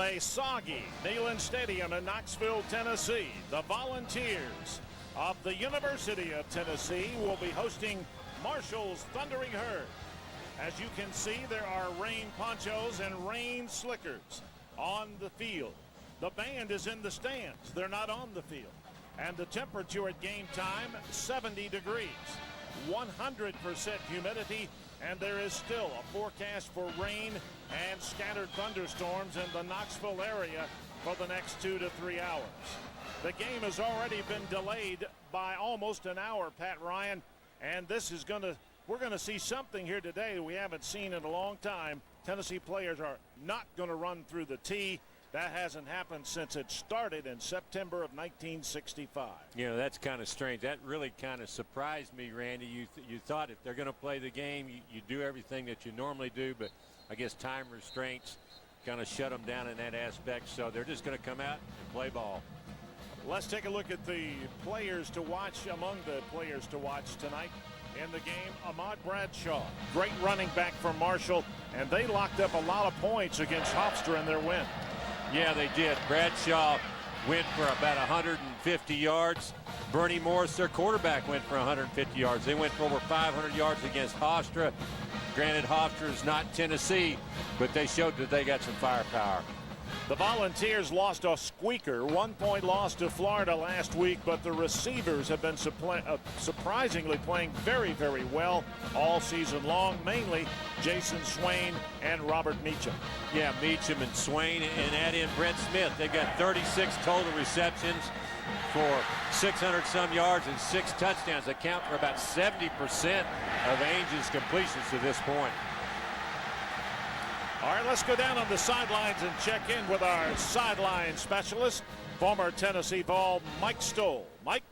A soggy Neyland Stadium in Knoxville, Tennessee. The Volunteers of the University of Tennessee will be hosting Marshall's Thundering Herd. As you can see, there are rain ponchos and rain slickers on the field. The band is in the stands. They're not on the field. And the temperature at game time, 70 degrees, 100% humidity, and there is still a forecast for rain and scattered thunderstorms in the Knoxville area for the next 2 to 3 hours. The game has already been delayed by almost an hour, Pat Ryan, and we're going to see something here today we haven't seen in a long time. Tennessee players are not going to run through the tee. That hasn't happened since it started in September of 1965. You know, that's kind of strange. That really kind of surprised me, Randy. You thought if they're going to play the game, you do everything that you normally do, but I guess time restraints kind of shut them down in that aspect. So they're just going to come out and play ball. Let's take a look at the players to watch. Among the players to watch tonight in the game, Ahmad Bradshaw, great running back for Marshall, and they locked up a lot of points against Hofstra in their win. Yeah, they did. Bradshaw went for about 150 yards. Bernie Morris, their quarterback, went for 150 yards. They went for over 500 yards against Hofstra. Granted, Hofstra is not Tennessee, but they showed that they got some firepower. The Volunteers lost a squeaker, 1-point loss to Florida last week, but the receivers have been surprisingly playing very, very well all season long, mainly Jason Swain and Robert Meacham. Yeah, Meacham and Swain, and add in Brent Smith. They got 36 total receptions for 600-some yards and 6 touchdowns. They count for about 70% of Ainge's completions to this point. All right, let's go down on the sidelines and check in with our sideline specialist, former Tennessee Vol, Mike Stoll. Mike?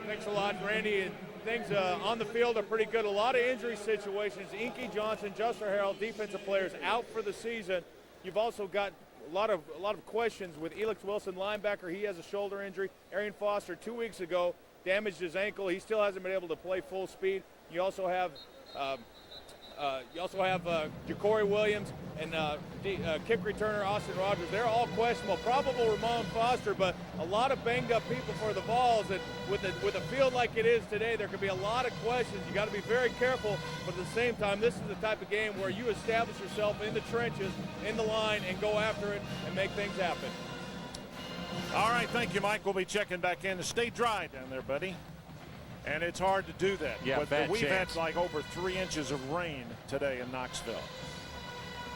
Thanks a lot, Randy. And things on the field are pretty good. A lot of injury situations. Inky Johnson, Juster Harrell, defensive players out for the season. You've also got a lot of questions with Elix Wilson, linebacker. He has a shoulder injury. Arian Foster 2 weeks ago damaged his ankle. He still hasn't been able to play full speed. You also have Ja'Cory Williams and kick returner Austin Rogers. They're all questionable. Probable Ramon Foster, but a lot of banged up people for the Vols. And with a field like it is today, there could be a lot of questions. You got to be very careful, but at the same time, this is the type of game where you establish yourself in the trenches, in the line, and go after it and make things happen. All right, thank you, Mike. We'll be checking back in. Stay dry down there, buddy. And it's hard to do that. Yeah, we've had like over 3 inches of rain today in Knoxville.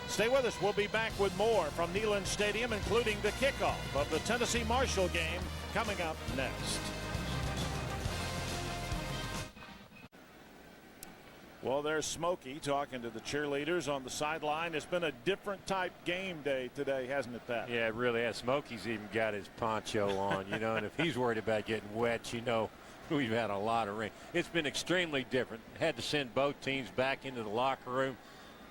Stay with us. We'll be back with more from Neyland Stadium, including the kickoff of the Tennessee Marshall game coming up next. Well, there's Smokey talking to the cheerleaders on the sideline. It's been a different type game day today, hasn't it, Pat? Yeah, it really has. Smokey's even got his poncho on, you know, and if he's worried about getting wet, you know, we've had a lot of rain. It's been extremely different. Had to send both teams back into the locker room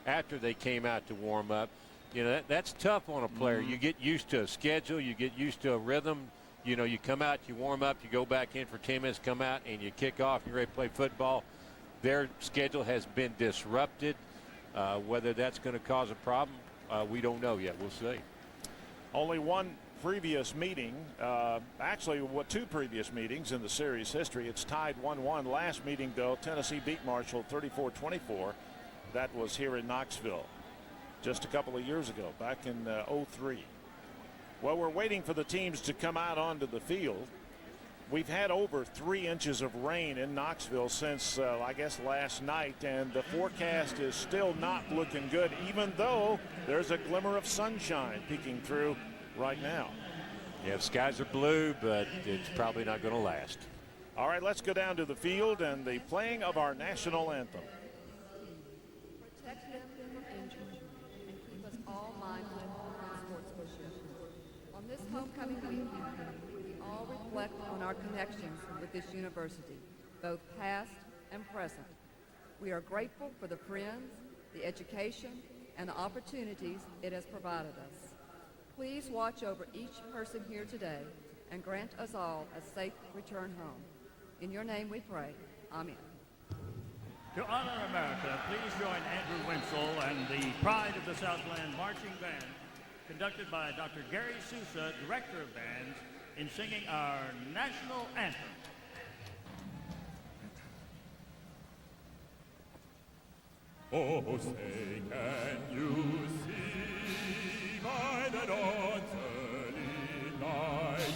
after they came out to warm up. You know, that's tough on a player. You get used to a schedule. You get used to a rhythm. You know, you come out, you warm up, you go back in for 10 minutes, come out, and you kick off. You're ready to play football. Their schedule has been disrupted. Whether that's going to cause a problem, we don't know yet. We'll see. Only one previous meeting, actually 2 previous meetings in the series history. It's tied 1-1. Last meeting, though, Tennessee beat Marshall 34-24. That was here in Knoxville just a couple of years ago, back in '03. Well, we're waiting for the teams to come out onto the field. We've had over 3 inches of rain in Knoxville since, I guess, last night, and the forecast is still not looking good, even though there's a glimmer of sunshine peeking through right now. Yeah, the skies are blue, but it's probably not going to last. All right, let's go down to the field and the playing of our national anthem. Protect them from injury and keep us all mindful of sportsmanship. On this homecoming week, we all reflect on our connections with this university, both past and present. We are grateful for the friends, the education, and the opportunities it has provided us. Please watch over each person here today and grant us all a safe return home. In your name we pray. Amen. To honor America, please join Andrew Winslow and the Pride of the Southland Marching Band, conducted by Dr. Gary Sousa, Director of Bands, in singing our national anthem. Oh, say, can you see by the dawn's early light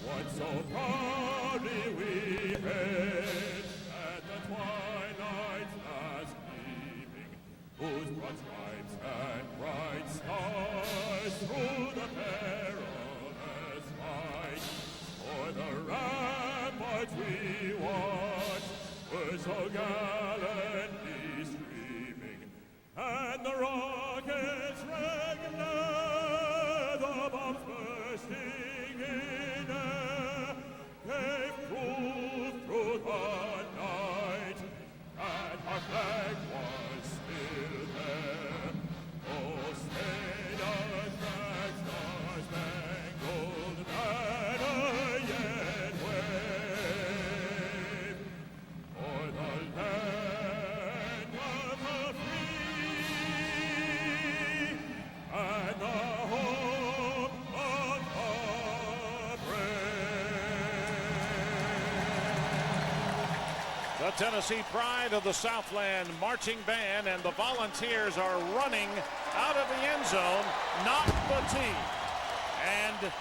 what so proudly we hailed at the twilight's last gleaming, whose broad stripes and bright stars through the perilous fight o'er the ramparts we watched were so gallantly streaming, and the rockets regular, the bombs bursting in air, gave proof through the night that our flag was still there. Oh, say does that star-spangled banner yet wave o'er the land of the free and the home of the brave. The Tennessee Pride of the Southland Marching Band and the Volunteers are running out of the end zone, not the tee. And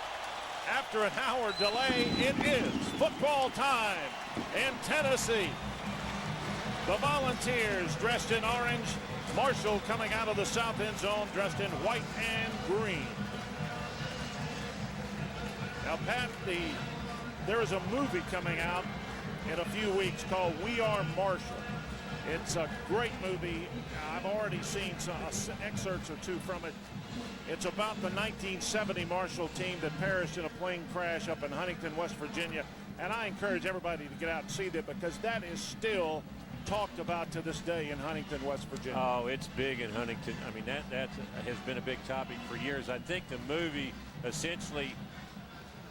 after an hour delay, it is football time in Tennessee. The Volunteers dressed in orange, Marshall coming out of the south end zone dressed in white and green. Now, Pat, there is a movie coming out in a few weeks called We Are Marshall. It's a great movie. I've already seen some excerpts or two from it. It's about the 1970 Marshall team that perished in a plane crash up in Huntington, West Virginia. And I encourage everybody to get out and see that, because that is still talked about to this day in Huntington, West Virginia. Oh, it's big in Huntington. I mean, that has been a big topic for years. I think the movie essentially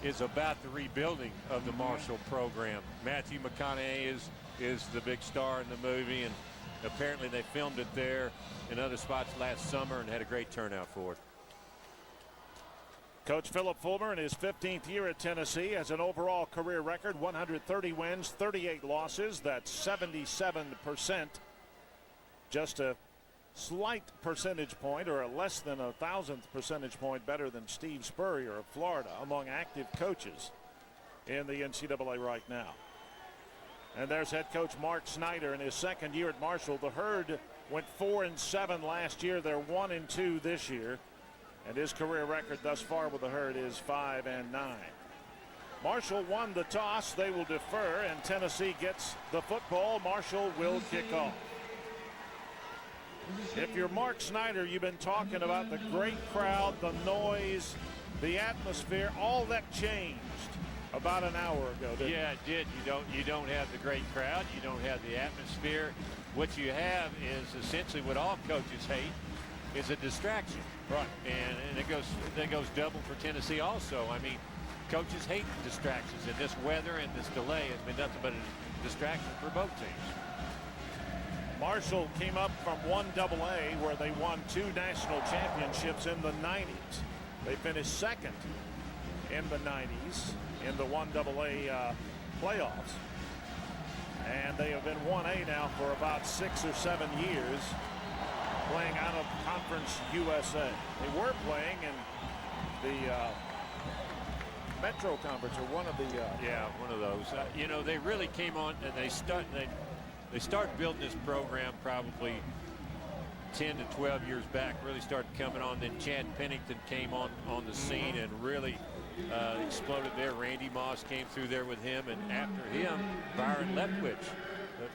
is about the rebuilding of the Marshall program. Matthew McConaughey is the big star in the movie, and apparently they filmed it there in other spots last summer and had a great turnout for it. Coach Philip Fulmer in his 15th year at Tennessee has an overall career record, 130 wins, 38 losses. That's 77%. Just a slight percentage point, or a less than a thousandth percentage point better than Steve Spurrier of Florida among active coaches in the NCAA right now. And there's head coach Mark Snyder in his second year at Marshall. The Herd went 4-7 last year. They're 1-2 this year. And his career record thus far with the Herd is 5-9. Marshall won the toss. They will defer, and Tennessee gets the football. Marshall will kick off. If you're Mark Snyder, you've been talking about the great crowd, the noise, the atmosphere. All that changed about an hour ago, didn't it? Yeah, it did. You don't have the great crowd. You don't have the atmosphere. What you have is essentially what all coaches hate, is a distraction. Right. And it goes double for Tennessee also. I mean, coaches hate distractions, and this weather and this delay has been nothing but a distraction for both teams. Marshall came up from 1AA, where they won 2 national championships in the 90s. They finished second in the 90s in the 1AA playoffs. And they have been 1A now for about 6 or 7 years, playing out of Conference USA. They were playing in the Metro Conference, or one of the yeah, one of those. You know, they really came on, and they started building this program probably 10 to 12 years back. Really started coming on. Then Chad Pennington came on the scene and really exploded there. Randy Moss came through there with him, and after him, Byron Leftwich, the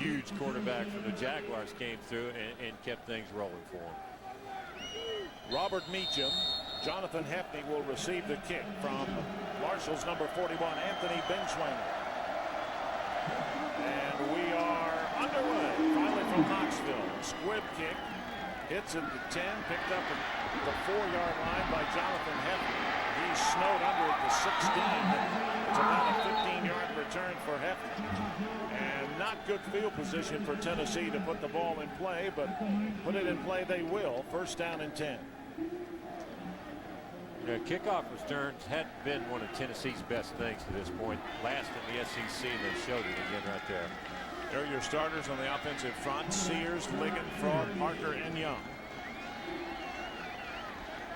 huge quarterback from the Jaguars, came through and kept things rolling for him. Robert Meacham. Jonathan Hepney will receive the kick from Marshall's number 41, Anthony Benchwanger. And we are underway. Finally from Knoxville. Squib kick Hits at the 10, picked up at the 4-yard line by Jonathan Hefner. He's snowed under at the 16. It's about a 15-yard return for Hefner. And not good field position for Tennessee to put the ball in play, but put it in play they will. First down and 10. Kickoff returns hadn't been one of Tennessee's best things to this point. Last in the SEC, they showed it again right there. There are your starters on the offensive front: Sears, Ligon, Fraud, Parker, and Young.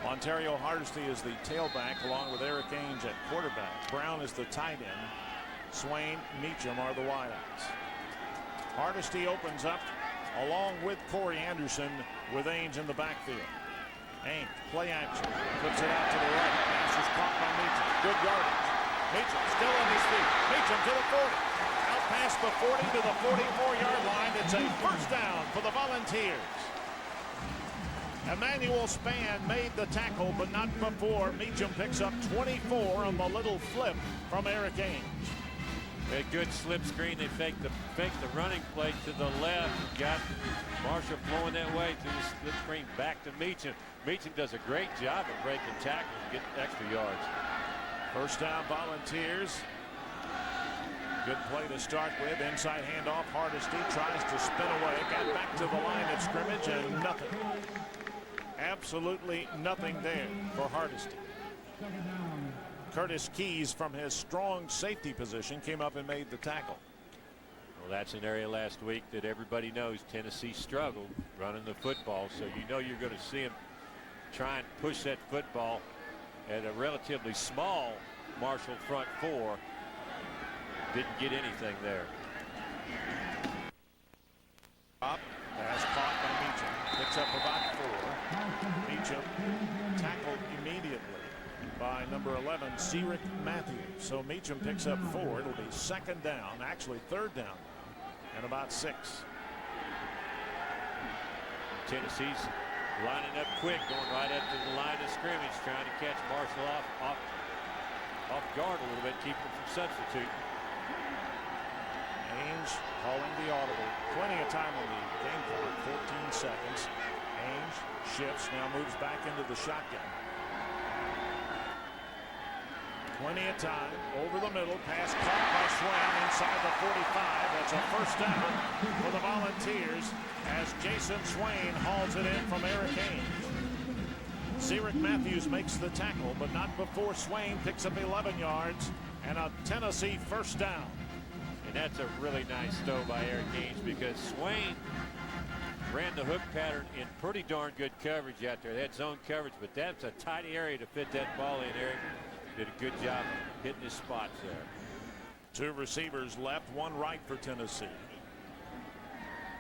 Ontario Hardesty is the tailback, along with Eric Ainge at quarterback. Brown is the tight end. Swain, Meacham are the wideouts. Hardesty opens up along with Corey Anderson with Ainge in the backfield. Ainge, play action, puts it out to the right. Pass is caught by Meacham. Good yardage. Meacham still on his feet. Meacham to the 40. Out past the 40 to the 44-yard line. It's a first down for the Volunteers. Emmanuel Spann made the tackle, but not before Meacham picks up 24 on the little flip from Eric Ainge. A good slip screen. They faked the running play to the left. Got Marshall flowing that way to the slip screen back to Meacham. Meacham does a great job of breaking tackles and getting extra yards. First down, Volunteers. Good play to start with. Inside handoff. Hardesty tries to spin away. Got back to the line of scrimmage and nothing. Absolutely nothing there for Hardesty. Curtis Keys, from his strong safety position, came up and made the tackle. Well, that's an area last week that everybody knows Tennessee struggled running the football, so you know you're going to see him try and push that football at a relatively small Marshall front four. Didn't get anything there. Pass caught by Meacham. Picks up about 4. Meacham tackled immediately by number 11, Ceric Matthews. So Meacham picks up 4. It'll be second down, actually third down, and about 6. Tennessee's lining up quick, going right up to the line of scrimmage, trying to catch Marshall off guard a little bit, keep him from substituting. Ainge calling the audible. Plenty of time on the game clock, 14 seconds. Ainge shifts, now moves back into the shotgun. Plenty of time, over the middle, pass caught by Swain inside the 45. That's a first down for the Volunteers as Jason Swain hauls it in from Eric Ainge. Ceric Matthews makes the tackle, but not before Swain picks up 11 yards and a Tennessee first down. And that's a really nice throw by Eric Ainge, because Swain ran the hook pattern in pretty darn good coverage out there. They had zone coverage, but that's a tight area to fit that ball in. Eric did a good job of hitting his spots there. 2 receivers left, 1 right for Tennessee.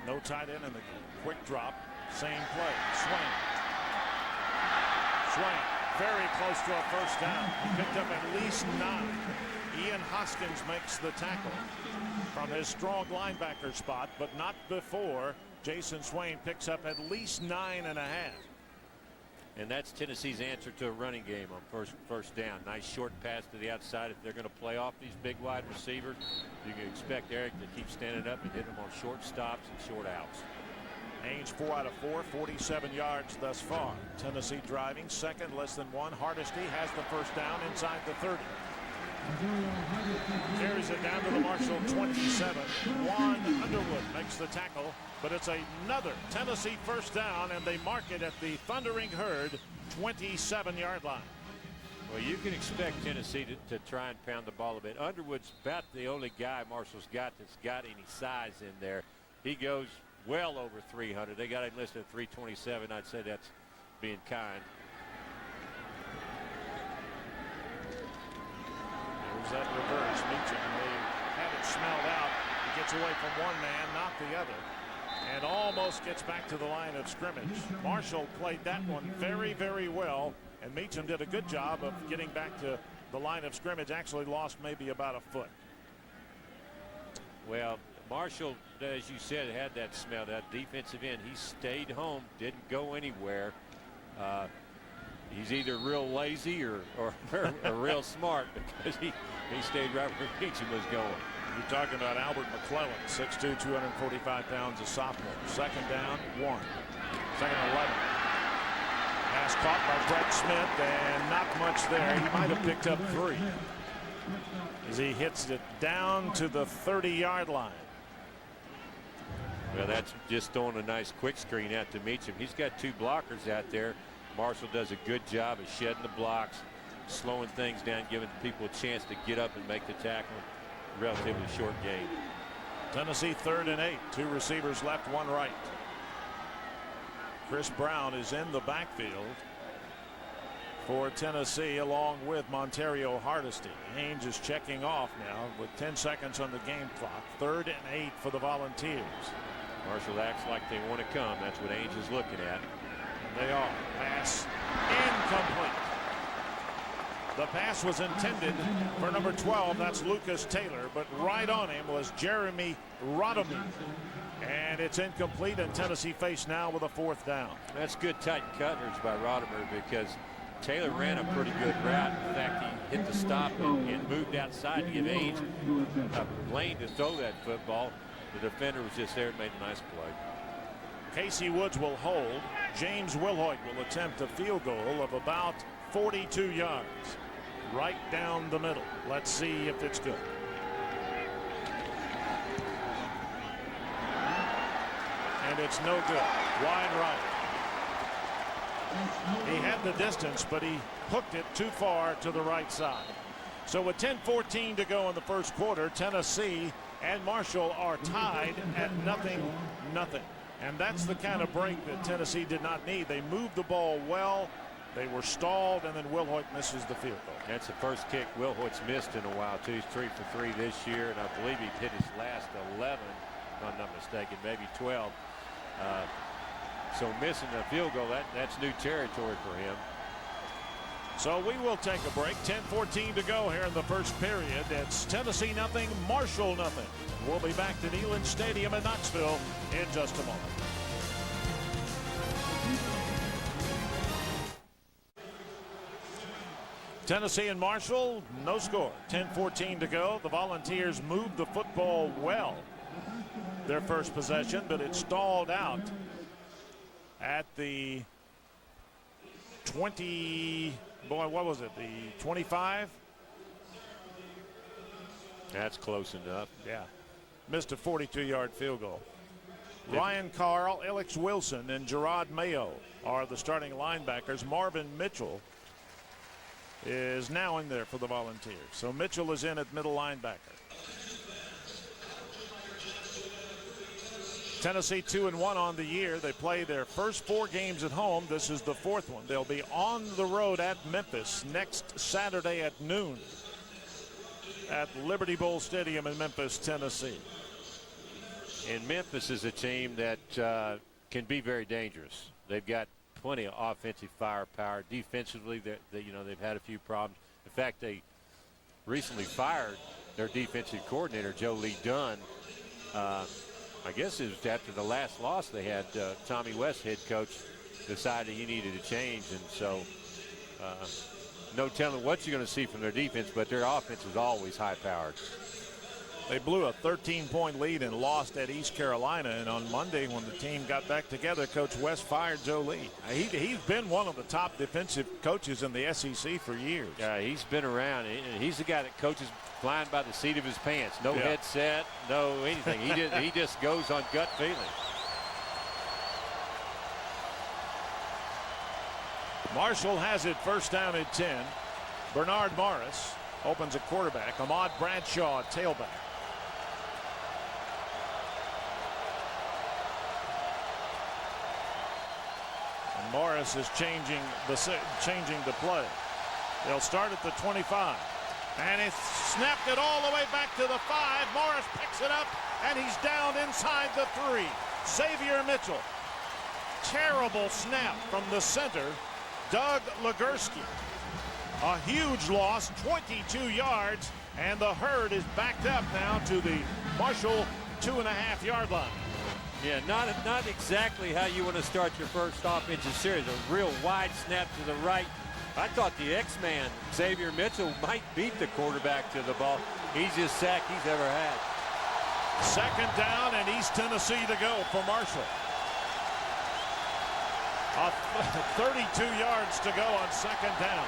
No tight end in the quick drop. Same play. Swain very close to a first down. He picked up at least 9. Ian Hoskins makes the tackle from his strong linebacker spot, but not before Jason Swain picks up at least 9.5. And that's Tennessee's answer to a running game on first down. Nice short pass to the outside. If they're going to play off these big wide receivers, you can expect Eric to keep standing up and hitting them on short stops and short outs. Ainge 4 out of 4, 47 yards thus far. Tennessee driving, second, less than 1. Hardesty has the first down inside the 30. Carries it down to the Marshall 27. Juan Underwood makes the tackle, but it's another Tennessee first down, and they mark it at the Thundering Herd 27-yard line. Well, you can expect Tennessee to try and pound the ball a bit. Underwood's about the only guy Marshall's got that's got any size in there. He goes well over 300. They got him listed at 327. I'd say that's being kind. There's that reverse. Meacham, they have it smelled out. He gets away from one man, not the other, and almost gets back to the line of scrimmage. Marshall played that one very, very well, and Meacham did a good job of getting back to the line of scrimmage. Actually lost maybe about a foot. Well, Marshall, as you said, had that smell, that defensive end. He stayed home, didn't go anywhere. He's either real lazy or real smart, because he stayed right where Meacham was going. You're talking about Albert McClellan, 6'2", 245 pounds, a sophomore. Second down, 1. Second and 11. Pass caught by Brett Smith, and not much there. He might have picked up 3 as he hits it down to the 30-yard line. Well, that's just throwing a nice quick screen out to Meacham. He's got 2 blockers out there. Marshall does a good job of shedding the blocks, slowing things down, giving people a chance to get up and make the tackle. Relatively short game. Tennessee 3rd and 8. 2 receivers left, 1 right. Chris Brown is in the backfield for Tennessee along with Montario Hardesty. Haynes is checking off now with 10 seconds on the game clock. 3rd and 8 for the Volunteers. Marshall acts like they want to come. That's what Ainge is looking at. And they are. Pass incomplete. The pass was intended for number 12. That's Lucas Taylor. But right on him was Jeremy Rodamine. And it's incomplete, and Tennessee faced now with a 4th down. That's good tight coverage by Rodamine because Taylor ran a pretty good route. In fact, he hit the stop and moved outside to give Ainge a lane to throw that football. The defender was just there and made a nice play. Casey Woods will hold. James Wilhoit will attempt a field goal of about 42 yards. Right down the middle. Let's see if it's good. And it's no good. Wide right. He had the distance, but he hooked it too far to the right side. So with 10:14 to go in the first quarter, Tennessee and Marshall are tied at 0-0. And that's the kind of break that Tennessee did not need. They moved the ball well. They were stalled, and then Wilhoit misses the field goal. That's the first kick Wilhoit's missed in a while, too. He's 3 for 3 this year, and I believe he hit his last 11, if I'm not mistaken, maybe 12. So missing the field goal, that's new territory for him. So we will take a break. 10:14 to go here in the first period. It's Tennessee 0, Marshall 0. We'll be back to Neyland Stadium in Knoxville in just a moment. Tennessee and Marshall, no score. 10:14 to go. The Volunteers moved the football well their first possession, but it stalled out at the 20. Boy, what was it? The 25? That's close enough. Yeah. Missed a 42-yard field goal. Ryan Carl, Alex Wilson, and Gerard Mayo are the starting linebackers. Marvin Mitchell is now in there for the Volunteers. So Mitchell is in at middle linebacker. Tennessee 2-1 on the year. They play their first 4 games at home. This is the 4th one. They'll be on the road at Memphis next Saturday at noon at Liberty Bowl Stadium in Memphis, Tennessee. And Memphis is a team that can be very dangerous. They've got plenty of offensive firepower. Defensively, they've had a few problems. In fact, they recently fired their defensive coordinator, Joe Lee Dunn. I guess it was after the last loss they had. Tommy West, head coach, decided he needed a change, and so no telling what you're going to see from their defense, but their offense is always high-powered. They blew a 13-point lead and lost at East Carolina. And on Monday, when the team got back together, Coach West fired Joe Lee. He's been one of the top defensive coaches in the SEC for years. Yeah, he's been around. He's the guy that coaches flying by the seat of his pants. No headset, no anything. He just goes on gut feeling. Marshall has it first down at 10. Bernard Morris opens at quarterback. Ahmad Bradshaw at tailback. And Morris is changing the play. They'll start at the 25. And he snapped it all the way back to the 5. Morris picks it up, and he's down inside the 3. Xavier Mitchell. Terrible snap from the center, Doug Legursky. A huge loss, 22 yards, and the herd is backed up now to the Marshall 2.5-yard line. Yeah, not exactly how you want to start your first offensive series. A real wide snap to the right. I thought the X-Man, Xavier Mitchell, might beat the quarterback to the ball. Easiest sack he's ever had. Second down and East Tennessee to go for Marshall. 32 yards to go on second down.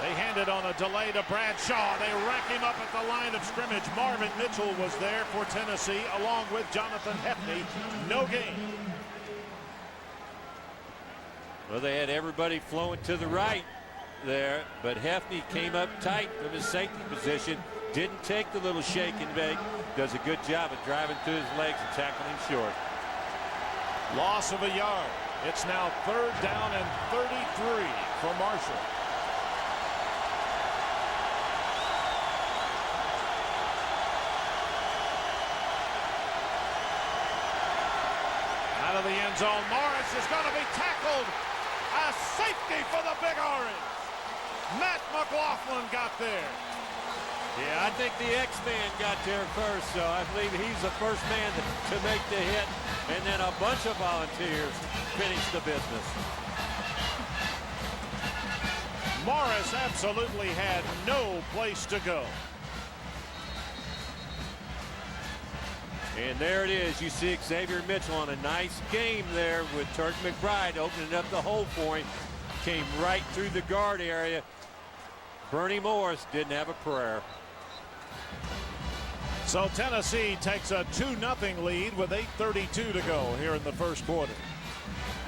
They hand it on a delay to Bradshaw. They rack him up at the line of scrimmage. Marvin Mitchell was there for Tennessee along with Jonathan Hefney. No gain. Well, they had everybody flowing to the right there, but Hefney came up tight from his safety position. Didn't take the little shake and bake. Does a good job of driving through his legs and tackling him short. Loss of a yard. It's now third down and 33 for Marshall. Out of the end zone, Morris is going to be tackled. A safety for the Big Orange. Matt McLaughlin got there. Yeah, I think the X-Man got there first, so I believe he's the first man to make the hit, and then a bunch of volunteers finished the business. Morris absolutely had no place to go. And there it is. You see Xavier Mitchell on a nice game there with Turk McBride opening up the hole for him. Came right through the guard area. Bernie Morris didn't have a prayer. So Tennessee takes a 2-0 lead with 8:32 to go here in the first quarter.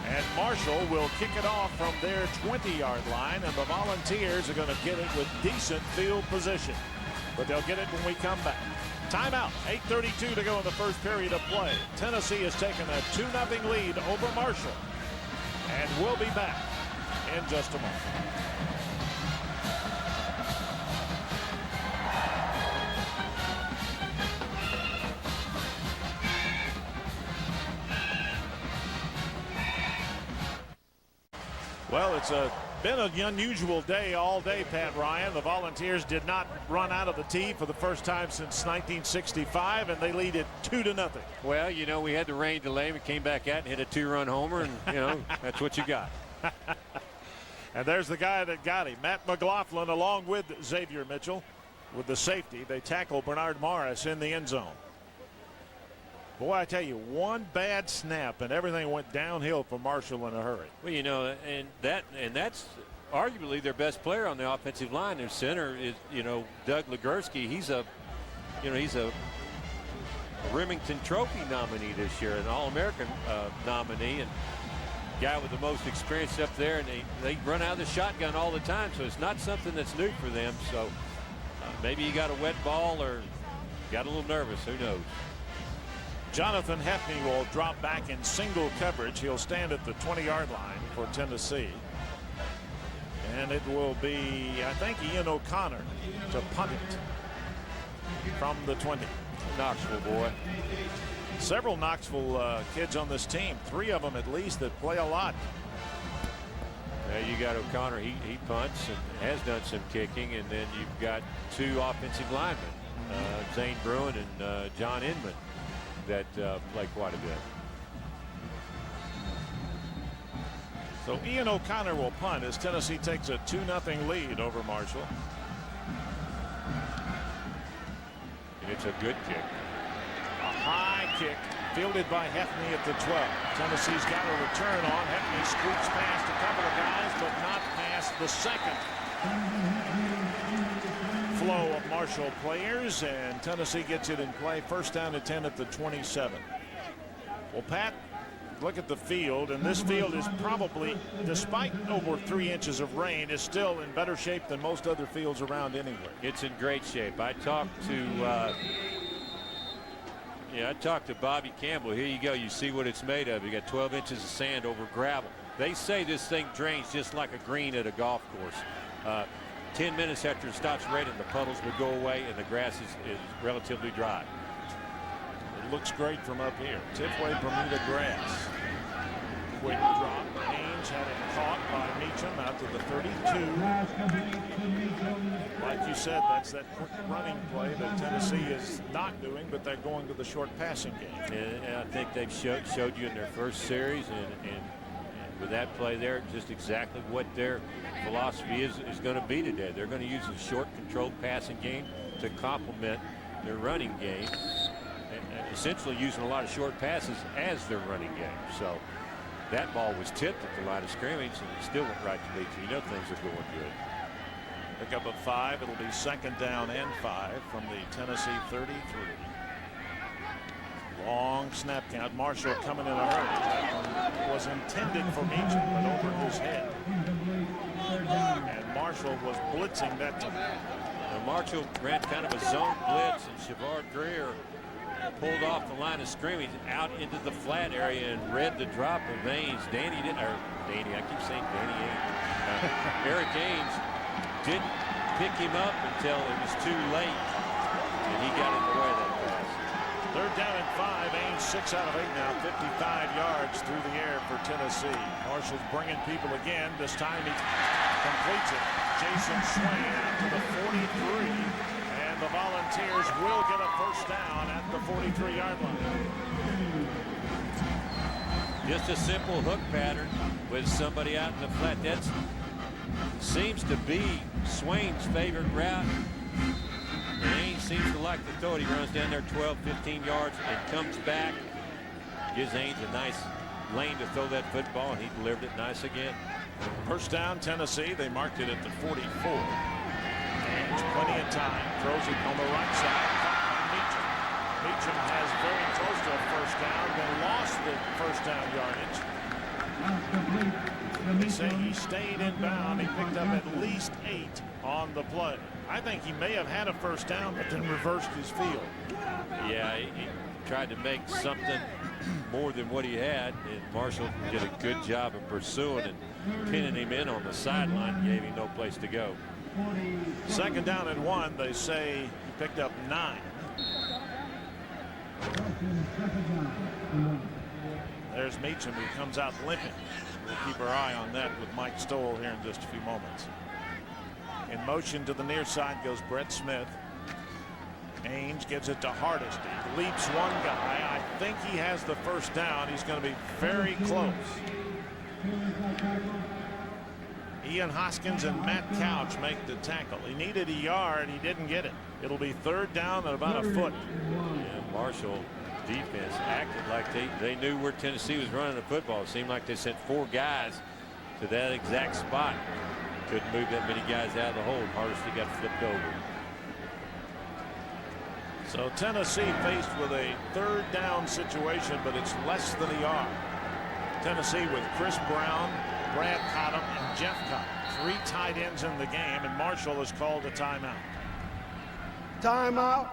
And Marshall will kick it off from their 20-yard line, and the Volunteers are going to get it with decent field position. But they'll get it when we come back. Timeout. 8:32 to go in the first period of play. Tennessee has taken a 2-0 lead over Marshall. And we'll be back in just a moment. Well, it's been an unusual day all day, Pat Ryan. The Volunteers did not run out of the tee for the first time since 1965, and they lead it 2-0. Well, you know, we had the rain delay. We came back out and hit a 2-run homer, and, you know, that's what you got. And there's the guy that got him, Matt McLaughlin, along with Xavier Mitchell with the safety. They tackle Bernard Morris in the end zone. Boy, I tell you, one bad snap and everything went downhill for Marshall in a hurry. Well, you know, and that's arguably their best player on the offensive line. Their center is, you know, Doug Legursky. He's a Remington Trophy nominee this year, an All-American nominee, and guy with the most experience up there. And they run out of the shotgun all the time, so it's not something that's new for them. So maybe he got a wet ball or got a little nervous. Who knows? Jonathan Hefney will drop back in single coverage. He'll stand at the 20-yard line for Tennessee. And it will be, I think, Ian O'Connor to punt it from the 20. Knoxville boy. Several Knoxville kids on this team, 3 of them at least, that play a lot. There you got O'Connor. He punts and has done some kicking. And then you've got 2 offensive linemen, Zane Bruin and John Inman, that play quite a bit. So Ian O'Connor will punt as Tennessee takes a 2-0 lead over Marshall. And it's a good kick. A high kick fielded by Hefney at the 12. Tennessee's got a return on. Hefney squeaks past a couple of guys, but not past the second flow of Marshall players, and Tennessee gets it in play. First down and 10 at the 27. Well, Pat, look at the field, and this field is probably, despite over 3 inches of rain, is still in better shape than most other fields around anywhere. It's in great shape. I talked to Bobby Campbell. Here you go. You see what it's made of. You got 12 inches of sand over gravel. They say this thing drains just like a green at a golf course. 10 minutes after it stops raining, the puddles would go away and the grass is relatively dry. It looks great from up here. Tifway Bermuda grass. Quick drop. Haynes had it caught by Meacham out to the 32. Like you said, that's that quick running play that Tennessee is not doing, but they're going to the short passing game. And I think they've showed you in their first series, and with that play there, just exactly what their philosophy is going to be today. They're going to use a short, controlled passing game to complement their running game, and essentially using a lot of short passes as their running game. So that ball was tipped at the line of scrimmage, and he still went right to Meacham. You know things are going good. Pick up a 5. It'll be 2nd down and 5 from the Tennessee 33. Long snap count. Marshall coming in a hurry. That was intended for Meacham, but over his head. And Marshall was blitzing that time. Now Marshall ran kind of a zone blitz, and Shavard Greer pulled off the line of scrimmage out into the flat area and read the drop of Ains. I keep saying Danny Ainge. Eric Ains didn't pick him up until it was too late, and he got in the way of that pass. 3rd down and 5. Ains 6 out of 8 now. 55 yards through the air for Tennessee. Marshall's bringing people again. This time he completes it. Jason Swain out to the 43. And the Volunteers will get a 1st down at the 43-yard line. Just a simple hook pattern with somebody out in the flat. That seems to be Swain's favorite route. And Ains seems to like to throw it. He runs down there 12, 15 yards and comes back. Gives Ains a nice lane to throw that football, and he delivered it nice again. 1st down, Tennessee. They marked it at the 44. Ains plenty of time. Throws it on the right side. Meacham. Meacham has very close to a 1st down, then lost the 1st down yardage. They say he stayed inbound. He picked up at least 8 on the play. I think he may have had a 1st down, but then reversed his field. Yeah, he tried to make something more than what he had, and Marshall did a good job of pursuing and pinning him in on the sideline. Gave him no place to go. 2nd down and 1. They say he picked up 9. There's Meacham, who comes out limping. We'll keep our eye on that with Mike Stoll here in just a few moments. In motion to the near side goes Brett Smith. Ains gives it to Hardesty. Leaps one guy. I think he has the 1st down. He's going to be very close. Ian Hoskins and Matt Couch make the tackle. He needed a yard. He didn't get it. It'll be 3rd down and about a foot. And Marshall defense acted like they knew where Tennessee was running the football. It seemed like they sent 4 guys to that exact spot. Couldn't move that many guys out of the hole. Hardesty got flipped over. So Tennessee faced with a 3rd down situation, but it's less than a yard. Tennessee with Chris Brown, Brad Cottom, and Jeff Cottom. 3 tight ends in the game, and Marshall has called a timeout. Timeout.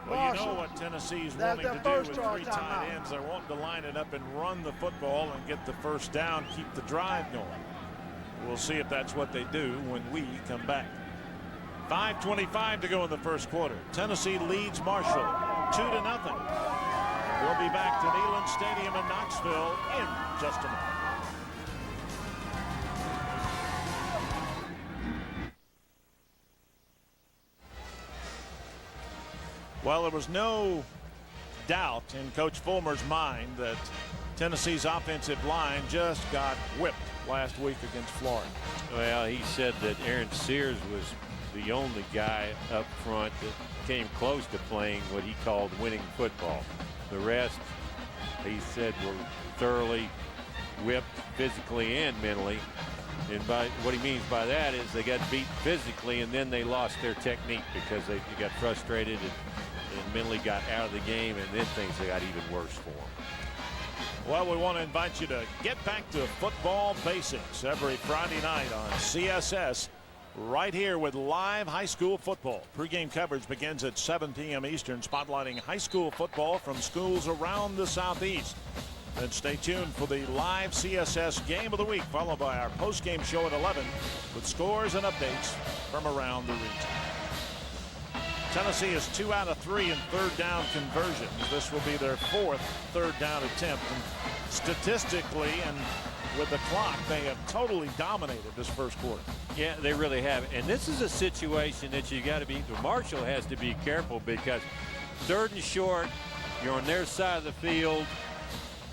Well, you know what Tennessee's wanting to do with 3 tight ends. They're wanting to line it up and run the football and get the 1st down, keep the drive going. We'll see if that's what they do when we come back. 5:25 to go in the 1st quarter. Tennessee leads Marshall 2-0. We'll be back to Neyland Stadium in Knoxville in just a moment. Well, there was no doubt in Coach Fulmer's mind that Tennessee's offensive line just got whipped last week against Florida. Well, he said that Aaron Sears was the only guy up front that came close to playing what he called winning football. The rest, he said, were thoroughly whipped physically and mentally. And by what he means by that is they got beat physically and then they lost their technique because they got frustrated and mentally got out of the game, and then things got even worse for them. Well, we want to invite you to get back to football basics every Friday night on CSS right here with live high school football. Pre-game coverage begins at 7 p.m. Eastern, spotlighting high school football from schools around the Southeast. Then stay tuned for the live CSS Game of the Week, followed by our post-game show at 11 with scores and updates from around the region. Tennessee is 2 out of 3 in 3rd down conversions. This will be their 4th 3rd down attempt. And statistically and with the clock, they have totally dominated this 1st quarter. Yeah, they really have. And this is a situation that you got to be, Marshall has to be careful because 3rd and short, you're on their side of the field.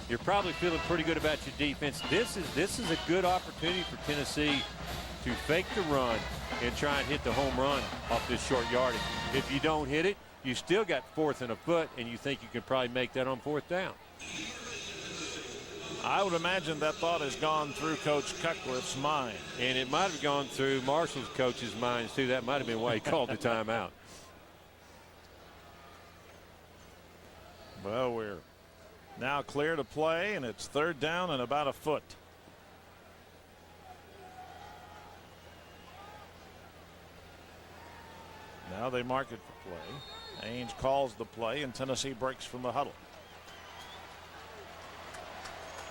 You're probably feeling pretty good about your defense. This is a good opportunity for Tennessee to fake the run and try and hit the home run off this short yardage. If you don't hit it, you still got 4th and a foot, and you think you can probably make that on 4th down. I would imagine that thought has gone through Coach Cutcliffe's mind. And it might have gone through Marshall's coach's minds, too. That might have been why he called the timeout. Well, we're now clear to play, and it's 3rd down and about a foot. Now they mark it for play. Ainge calls the play, and Tennessee breaks from the huddle.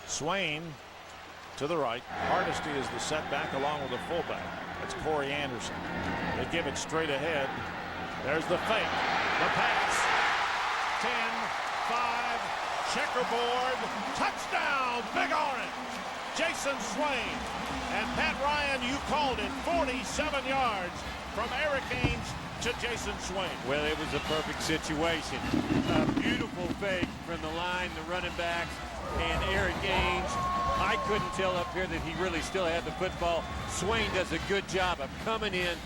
Swain to the right. Hardesty is the setback along with the fullback. That's Corey Anderson. They give it straight ahead. There's the fake. The pass. 10, 5, checkerboard. Touchdown, Big Orange. Jason Swain. And Pat Ryan, you called it, 47 yards from Eric Ainge to Jason Swain. Well, it was a perfect situation. A beautiful fake from the line, the running backs, and Eric Ainge. I couldn't tell up here that he really still had the football. Swain does a good job of coming in,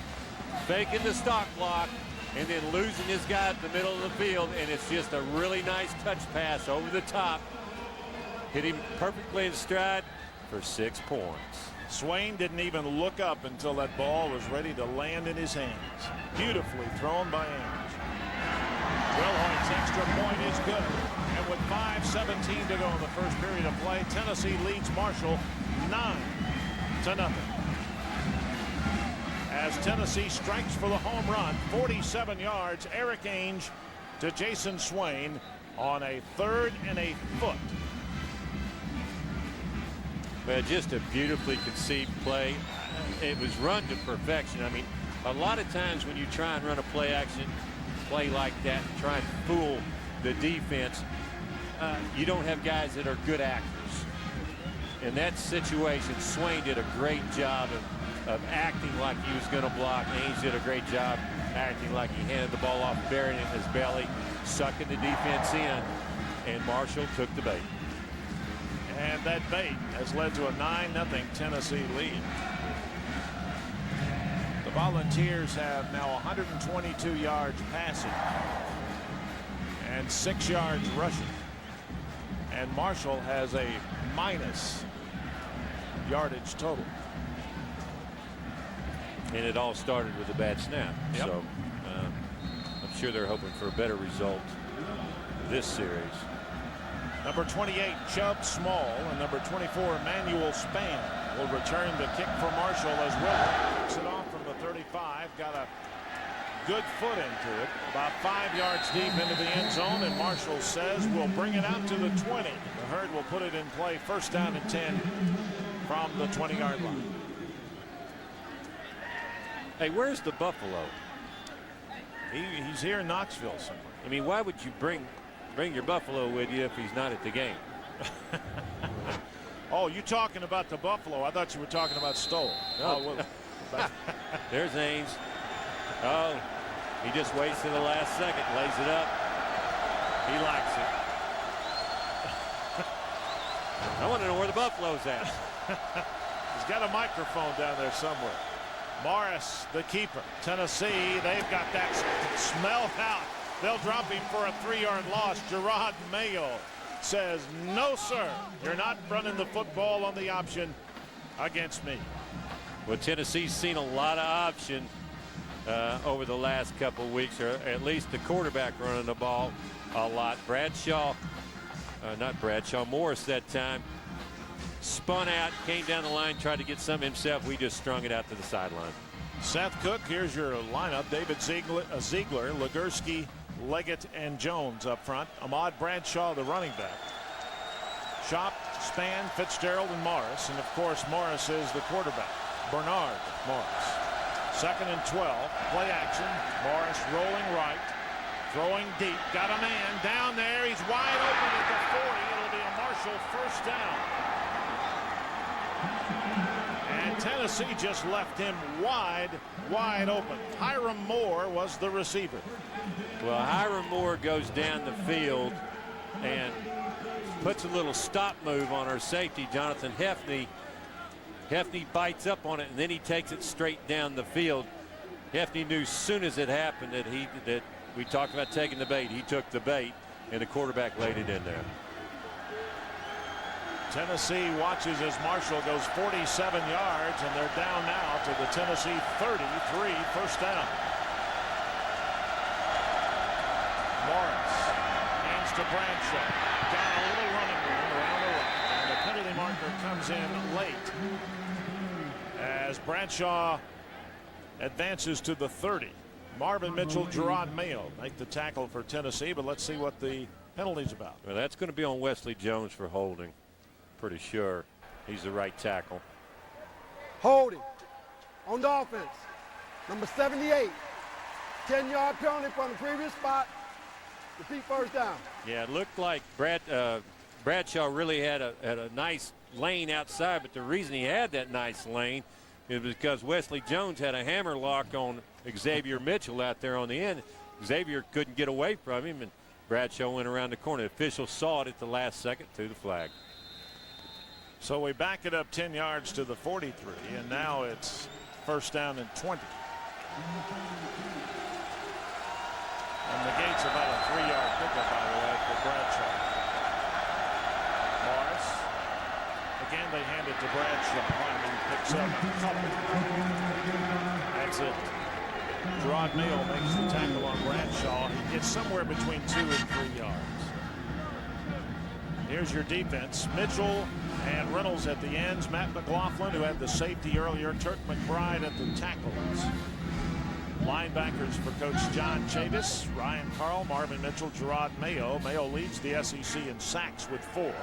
faking the stock block, and then losing his guy at the middle of the field, and it's just a really nice touch pass over the top. Hit him perfectly in stride for 6 points. Swain didn't even look up until that ball was ready to land in his hands. Beautifully thrown by Ainge. Wilhoit's extra point is good. And with 5:17 to go in the first period of play, Tennessee leads Marshall 9-0. As Tennessee strikes for the home run, 47 yards, Eric Ainge to Jason Swain on a 3rd and a foot. Well, just a beautifully conceived play. It was run to perfection. I mean, a lot of times when you try and run a play action play like that and try and fool the defense, you don't have guys that are good actors. In that situation, Swain did a great job of acting like he was going to block. Ainge did a great job acting like he handed the ball off, burying it in his belly, sucking the defense in, and Marshall took the bait. And that bait has led to a 9-0 Tennessee lead. The Volunteers have now 122 yards passing and 6 yards rushing. And Marshall has a minus yardage total. And it all started with a bad snap. Yep. So I'm sure they're hoping for a better result this series. Number 28, Chubb Small, and number 24, Emmanuel Spann will return the kick for Marshall as Wilhoit kicks it off from the 35. Got a good foot into it, about 5 yards deep into the end zone, and Marshall says we'll bring it out to the 20. The Herd will put it in play, 1st down and 10 from the 20-yard line. Hey, where's the Buffalo? He's here in Knoxville somewhere. I mean, why would you bring your Buffalo with you if he's not at the game? Oh, you talking about the Buffalo? I thought you were talking about Stoll. No. There's Ainge. Oh, he just waits to the last second, lays it up. He likes it. I want to know where the Buffalo's at. He's got a microphone down there somewhere. Morris, the keeper. Tennessee, they've got that smell out. They'll drop him for a 3-yard loss. Gerard Mayo says, no, sir, you're not running the football on the option against me. Well, Tennessee's seen a lot of option over the last couple of weeks, or at least the quarterback running the ball a lot. Morris that time spun out, came down the line, tried to get some himself. We just strung it out to the sideline. Seth Cook, here's your lineup. David Ziegler, Legursky, Leggett, and Jones up front. Ahmad Bradshaw, the running back. Shop, Spann, Fitzgerald, and Morris. And, of course, Morris is the quarterback. Bernard Morris. 2nd and 12. Play action. Morris rolling right. Throwing deep. Got a man down there. He's wide open at the 40. It'll be a Marshall 1st down. And Tennessee just left him wide open. Hiram Moore was the receiver. Well, Hiram Moore goes down the field and puts a little stop move on our safety, Jonathan Hefney. Hefney bites up on it, and then he takes it straight down the field. Hefney knew as soon as it happened that we talked about taking the bait. He took the bait, and the quarterback laid it in there. Tennessee watches as Marshall goes 47 yards, and they're down now to the Tennessee 33, first down. Morris hands to Bradshaw. Got a little running room around the right, and the penalty marker comes in late as Bradshaw advances to the 30. Marvin Mitchell, Gerard Mayo make the tackle for Tennessee, but let's see what the penalty's about. Well, that's going to be on Wesley Jones for holding. Pretty sure he's the right tackle. Holding on the offense. Number 78. 10-yard penalty from the previous spot. Repeat first down. Yeah, it looked like Bradshaw really had a nice lane outside, but the reason he had that nice lane is because Wesley Jones had a hammer lock on Xavier Mitchell out there on the end. Xavier couldn't get away from him, and Bradshaw went around the corner. The official saw it at the last second, threw the flag. So we back it up 10 yards to the 43, and now it's first down and 20. And the gate's about a 3-yard pickup, by the way, for Bradshaw. Morris. Again, they hand it to Bradshaw, and he picks up a couple. That's it. Gerard Mayo makes the tackle on Bradshaw. He gets somewhere between 2 and 3 yards. Here's your defense. Mitchell and Reynolds at the ends. Matt McLaughlin, who had the safety earlier. Turk McBride at the tackles. Linebackers for Coach John Chavis, Ryan Carl, Marvin Mitchell, Gerard Mayo. Mayo leads the SEC in sacks with 4. And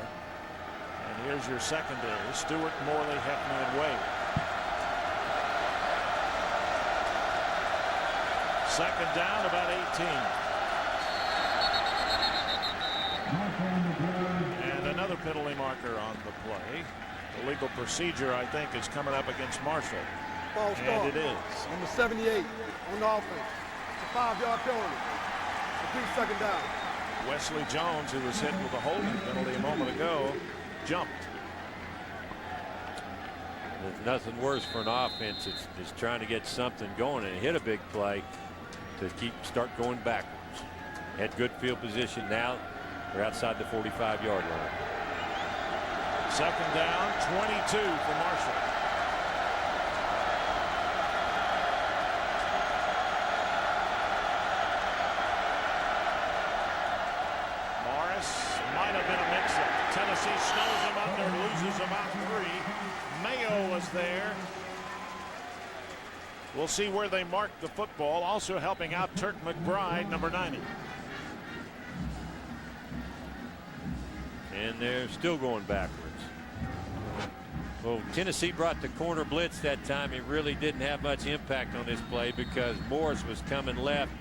here's your secondary. Stewart, Morley, Hefner, and Wade. Second down, about 18. And another penalty marker on the play. The legal procedure, I think, is coming up against Marshall. False start. And it is. Number 78 on the offense. It's a 5-yard penalty. Repeat second down. Wesley Jones, who was hit with a holding penalty a moment ago, jumped. There's nothing worse for an offense. It's trying to get something going and hit a big play to start going backwards. Had good field position. Now they're outside the 45-yard line. Second down, 22 for Marshall. Might have been a mix-up. Tennessee snows him under, loses about 3. Mayo was there. We'll see where they mark the football. Also helping out Turk McBride, number 90. And they're still going backwards. Well, Tennessee brought the corner blitz that time. It really didn't have much impact on this play because Morris was coming left.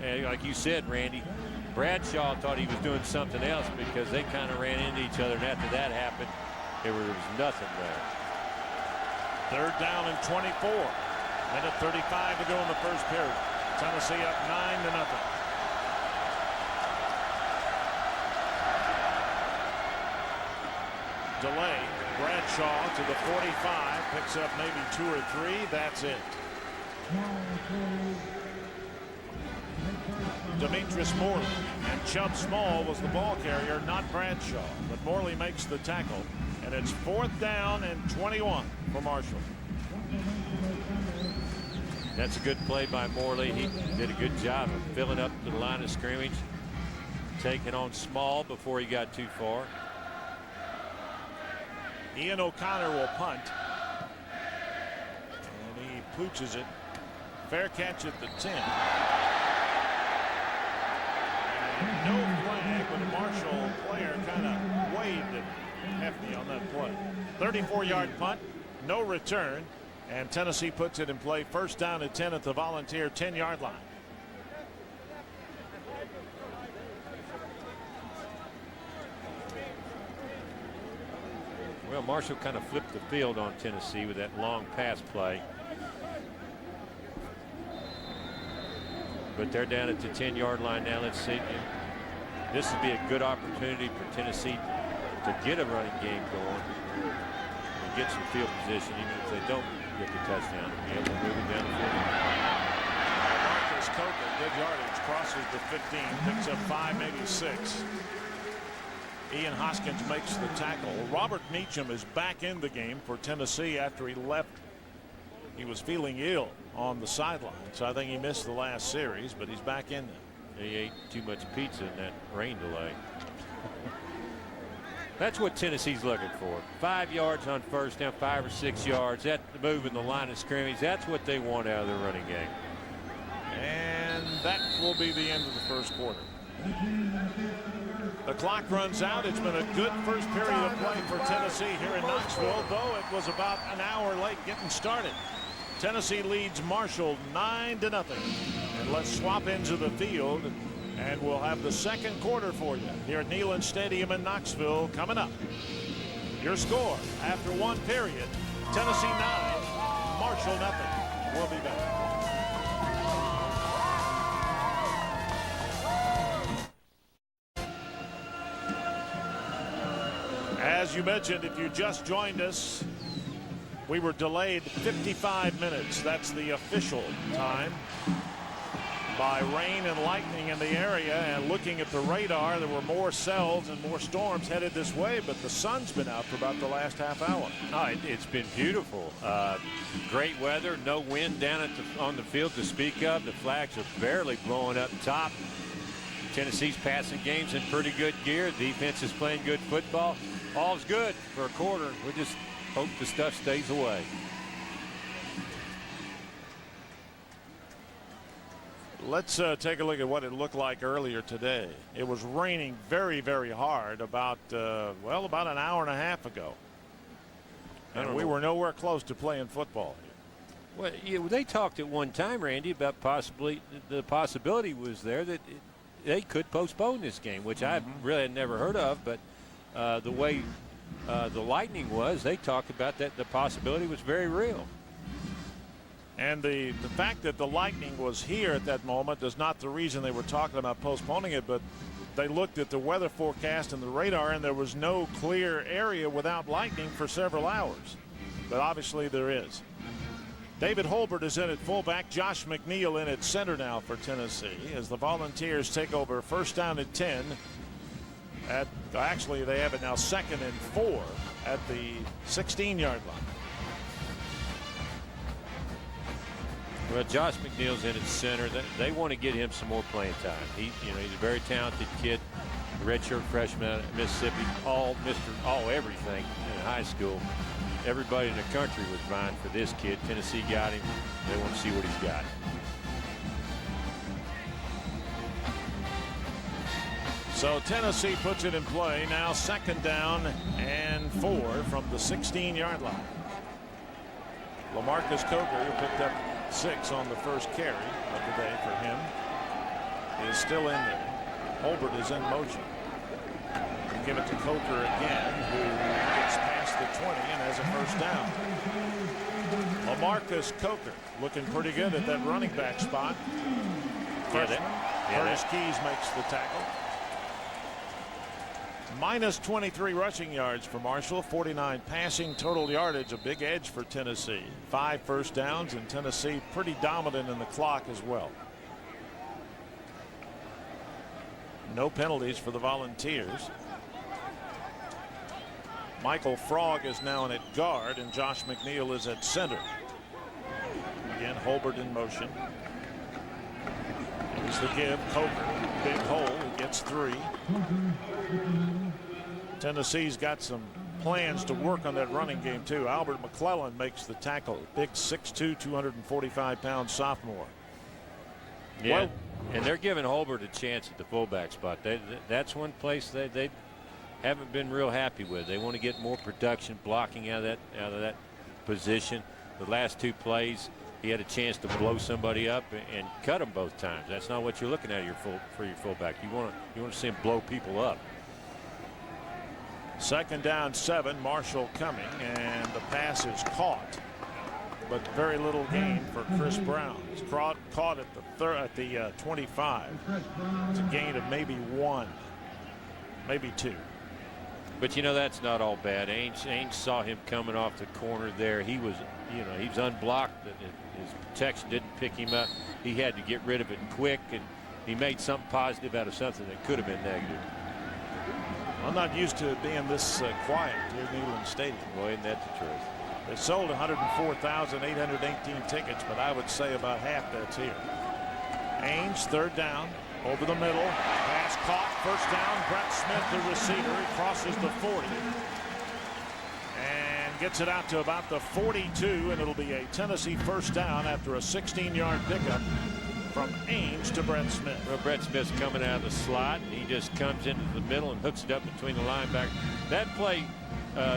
And like you said, Randy, Bradshaw thought he was doing something else because they kind of ran into each other, and after that happened, there was nothing there. Third down and 24. Minute 35 to go in the first period. Tennessee up 9-0. Delay. Bradshaw to the 45. Picks up maybe 2 or 3. That's it. Demetrius Morley, and Chubb Small was the ball carrier, not Bradshaw. But Morley makes the tackle, and it's fourth down and 21 for Marshall. That's a good play by Morley. He did a good job of filling up the line of scrimmage, taking on Small before he got too far. Ian O'Connor will punt, and he pooches it. Fair catch at the 10. No flag, but a Marshall player kind of waved at Hefty on that play. 34-yard punt, no return, and Tennessee puts it in play. First down and 10 at the Volunteer 10-yard line. Well, Marshall kind of flipped the field on Tennessee with that long pass play. But they're down at the 10-yard line now. Let's see. This would be a good opportunity for Tennessee to get a running game going and get some field position, even if they don't get the touchdown. Be able to move it down the field. Marcus Coker, good yardage, crosses the 15, picks up 5, maybe 6. Ian Hoskins makes the tackle. Robert Meacham is back in the game for Tennessee after he left. He was feeling ill on the sideline, so I think he missed the last series, but he's back in there. He ate too much pizza in that rain delay. That's what Tennessee's looking for. 5 yards on first down, 5 or 6 yards. That move in the line of scrimmage, that's what they want out of their running game. And that will be the end of the first quarter. The clock runs out. It's been a good first period of play for Tennessee here in Knoxville, though it was about an hour late getting started. Tennessee leads Marshall 9-0. And let's swap into the field, and we'll have the second quarter for you here at Neyland Stadium in Knoxville coming up. Your score after one period, Tennessee 9, Marshall 0. We'll be back. As you mentioned, if you just joined us, we were delayed 55 minutes. That's the official time. By rain and lightning in the area, and looking at the radar, there were more cells and more storms headed this way, but the sun's been out for about the last half hour. Oh, it's been beautiful. Great weather, no wind down on the field to speak of. The flags are barely blowing up top. Tennessee's passing game's in pretty good gear. Defense is playing good football. All's good for a quarter. We just hope the stuff stays away. Let's take a look at what it looked like earlier today. It was raining very, very hard about an hour and a half ago. And we were nowhere close to playing football here. Well, yeah, they talked at one time, Randy, about possibly the possibility was there that they could postpone this game, which I really had never heard of. But the way the Lightning was, they talked about that the possibility was very real. And the fact that the Lightning was here at that moment is not the reason they were talking about postponing it, but they looked at the weather forecast and the radar, and there was no clear area without lightning for several hours. But obviously there is. David Holbert is in at fullback. Josh McNeil in at center now for Tennessee as the Volunteers take over first down at 10. Actually, they have it now 2nd and 4 at the 16-yard line. Well, Josh McNeil's in at center. They want to get him some more playing time. He's a very talented kid, redshirt freshman out of Mississippi, all everything in high school. Everybody in the country was vying for this kid. Tennessee got him. They want to see what he's got. So Tennessee puts it in play now, 2nd down and 4 from the 16-yard line. LaMarcus Coker, who picked up 6 on the first carry of the day for him, is still in there. Holbert is in motion. Give it to Coker again, who gets past the 20 and has a first down. LaMarcus Coker looking pretty good at that running back spot. Curtis Keys makes the tackle. Minus 23 rushing yards for Marshall, 49 passing, total yardage, a big edge for Tennessee. 5 first downs, and Tennessee pretty dominant in the clock as well. No penalties for the Volunteers. Michael Frog is now in at guard, and Josh McNeil is at center. Again, Holbert in motion. Here's the give. Coker, big hole. He gets 3. Tennessee's got some plans to work on that running game, too. Albert McClellan makes the tackle. Big 6'2", 245-pound sophomore. Yeah, and they're giving Holbert a chance at the fullback spot. That's one place they haven't been real happy with. They want to get more production blocking out of that position. The last 2 plays, he had a chance to blow somebody up and cut them both times. That's not what you're looking at for your fullback. You want to see him blow people up. 2nd down 7, Marshall coming, and the pass is caught, but very little gain for Chris Brown. He's caught at the 25. It's a gain of maybe 1, maybe 2. But that's not all bad. Ainge saw him coming off the corner there. He was unblocked. His protection didn't pick him up. He had to get rid of it quick, and he made something positive out of something that could have been negative. I'm not used to it being this quiet here at Neyland Stadium. Well, isn't that the truth? They sold 104,818 tickets, but I would say about half that's here. Ainge, third down, over the middle, pass caught, first down. Brett Smith, the receiver, he crosses the 40 and gets it out to about the 42, and it'll be a Tennessee first down after a 16-yard pickup from Ainge to Brett Smith. Well, Brett Smith's coming out of the slot. He just comes into the middle and hooks it up between the linebackers. That play,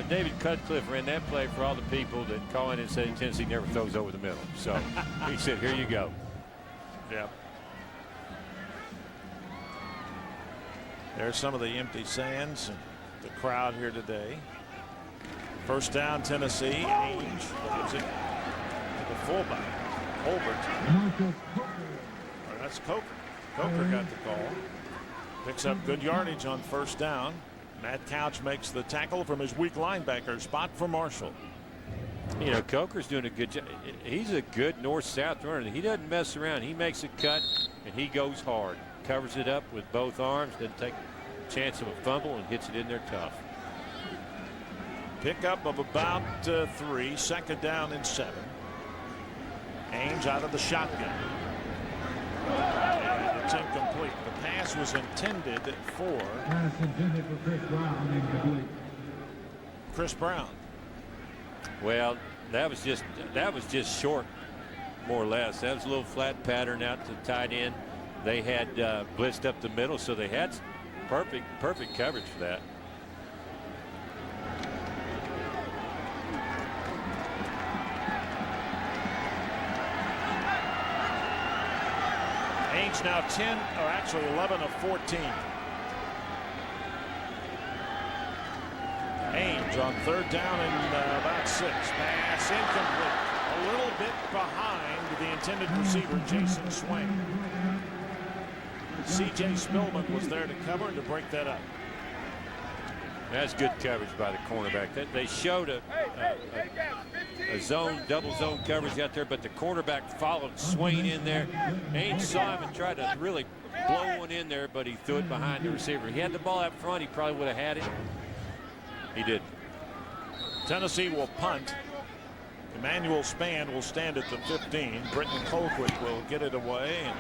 David Cutcliffe ran that play for all the people that call in and say Tennessee never throws over the middle. So he said, here you go. Yeah. There's some of the empty stands and the crowd here today. First down, Tennessee. Ainge gives it to the fullback, Holbert. Or that's Coker. Coker got the call. Picks up good yardage on first down. Matt Couch makes the tackle from his weak linebacker spot for Marshall. You know, Coker's doing a good job. He's a good north-south runner. He doesn't mess around. He makes a cut, and he goes hard. Covers it up with both arms, doesn't take a chance of a fumble, and hits it in there tough. Pickup of about 3, second down and 7. Ainge out of the shotgun. And it's incomplete. The pass was intended for Chris Brown. Well, that was just short, more or less. That was a little flat pattern out to tight end. They had blitzed up the middle, so they had perfect coverage for that. Ainge now 10, or actually 11 of 14. Ainge on third down and about 6. Pass incomplete. A little bit behind the intended receiver, Jason Swain. C.J. Spillman was there to cover and to break that up. That's good coverage by the cornerback. They showed a zone, double zone coverage out there, but the cornerback followed Swain in there. Ainge saw him and tried to really blow one in there, but he threw it behind the receiver. He had the ball up front. He probably would have had it. He did. Tennessee will punt. Emmanuel Spann will stand at the 15. Britton Colquitt will get it away and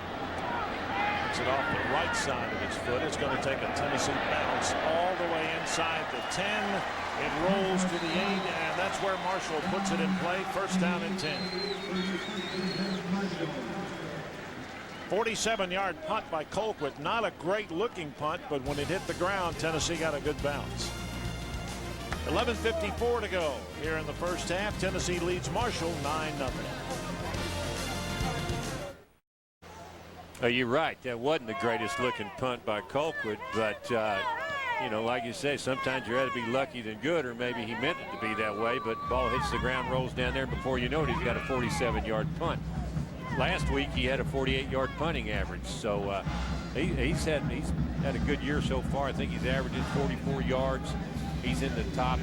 gets it off the right side of his foot. It's going to take a Tennessee bounce all the way inside the 10. It rolls to the 8, and that's where Marshall puts it in play. First down and 10. 47-yard punt by Colquitt. Not a great looking punt, but when it hit the ground, Tennessee got a good bounce. 11:54 to go here in the first half. Tennessee leads Marshall 9-0. You're right. That wasn't the greatest looking punt by Colquitt, but you know, like you say, sometimes you rather be lucky than good, or maybe he meant it to be that way, but the ball hits the ground, rolls down there, and before you know it, he's got a 47-yard punt. Last week he had a 48-yard punting average, so he's had a good year so far. I think he's averaging 44 yards. He's in the top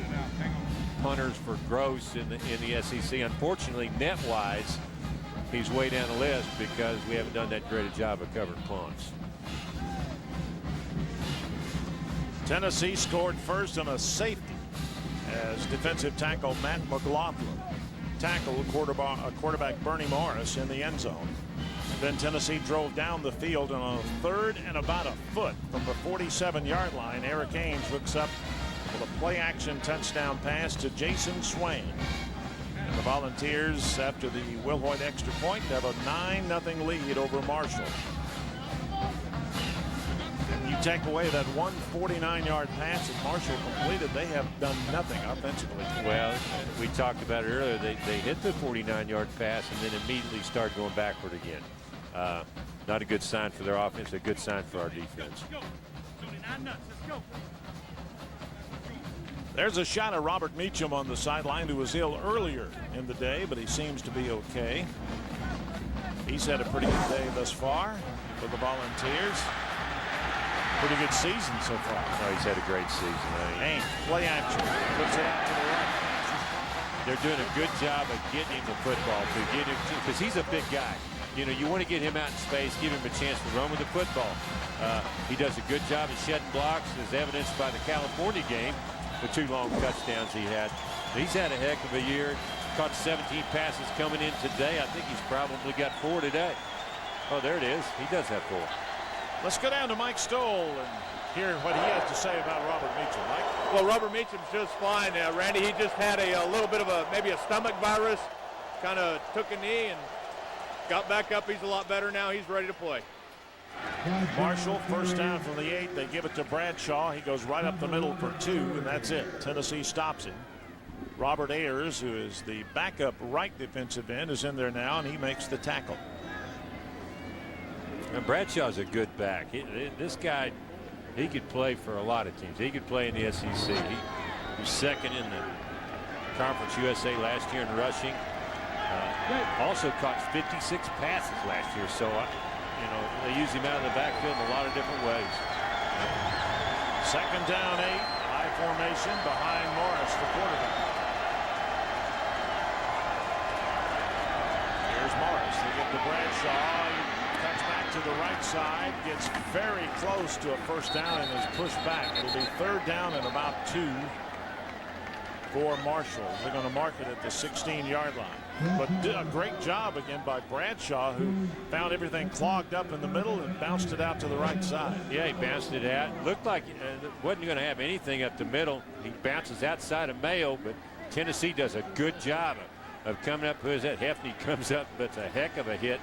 punters for gross in the SEC. Unfortunately, net-wise, he's way down the list because we haven't done that great a job of covering punts. Tennessee scored first on a safety as defensive tackle Matt McLaughlin tackled quarterback Bernie Morris in the end zone. Then Tennessee drove down the field, and on a third and about a foot from the 47-yard line, Eric Ainge hooks up with a play-action touchdown pass to Jason Swain. And the Volunteers, after the Will Hoyt extra point, have a 9-0 lead over Marshall. And you take away that 149-yard pass that Marshall completed, they have done nothing offensively. Well, we talked about it earlier. They hit the 49-yard pass and then immediately started going backward again. Not a good sign for their offense, a good sign for our defense. There's a shot of Robert Meacham on the sideline, who was ill earlier in the day, but he seems to be okay. He's had a pretty good day thus far for the Volunteers. Pretty good season so far. Oh, he's had a great season. Ainge, play action, puts it out to the right. They're doing a good job of getting him the football, because he's a big guy. You know, you want to get him out in space, give him a chance to run with the football. He does a good job of shedding blocks, as evidenced by the California game, the 2 long touchdowns he had. He's had a heck of a year. Caught 17 passes coming in today. I think he's probably got 4 today. Oh, there it is. He does have 4. Let's go down to Mike Stoll and hear what he has to say about Robert Meacham. Mike? Well, Robert Meacham's just fine. Randy, he just had a little bit of maybe a stomach virus. Kind of took a knee and got back up. He's a lot better now. He's ready to play. Marshall, first down from the 8. They give it to Bradshaw. He goes right up the middle for 2, and that's it. Tennessee stops him. Robert Ayers, who is the backup right defensive end, is in there now, and he makes the tackle. And Bradshaw's a good back. This guy, he could play for a lot of teams. He could play in the SEC. He was second in the Conference USA last year in rushing. Also caught 56 passes last year, so you know, they use him out of the backfield in a lot of different ways. Second down 8, high formation behind Morris, the quarterback. Here's Morris. They get to Bradshaw. He cuts back to the right side, gets very close to a first down and is pushed back. It'll be 3rd down and about 2 for Marshall. They're going to mark it at the 16-yard line. But a great job again by Bradshaw, who found everything clogged up in the middle and bounced it out to the right side. Yeah, he bounced it out. Looked like wasn't going to have anything up the middle. He bounces outside of Mayo, but Tennessee does a good job of coming up. Who is that? Hefney comes up, but it's a heck of a hit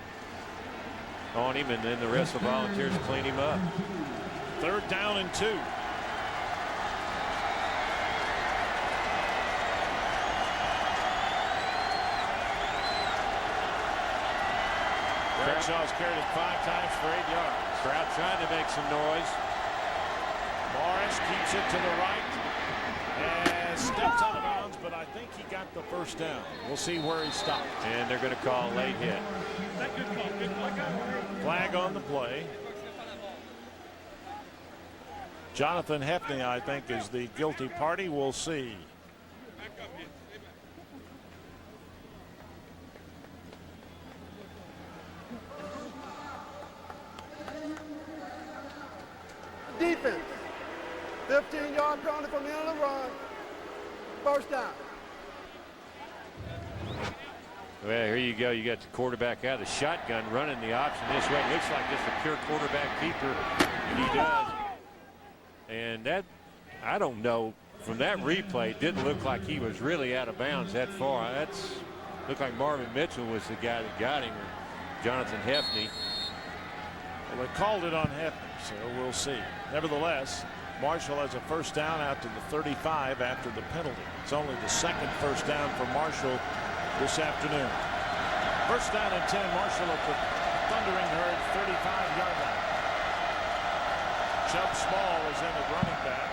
on him, and then the rest of the Volunteers clean him up. 3rd down and 2. Bradshaw's carried it 5 times for 8 yards. Crowd trying to make some noise. Morris keeps it to the right and steps out of bounds, but I think he got the first down. We'll see where he stopped. And they're going to call a late hit. Flag on the play. Jonathan Hefney, I think, is the guilty party. We'll see. Defense. 15-yard penalty from the end of the run. First down. Well, here you go. You got the quarterback out of the shotgun running the option this way. It looks like just a pure quarterback keeper, and he does. And that, I don't know, from that replay, it didn't look like he was really out of bounds that far. That's looked like Marvin Mitchell was the guy that got him, or Jonathan Hefney. Well, they called it on Hefney, so we'll see. Nevertheless, Marshall has a first down out to the 35 after the penalty. It's only the 2nd first down for Marshall this afternoon. First down and 10, Marshall at the Thundering Herd 35-yard line. Chubb Small is in at running back.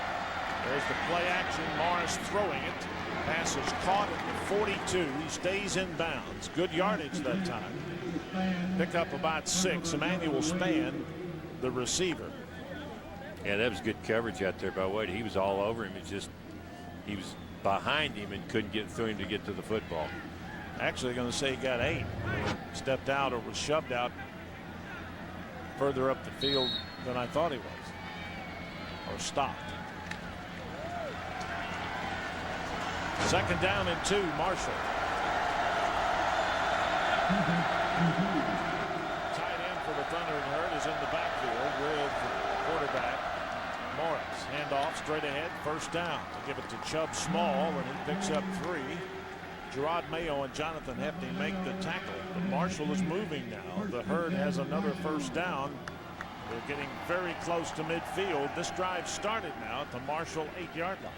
There's the play action. Morris throwing it. Pass is caught at the 42. He stays in bounds. Good yardage that time. Pick up about 6. Emmanuel Spann, the receiver. Yeah, that was good coverage out there by Wade. He was all over him. It's just he was behind him and couldn't get through him to get to the football. Actually going to say he got 8. Stepped out or was shoved out further up the field than I thought he was. Or stopped. 2nd down and 2, Marshall. Tight end for the Thundering Herd is in the backfield with quarterback Morris. Handoff straight ahead, first down. To give it to Chubb Small, and he picks up 3. Gerard Mayo and Jonathan Hefney make the tackle. But Marshall is moving now. The Herd has another first down. They're getting very close to midfield. This drive started now at the Marshall 8-yard line.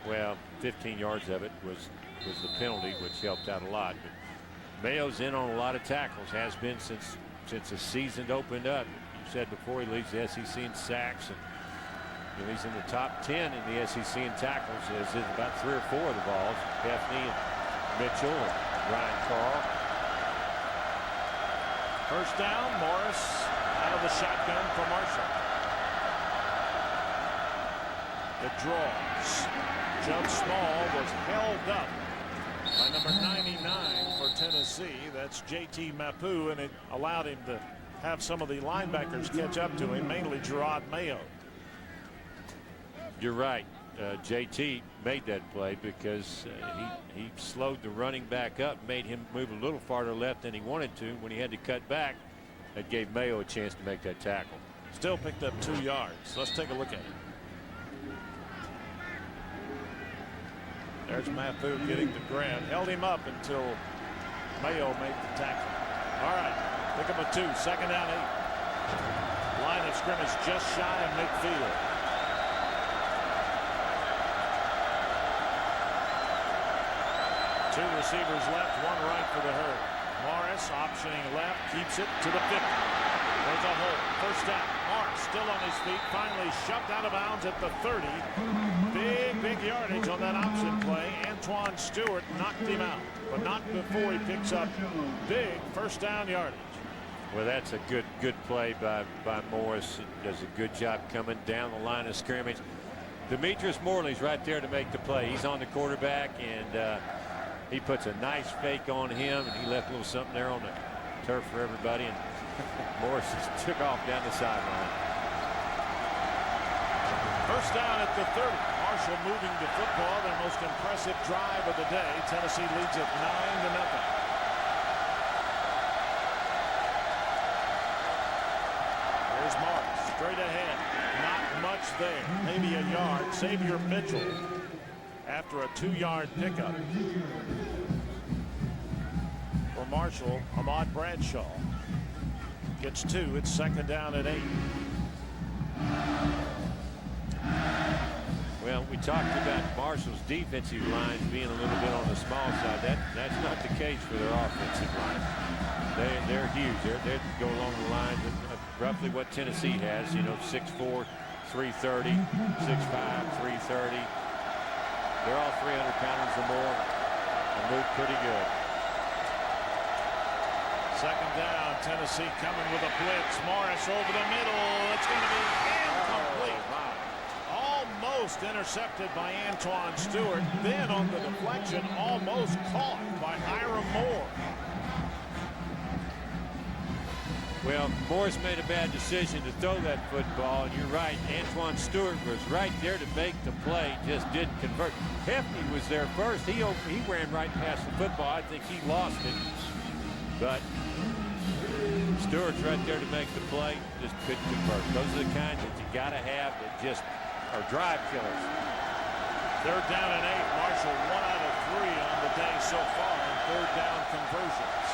Well, 15 yards of it was the penalty, which helped out a lot. But Mayo's in on a lot of tackles, has been since the season opened up. You said before, he leads the SEC in sacks, and you know, he's in the top 10 in the SEC in tackles, as is about 3 or 4 of the balls. Hefney and Mitchell and Ryan Carl. First down, Morris out of the shotgun for Marshall. The draws. Chubb Small was held up by number 99 for Tennessee. That's J.T. Mapu, and it allowed him to have some of the linebackers catch up to him, mainly Gerard Mayo. You're right. JT made that play because he slowed the running back up, made him move a little farther left than he wanted to. When he had to cut back, that gave Mayo a chance to make that tackle. Still picked up 2 yards. Let's take a look at it. There's Mapu getting the grab. Held him up until Mayo made the tackle. All right, pick up a 2. Second down 8. Line of scrimmage just shy of midfield. Two receivers left, one right for the Herd. Morris optioning left, keeps it to the 50. There's a hole. First down. Morris still on his feet, finally shoved out of bounds at the 30. Big yardage on that option play. Antoine Stewart knocked him out, but not before he picks up big first down yardage. Well, that's a good play by Morris. He does a good job coming down the line of scrimmage. Demetrius Morley's right there to make the play. He's on the quarterback, and he puts a nice fake on him, and he left a little something there on the turf for everybody, and Morris just took off down the sideline. First down at the 30. Marshall moving the football, their most impressive drive of the day. Tennessee leads it 9-0. There's Morris straight ahead. Not much there. Maybe a yard. Xavier Mitchell after a 2-yard pickup. For Marshall, Ahmad Bradshaw gets 2. It's second down at 8. Well, we talked about Marshall's defensive lines being a little bit on the small side. That's not the case for their offensive line. They're huge. They go along the lines of roughly what Tennessee has. You know, 6'4", 330, 6'5", 330. They're all 300-pounders or more and move pretty good. Second down, Tennessee coming with a blitz. Morris over the middle. It's going to be incomplete. Almost intercepted by Antoine Stewart. Then on the deflection, almost caught by Hiram Moore. Well, Morris made a bad decision to throw that football, and you're right. Antoine Stewart was right there to make the play, just didn't convert. Hefty was there first. He ran right past the football. I think he lost it, but Stewart's right there to make the play, just couldn't convert. Those are the kinds that you got to have that just are drive killers. Third down and 8. Marshall 1 out of 3 on the day so far in third down conversions.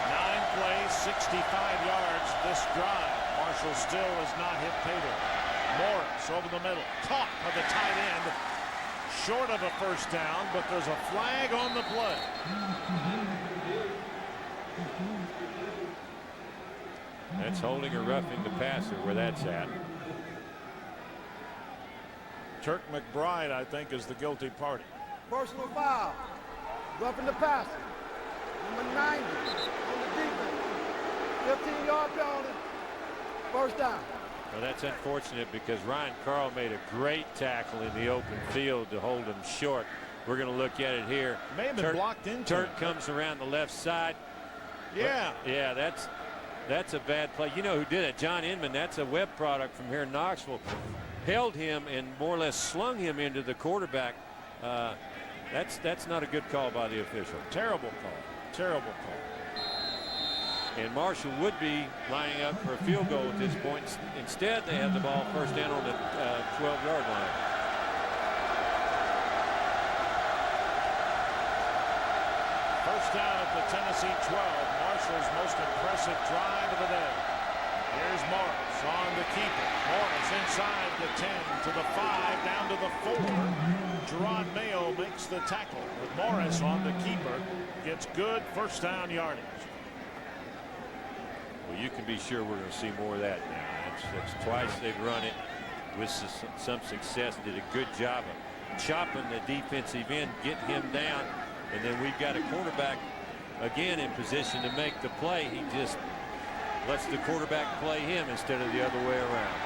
9 plays, 65 yards this drive. Marshall still has not hit pay dirt. Morris over the middle, caught by the tight end. Short of a first down, but there's a flag on the play. That's holding or roughing the passer where that's at. Turk McBride, I think, is the guilty party. Personal foul. Roughing the passer. Number 90 on the defense. 15-yard penalty. First down. Well, that's unfortunate because Ryan Carl made a great tackle in the open field to hold him short. We're going to look at it here. May have been blocked into. Turk comes around the left side. Yeah. But, yeah, that's a bad play. You know who did it? John Inman. That's a web product from here in Knoxville. Held him and more or less slung him into the quarterback. That's not a good call by the official. Terrible call. Terrible call. And Marshall would be lining up for a field goal at this point. Instead, they have the ball first down on the 12-yard line. First down at the Tennessee 12. Marshall's most impressive drive of the day. Here's Morris on the keeper. Morris inside the 10 to the 5, down to the 4. Gerard Mayo makes the tackle. With Morris on the keeper, gets good first down yardage. Well, you can be sure we're going to see more of that now. That's twice they've run it with some success. Did a good job of chopping the defensive end, getting him down, and then we've got a quarterback again in position to make the play. He just lets the quarterback play him instead of the other way around.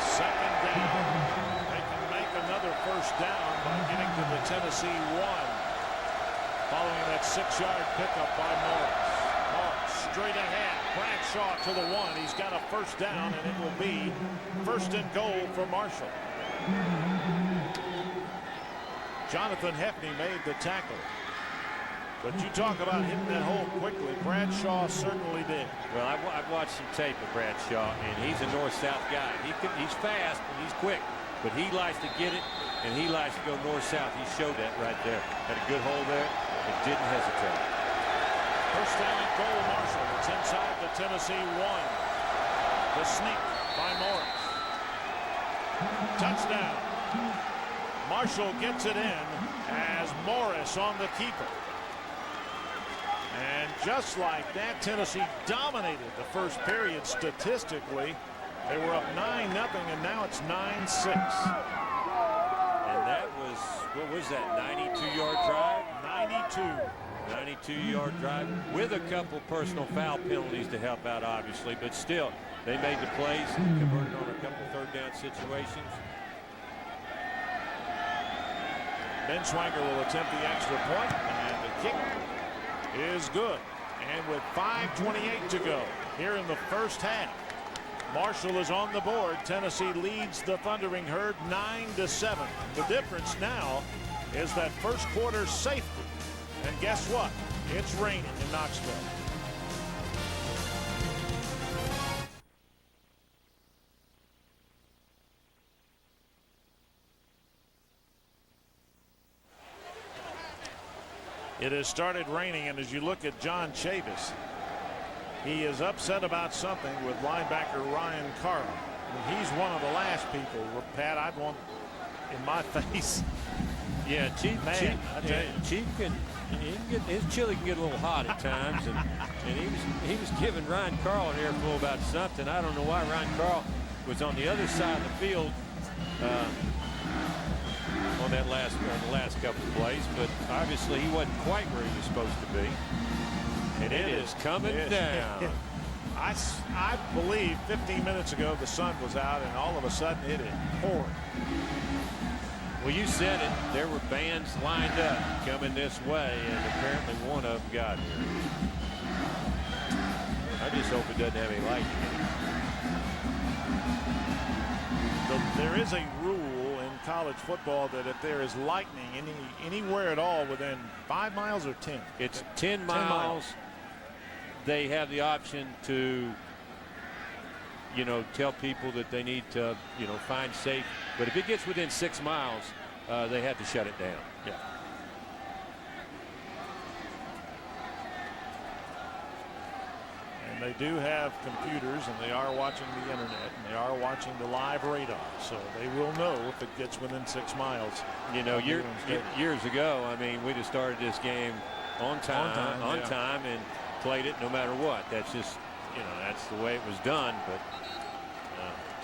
Second down. They can make another first down by getting to the Tennessee 1. Following that 6-yard pickup by Morris. Morris straight ahead. Bradshaw to the 1. He's got a first down, and it will be first and goal for Marshall. Jonathan Hefney made the tackle. But you talk about hitting that hole quickly. Bradshaw certainly did. Well, I've watched some tape of Bradshaw, and he's a north-south guy. He's fast and he's quick, but he likes to get it, and he likes to go north-south. He showed that right there. Had a good hole there and didn't hesitate. First down and goal, Marshall. It's inside the Tennessee 1. The sneak by Morris. Touchdown. Marshall gets it in as Morris on the keeper. And just like that, Tennessee dominated the first period statistically. They were up 9-0, and now it's 9-6. And that was, what was that, 92-yard drive? 92-yard drive with a couple personal foul penalties to help out, obviously. But still, they made the plays and converted on a couple third-down situations. Benswanger will attempt the extra point, and the kick is good. And with 5:28 to go here in the first half, Marshall is on the board. Tennessee leads the Thundering Herd 9-7. The difference now is that first quarter safety. And guess what? It's raining in Knoxville. It has started raining, and as you look at John Chavis, he is upset about something with linebacker Ryan Carlin. And he's one of the last people, Pat, I'd want in my face. Yeah, Chief can his chili can get a little hot at times, and he was giving Ryan Carl an earful about something. I don't know why Ryan Carl was on the other side of the field on that the last couple of plays, but obviously he wasn't quite where he was supposed to be. And it is coming down. I believe 15 minutes ago the sun was out, and all of a sudden it poured. Well, you said it. There were bands lined up coming this way, and apparently one of them got here. I just hope it doesn't have any lightning in it. There is a rule in college football that if there is lightning anywhere at all within 5 miles or 10. It's 10 miles. They have the option to, tell people that they need to, find safe. But if it gets within 6 miles, they have to shut it down. Yeah. And they do have computers, and they are watching the internet, and they are watching the live radar, so they will know if it gets within 6 miles. Years ago, I mean, we just started this game on time, and played it no matter what. That's just, that's the way it was done. But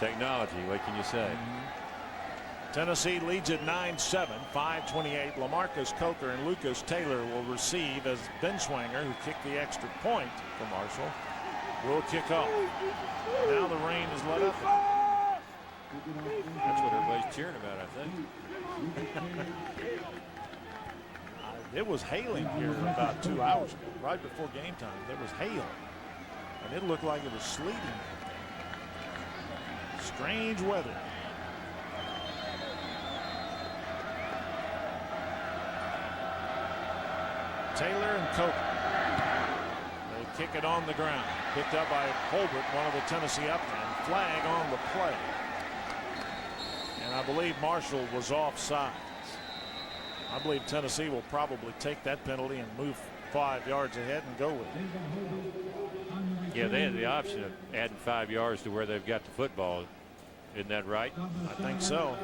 technology, what can you say? Tennessee leads at 9-7, 5:28. LaMarcus Coker and Lucas Taylor will receive as Benswanger, who kicked the extra point for Marshall, will kick off. Now the rain is let up. That's what everybody's cheering about, I think. It was hailing here about 2 hours ago, right before game time. There was hail, and it looked like it was sleeting. Strange weather. Taylor and Coker. They kick it on the ground. Picked up by Holbert, one of the Tennessee upmen. Flag on the play. And I believe Marshall was offside. I believe Tennessee will probably take that penalty and move 5 yards ahead and go with it. Yeah, they had the option of adding 5 yards to where they've got the football. Isn't that right? I think so.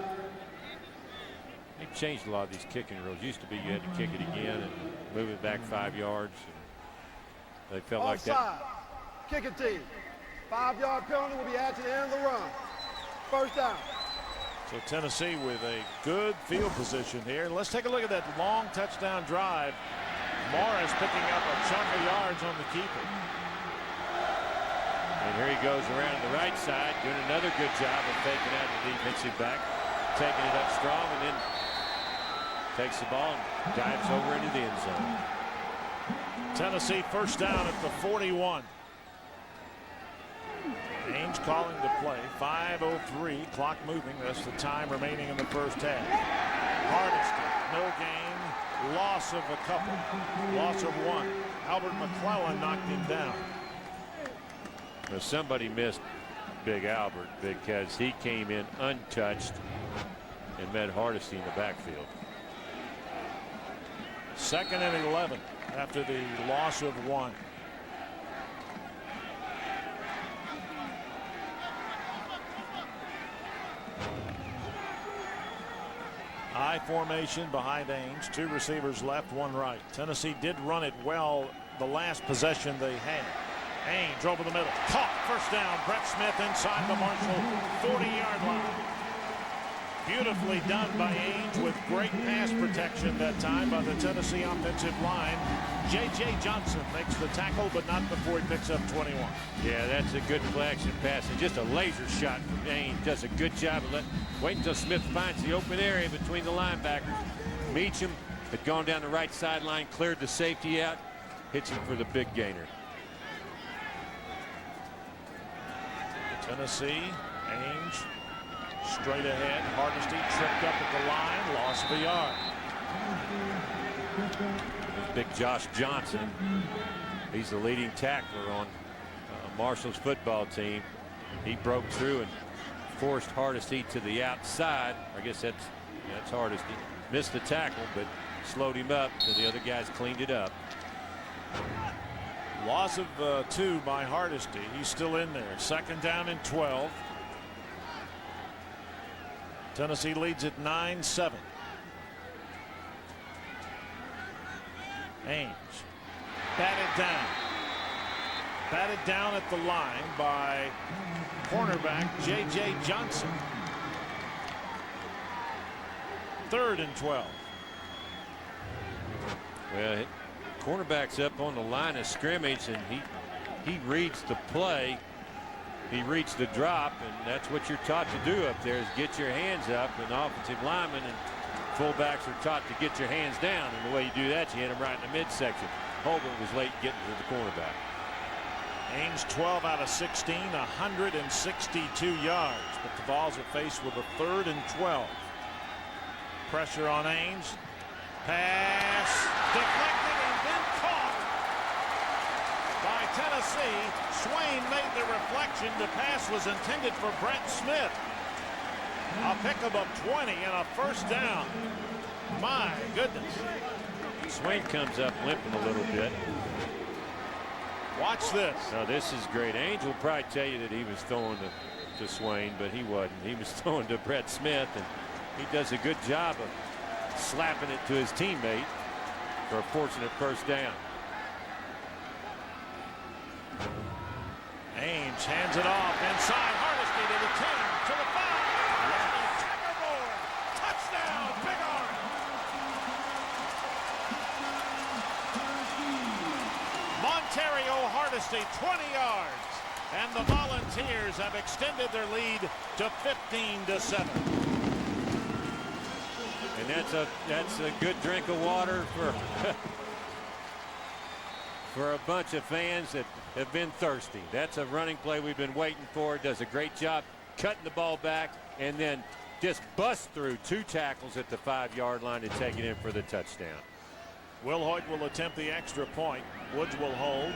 They've changed a lot of these kicking rules. Used to be you had to kick it again and move it back 5 yards. They felt like that. Offside. Kicking team. 5-yard penalty will be added to the end of the run. First down. So Tennessee with a good field position here. Let's take a look at that long touchdown drive. Morris picking up a chunk of yards on the keeper. And here he goes around to the right side, doing another good job of taking out the defensive back, taking it up strong, and then takes the ball and dives over into the end zone. Tennessee first down at the 41. Ames calling the play. 5:03, clock moving. That's the time remaining in the first half. Hardesty, no gain, loss of a couple, loss of one. Albert McClellan knocked him down. Well, somebody missed Big Albert because he came in untouched and met Hardesty in the backfield. 2nd and 11 after the loss of one. I formation behind Ames. 2 receivers left, 1 right. Tennessee did run it well the last possession they had. Ames over the middle. Caught. First down. Brett Smith inside the Marshall 40-yard line. Beautifully done by Ames with great pass protection that time by the Tennessee offensive line. J.J. Johnson makes the tackle, but not before he picks up 21. Yeah, that's a good play action pass and just a laser shot from Ames. Does a good job of waiting until Smith finds the open area between the linebackers. Meacham had gone down the right sideline, cleared the safety out, hits him for the big gainer. Tennessee, Ames straight ahead. Hardesty tripped up at the line, loss of a yard. Big Josh Johnson. He's the leading tackler on Marshall's football team. He broke through and forced Hardesty to the outside. I guess that's Hardesty. Missed the tackle, but slowed him up, so the other guys cleaned it up. Loss of 2 by Hardesty. He's still in there. 2nd down and 12. Tennessee leads at 9-7. Ames batted down at the line by cornerback J.J. Johnson. 3rd and 12. Well, cornerback's up on the line of scrimmage, and he reads the play. He reads the drop, and that's what you're taught to do up there is get your hands up. And offensive linemen and fullbacks are taught to get your hands down, and the way you do that, you hit them right in the midsection. Holbert was late getting to the cornerback. Ames 12 out of 16, 162 yards, but the Vols are faced with a 3rd and 12. Pressure on Ames. Pass deflected and then caught by Tennessee. Swain made the reflection. The pass was intended for Brett Smith. A pickup of 20 and a first down. My goodness. Swain comes up limping a little bit. Watch this. Now this is great. Ames will probably tell you that he was throwing to Swain, but he wasn't. He was throwing to Brett Smith, and he does a good job of slapping it to his teammate for a fortunate first down. Ames hands it off inside. Hardesty to the 10, to the 5. Checkerboard. Touchdown, Big Orange. Montario Hardesty, 20 yards. And the Volunteers have extended their lead to 15-7. And that's a good drink of water for a bunch of fans that have been thirsty. That's a running play we've been waiting for. Does a great job cutting the ball back and then just busts through 2 tackles at the 5-yard line to take it in for the touchdown. Wilhoit will attempt the extra point. Woods will hold.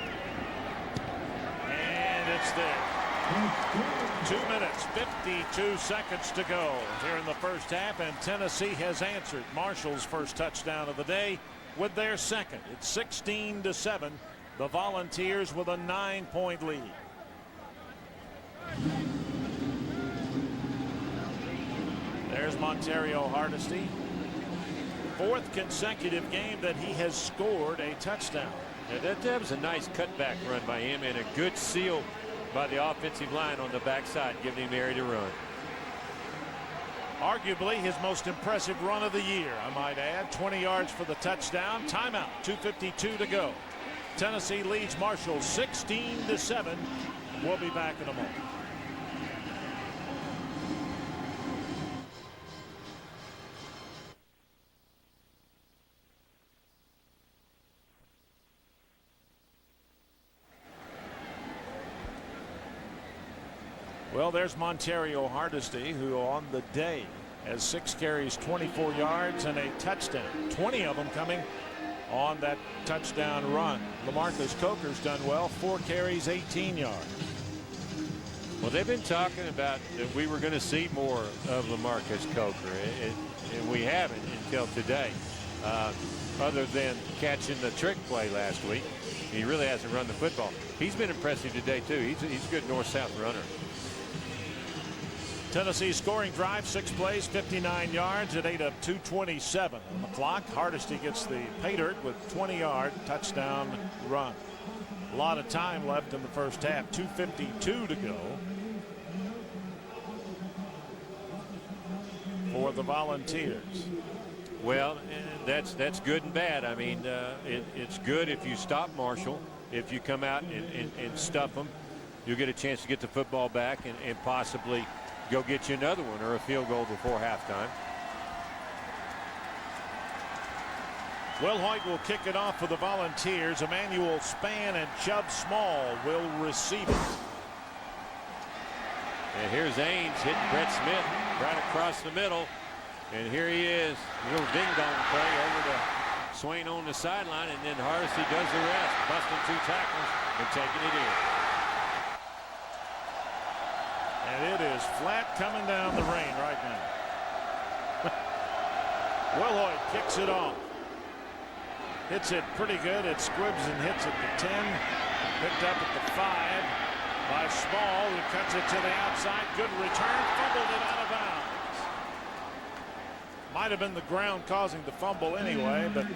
And it's there. 2 minutes, 52 seconds to go here in the first half, and Tennessee has answered Marshall's first touchdown of the day with their second. It's 16-7. The Volunteers with a 9-point lead. There's Montario Hardesty. 4th consecutive game that he has scored a touchdown. Yeah, that was a nice cutback run by him and a good seal by the offensive line on the backside, giving him the area to run. Arguably his most impressive run of the year, I might add. 20 yards for the touchdown. Timeout, 2:52 to go. Tennessee leads Marshall 16-7. We'll be back in a moment. Well, there's Montario Hardesty, who on the day has 6 carries, 24 yards, and a touchdown. 20 of them coming on that touchdown run. LaMarcus Coker's done well, 4 carries, 18 yards. Well, they've been talking about that we were going to see more of LaMarcus Coker, and we haven't until today. Other than catching the trick play last week, he really hasn't run the football. He's been impressive today too. He's a good north-south runner. Tennessee scoring drive, 6 plays, 59 yards at 8 of 227 on the clock. Hardesty gets the pay dirt with 20-yard touchdown run. A lot of time left in the first half. 2:52 to go for the Volunteers. Well, that's good and bad. I mean, it's good if you stop Marshall. If you come out and stuff them, you'll get a chance to get the football back and possibly go get you another one or a field goal before halftime. Will Hoyt will kick it off for the Volunteers. Emmanuel Spann and Chubb Small will receive it. And here's Ains hitting Brett Smith right across the middle. And here he is, a little ding-dong play over to Swain on the sideline, and then Hardesty does the rest, busting 2 tackles and taking it in. And it is flat coming down the rain right now. Will Hoyt kicks it off. Hits it pretty good. It squibs and hits at the 10. Picked up at the 5 by Small, who cuts it to the outside. Good return. Fumbled it out of bounds. Might have been the ground causing the fumble anyway, but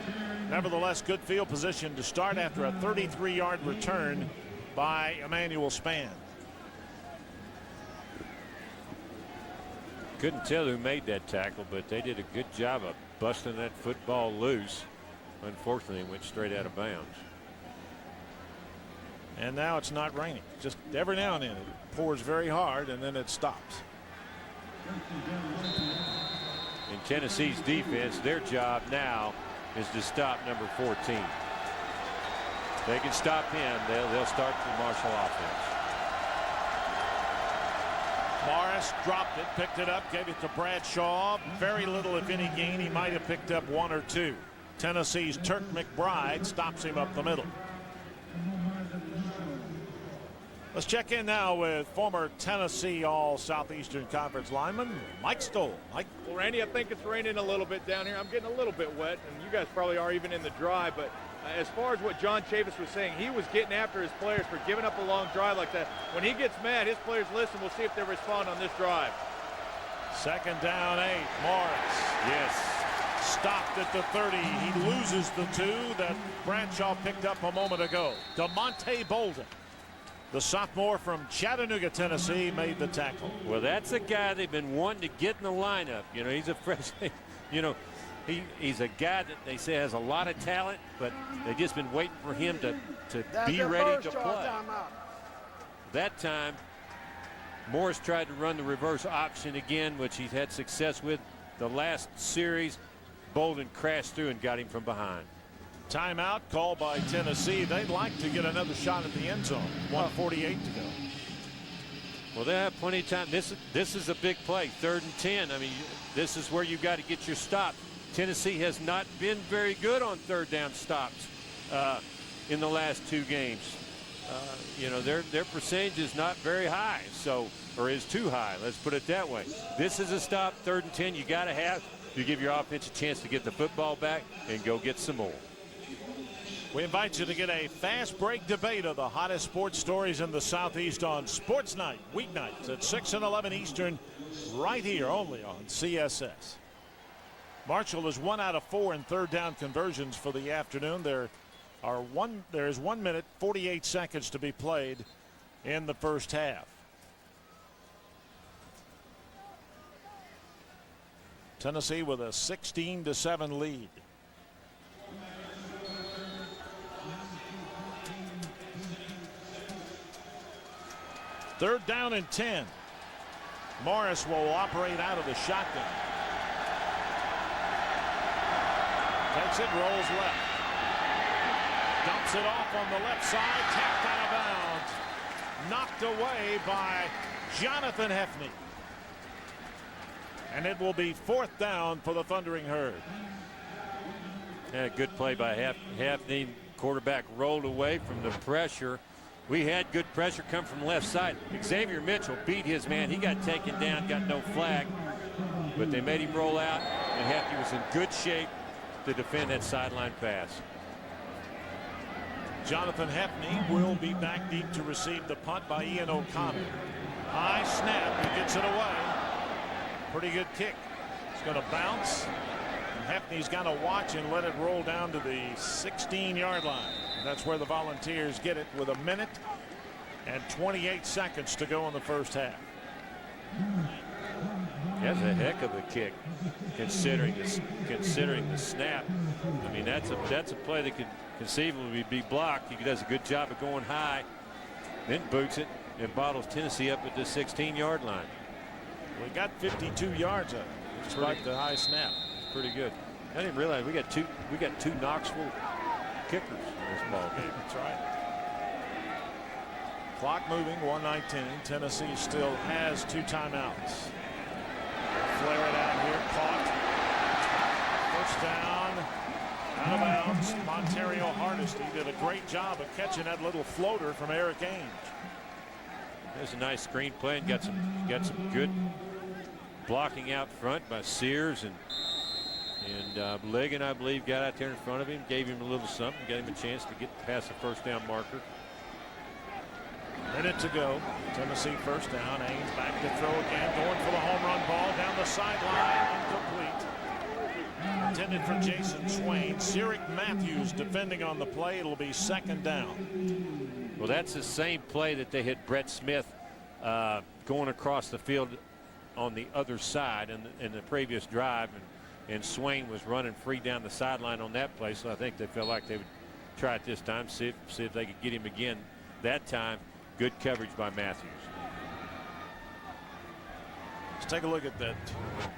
nevertheless good field position to start after a 33-yard return by Emmanuel Spann. Couldn't tell who made that tackle, but they did a good job of busting that football loose. Unfortunately, it went straight out of bounds. And now it's not raining. Just every now and then it pours very hard and then it stops. In Tennessee's defense, their job now is to stop number 14. If they can stop him, they'll start the Marshall offense. Morris dropped it, picked it up, gave it to Bradshaw. Very little, if any, gain. He might have picked up 1 or 2. Tennessee's Turk McBride stops him up the middle. Let's check in now with former Tennessee All-Southeastern Conference lineman Mike Stoll. Mike. Well, Randy, I think it's raining a little bit down here. I'm getting a little bit wet, and you guys probably are even in the dry. But as far as what John Chavis was saying, he was getting after his players for giving up a long drive like that. When he gets mad, his players listen. We'll see if they respond on this drive. 2nd down 8. Morris. Yes. Stopped at the 30. He loses the 2 that Bradshaw picked up a moment ago. DeMonte Bolden, the sophomore from Chattanooga, Tennessee, made the tackle. Well, that's a guy they've been wanting to get in the lineup. You know, he's a fresh, you know, he's a guy that they say has a lot of talent, but they've just been waiting for him to be ready to play. That time, Morris tried to run the reverse option again, which he's had success with. The last series, Bolden crashed through and got him from behind. Timeout called by Tennessee. They'd like to get another shot at the end zone. 1:48 to go. Well, they have plenty of time. This is a big play. 3rd and 10. I mean, this is where you've got to get your stop. Tennessee has not been very good on 3rd down stops in the last 2 games. You know, their percentage is not very high, or is too high. Let's put it that way. This is a stop. 3rd and 10. You got to have. You give your offense a chance to get the football back and go get some more. We invite you to get a fast break debate of the hottest sports stories in the Southeast on Sports Night, weeknights at 6 and 11 Eastern, right here only on CSS. Marshall is 1 out of 4 in 3rd down conversions for the afternoon. There is 1 minute 48 seconds to be played in the first half. Tennessee with a 16-7 lead. Third down and 10. Morris will operate out of the shotgun. Takes it, rolls left. Dumps it off on the left side, tapped out of bounds. Knocked away by Jonathan Heffney. And it will be 4th down for the Thundering Herd. Yeah, good play by Heffney. Quarterback rolled away from the pressure. We had good pressure come from the left side. Xavier Mitchell beat his man. He got taken down, got no flag. But they made him roll out, and Heffney was in good shape to defend that sideline pass. Jonathan Heffney will be back deep to receive the punt by Ian O'Connor. High snap. He gets it away. Pretty good kick. It's going to bounce. Heffney's got to watch and let it roll down to the 16-yard line. That's where the Volunteers get it with 1 minute and 28 seconds to go in the first half. That's a heck of a kick, considering the snap. I mean, that's a play that could conceivably be blocked. He does a good job of going high, then boots it and bottles Tennessee up at the 16-yard line. We got 52 yards of it, despite the high snap. Pretty good. I didn't realize we got two Knoxville kickers in this ball game. That's right. Clock moving, 1:19. Tennessee still has 2 timeouts. Flare it out here, caught. First down, out of bounds. Montario Hardesty did a great job of catching that little floater from Eric Ainge. There's a nice screen play and got some good blocking out front by Sears and Ligon, I believe, got out there in front of him, gave him a little something, got him a chance to get past the first down marker. Minute to go. Tennessee first down. Ainge back to throw again, going for the home run ball down the sideline, incomplete. Intended for Jason Swain. Cyric Matthews defending on the play. It'll be 2nd down. Well, that's the same play that they had Brett Smith going across the field on the other side in the previous drive, and Swain was running free down the sideline on that play. So I think they felt like they would try it this time, see if they could get him again. That time, good coverage by Matthews. Let's take a look at the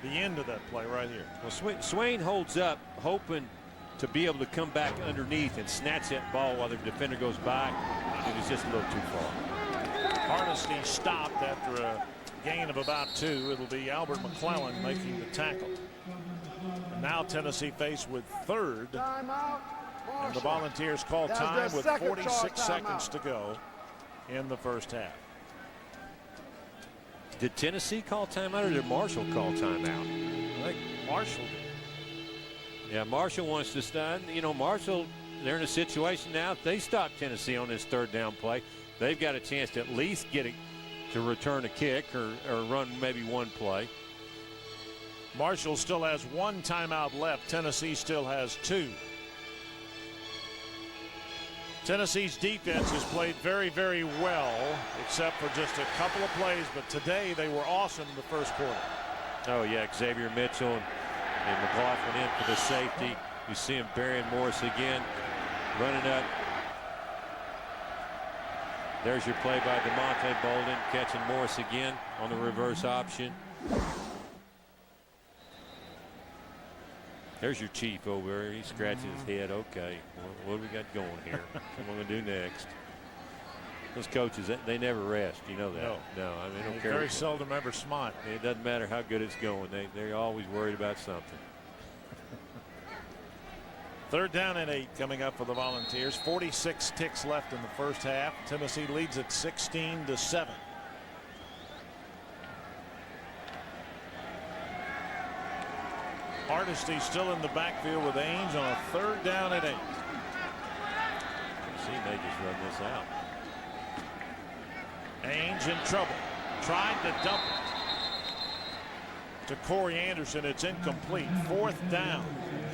end of that play right here. Well, Swain holds up, hoping to be able to come back underneath and snatch that ball while the defender goes by. It was just a little too far. Hardesty stopped after a gain of about 2. It'll be Albert McClellan making the tackle. And now Tennessee faced with 3rd. Timeout. And the Volunteers call That's time their with second 46 timeout. seconds to go in the first half. Did Tennessee call timeout or did Marshall call timeout? I think Marshall did. Yeah, Marshall wants to stand. You know, Marshall, they're in a situation now. If they stop Tennessee on this 3rd down play, they've got a chance to at least get it to return a kick or run maybe one play. Marshall still has 1 timeout left. Tennessee still has 2. Tennessee's defense has played very, very well, except for just a couple of plays. But today they were awesome in the first quarter. Oh, yeah, Xavier Mitchell and McLaughlin in for the safety. You see him burying Morris again, running up. There's your play by DeMonte Bolden, catching Morris again on the reverse option. There's your chief over there. He scratches his head. Okay, what do we got going here? What am I going to do next? Those coaches, they never rest. You know that. No, I mean, they don't care. Very seldom ever smile. It doesn't matter how good it's going. They're always worried about something. 3rd down and 8 coming up for the Volunteers. 46 ticks left in the first half. Tennessee leads at 16-7. Hardesty still in the backfield with Ainge on a 3rd down and 8. See, they just run this out. Ainge in trouble. Tried to dump it to Corey Anderson. It's incomplete. 4th down.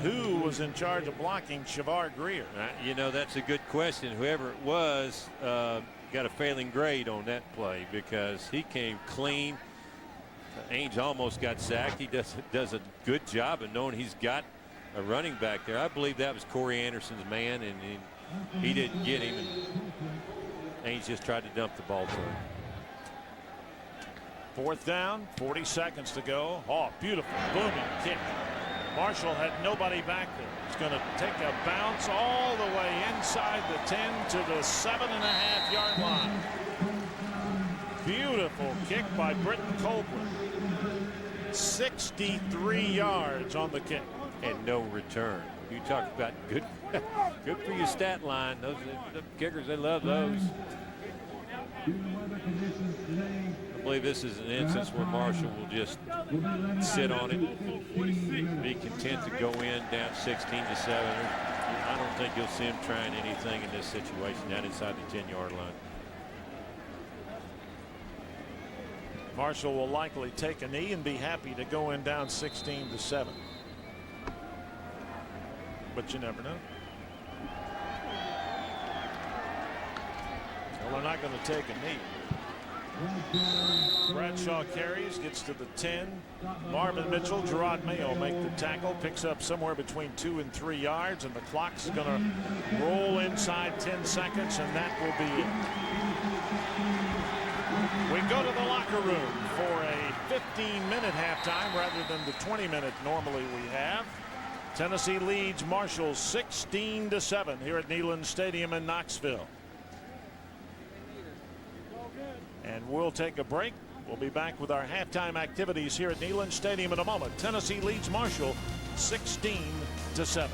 Who was in charge of blocking Shavar Greer? You know, that's a good question. Whoever it was got a failing grade on that play because he came clean. Ainge almost got sacked. He does a good job of knowing he's got a running back there. I believe that was Corey Anderson's man, and he didn't get him. And Ainge just tried to dump the ball to him. 4th down, 40 seconds to go. Oh, beautiful booming kick. Marshall had nobody back there. He's going to take a bounce all the way inside the 10 to the 7.5-yard line. Beautiful kick by Britton Copeland. 63 yards on the kick. And no return. You talk about good good for your stat line. Those the kickers, they love those. I believe this is an instance where Marshall will just sit on it, be content to go in down 16-7. I don't think you'll see him trying anything in this situation down inside the 10-yard line. Marshall will likely take a knee and be happy to go in down 16-7. But you never know. Well, they're not going to take a knee. Bradshaw carries, gets to the 10. Marvin Mitchell, Gerard Mayo make the tackle, picks up somewhere between 2 and 3 yards, and the clock's going to roll inside 10 seconds, and that will be it. We go to the locker room for a 15-minute halftime rather than the 20-minute normally we have. Tennessee leads Marshall 16-7 here at Neyland Stadium in Knoxville. And we'll take a break. We'll be back with our halftime activities here at Neyland Stadium in a moment. Tennessee leads Marshall 16-7.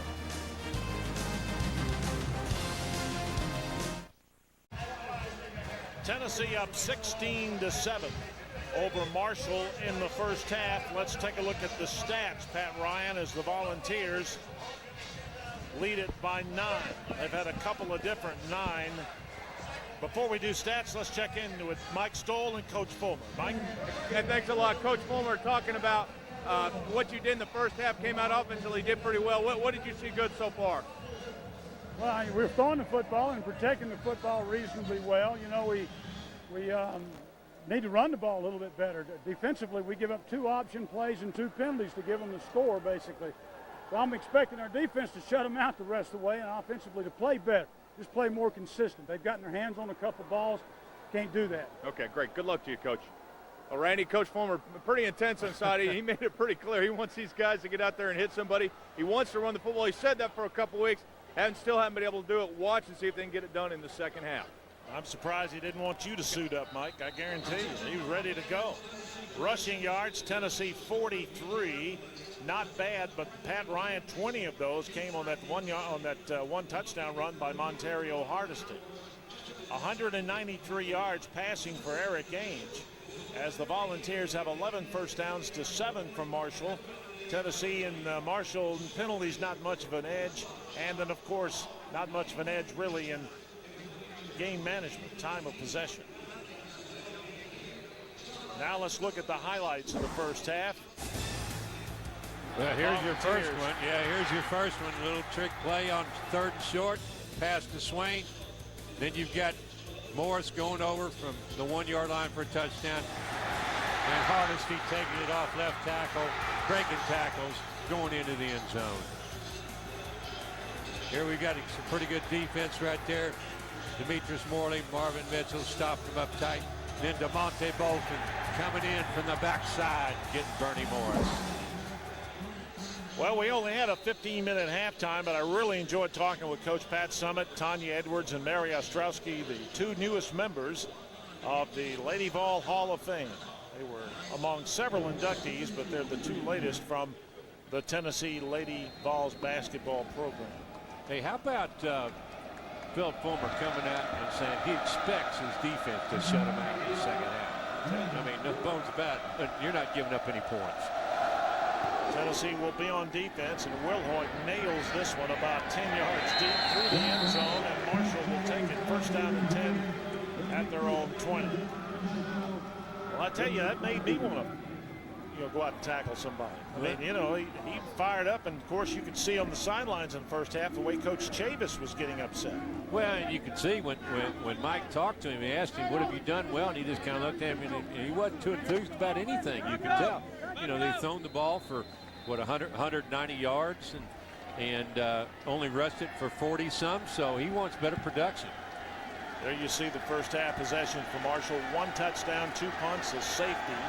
Tennessee up 16-7 over Marshall in the first half. Let's take a look at the stats, Pat Ryan, as the Volunteers lead it by 9. They've had a couple of different 9. Before we do stats, let's check in with Mike Stoll and Coach Fulmer. Mike? Yeah, thanks a lot. Coach Fulmer talking about what you did in the first half, came out offensively, did pretty well. What did you see good so far? Well, we're throwing the football and protecting the football reasonably well. You know, we need to run the ball a little bit better. Defensively, we give up 2 option plays and 2 penalties to give them the score, basically. So I'm expecting our defense to shut them out the rest of the way and offensively to play better. Just play more consistent. They've gotten their hands on a couple balls. Can't do that. Okay, great. Good luck to you, Coach. Well, Randy, Coach Fulmer, pretty intense inside. He made it pretty clear. He wants these guys to get out there and hit somebody. He wants to run the football. He said that for a couple weeks. Still haven't been able to do it. Watch and see if they can get it done in the second half. I'm surprised he didn't want you to suit up, Mike. I guarantee you, he was ready to go. Rushing yards, Tennessee 43. Not bad, but Pat Ryan, 20 of those came on that one touchdown run by Montario Hardesty. 193 yards passing for Eric Ainge, as the Volunteers have 11 first downs to 7 from Marshall. Tennessee and Marshall penalties not much of an edge, and then of course not much of an edge really in game management, time of possession. Now let's look at the highlights of the first half. Well, here's your first one. Yeah, here's your first one. Little trick play on 3rd and short, pass to Swain. Then you've got Morris going over from the 1-yard line for a touchdown. And Hardesty taking it off left tackle, breaking tackles, going into the end zone. Here we got some pretty good defense right there. Demetrius Morley, Marvin Mitchell stopped him up tight. Then DeMonte Bolton coming in from the backside, getting Bernie Morris. Well, we only had a 15-minute halftime, but I really enjoyed talking with Coach Pat Summitt, Tanya Edwards, and Mary Ostrowski, the 2 newest members of the Lady Vol Hall of Fame. They were among several inductees, but they're the 2 latest from the Tennessee Lady Vols basketball program. Hey, how about Philip Fulmer coming out and saying he expects his defense to shut him out in the second half? I mean, no bones about it. You're not giving up any points. Tennessee will be on defense, and Wilhoit nails this one about 10 yards deep through the end zone, and Marshall will take it first down and 10 at their own 20. Well, I tell you, that made me want to, go out and tackle somebody. I mean, he fired up, and of course you could see on the sidelines in the first half the way Coach Chavis was getting upset. Well, and you could see when Mike talked to him, he asked him, "What have you done well?" And he just kind of looked at him, and he wasn't too enthused about anything. You could tell. They've thrown the ball for 190 yards and only rushed it for 40-some, so he wants better production. There you see the first half possession for Marshall. 1 touchdown, 2 punts, a safety.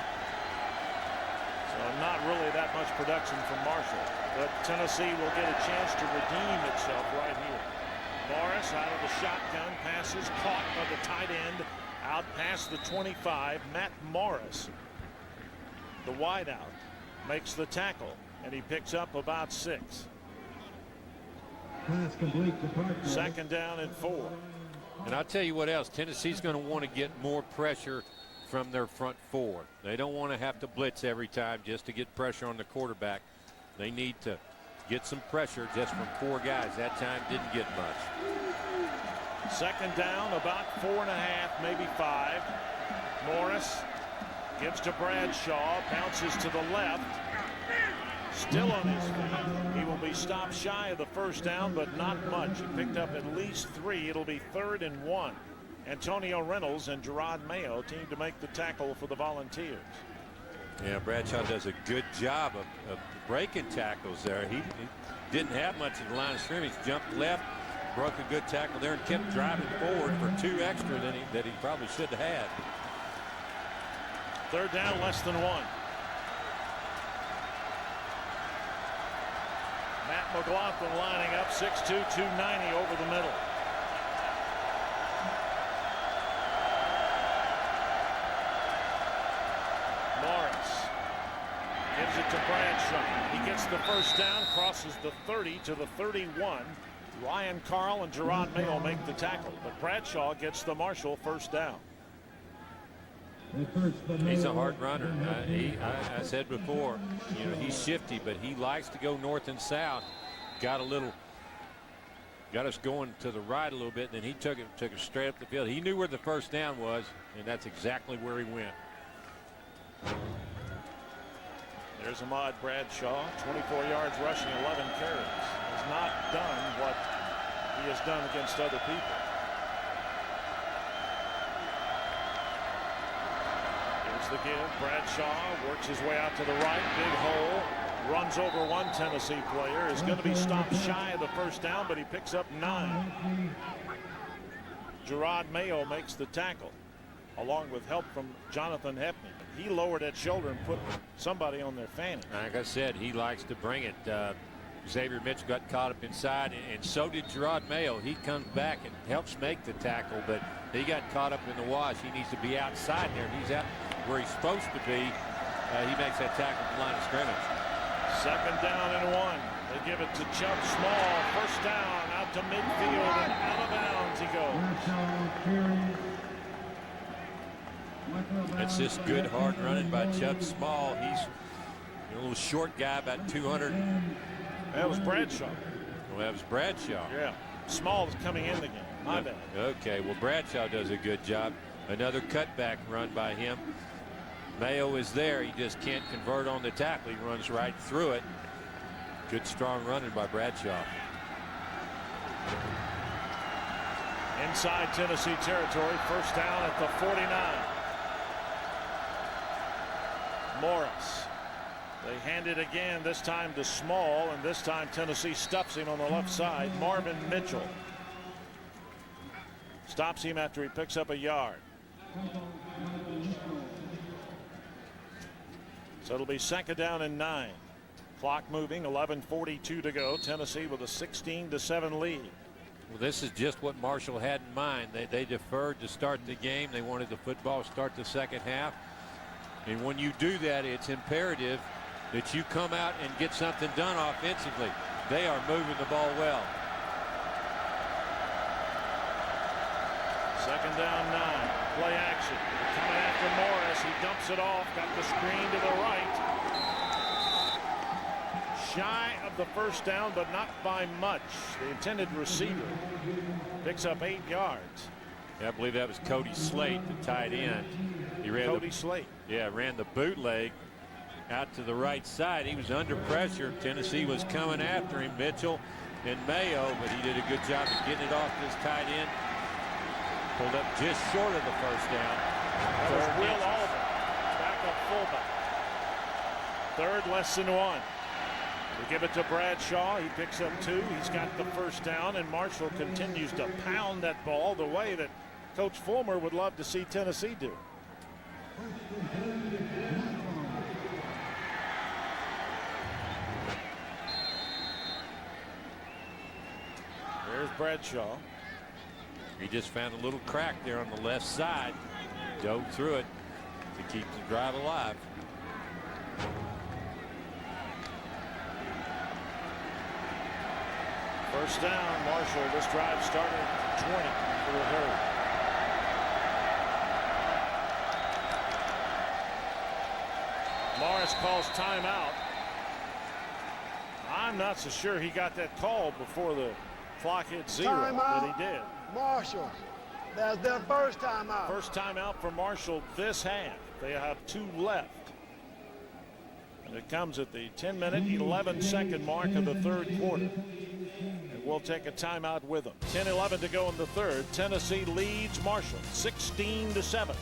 So not really that much production from Marshall. But Tennessee will get a chance to redeem itself right here. Morris out of the shotgun, passes caught by the tight end, Out past the 25, Matt Morris, the wideout, makes the tackle, and he picks up about 6. Pass complete to Parker. 2nd down and 4. And I'll tell you what else, Tennessee's going to want to get more pressure from their front 4. They don't want to have to blitz every time just to get pressure on the quarterback. They need to get some pressure just from 4 guys. That time didn't get much. 2nd down, about 4.5, maybe 5. Morris gives to Bradshaw, bounces to the left. Still on his feet. He will be stopped shy of the 1st down, but not much. He picked up at least 3. It'll be 3rd and 1. Antonio Reynolds and Gerard Mayo team to make the tackle for the Volunteers. Yeah, Bradshaw does a good job of breaking tackles there. He didn't have much of the line of scrimmage. Jumped left, broke a good tackle there, and kept driving forward for 2 extra that he probably should have had. 3rd down, less than 1. Matt McLaughlin lining up, 6'2", 290 over the middle. Morris gives it to Bradshaw. He gets the 1st down, crosses the 30 to the 31. Ryan Carl and Gerard Mayo make the tackle, but Bradshaw gets the Marshall 1st down. He's a hard runner. I said before, you know, he's shifty, but he likes to go north and south. Got us going to the right a little bit, and then he took it straight up the field. He knew where the 1st down was, and that's exactly where he went. There's Ahmad Bradshaw, 24 yards rushing, 11 carries. Has not done what he has done against other people. Here's the give. Bradshaw works his way out to the right. Big hole. Runs over 1 Tennessee player. Is going to be stopped shy of the 1st down, but he picks up 9. Gerard Mayo makes the tackle, along with help from Jonathan Hepney. He lowered that shoulder and put somebody on their fanny. Like I said, he likes to bring it. Xavier Mitchell got caught up inside, and so did Gerard Mayo. He comes back and helps make the tackle, but he got caught up in the wash. He needs to be outside there. He's out where he's supposed to be. He makes that tackle from the line of scrimmage. 2nd down and 1. They give it to Chubb Small. 1st down, out to midfield, and out of bounds he goes. It's just good hard running by Chubb Small. He's a little short guy, about 200. That was Bradshaw. Well, that was Bradshaw. Yeah. Small is coming in the game. My bad. Okay, well, Bradshaw does a good job. Another cutback run by him. Mayo is there. He just can't convert on the tackle. He runs right through it. Good strong running by Bradshaw. Inside Tennessee territory. 1st down at the 49. Morris. They hand it again, this time to Small, and this time Tennessee stuffs him on the left side. Marvin Mitchell stops him after he picks up a yard. So it'll be 2nd down and 9. Clock moving, 11:42 to go. Tennessee with a 16-7 lead. Well, this is just what Marshall had in mind. They deferred to start the game. They wanted the football to start the 2nd half. And when you do that, it's imperative that you come out and get something done offensively. They are moving the ball well. 2nd down, 9. Play action. Coming after Morris. He dumps it off. Got the screen to the right. Shy of the 1st down, but not by much. The intended receiver picks up 8 yards. Yeah, I believe that was Cody Slate, the tight end. He ran Cody Slate. Yeah, ran the bootleg out to the right side. He was under pressure. Tennessee was coming after him, Mitchell and Mayo, but he did a good job of getting it off this tight end. Pulled up just short of the 1st down. That was Will Alden, backup fullback. 3rd, less than 1. We give it to Bradshaw. He picks up 2. He's got the 1st down, and Marshall continues to pound that ball the way that Coach Fulmer would love to see Tennessee do. There's Bradshaw. He just found a little crack there on the left side. dove through it to keep the drive alive. First down, Marshall. This drive started at 20 for the Herd. Morris calls timeout. I'm not so sure he got that call before the clock hit 0, but he did. Marshall. That's their first timeout. First timeout for Marshall this half. They have 2 left. And it comes at the 10-minute, 11-second mark of the third quarter. And we'll take a timeout with them. 10-11 to go in the third. Tennessee leads Marshall 16-7.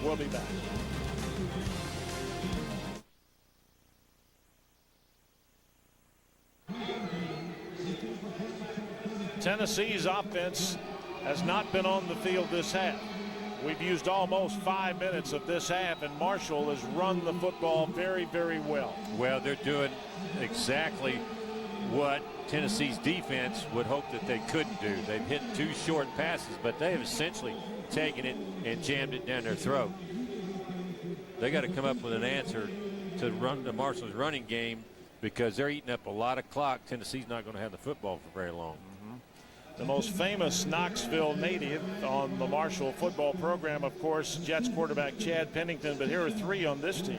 We'll be back. Tennessee's offense has not been on the field this half. We've used almost 5 minutes of this half, and Marshall has run the football very, very well. Well, they're doing exactly what Tennessee's defense would hope that they couldn't do. They've hit 2 short passes, but they have essentially taken it and jammed it down their throat. They got to come up with an answer to run the Marshall's running game, because they're eating up a lot of clock. Tennessee's not going to have the football for very long. The most famous Knoxville native on the Marshall football program, of course, Jets quarterback Chad Pennington, but here are 3 on this team.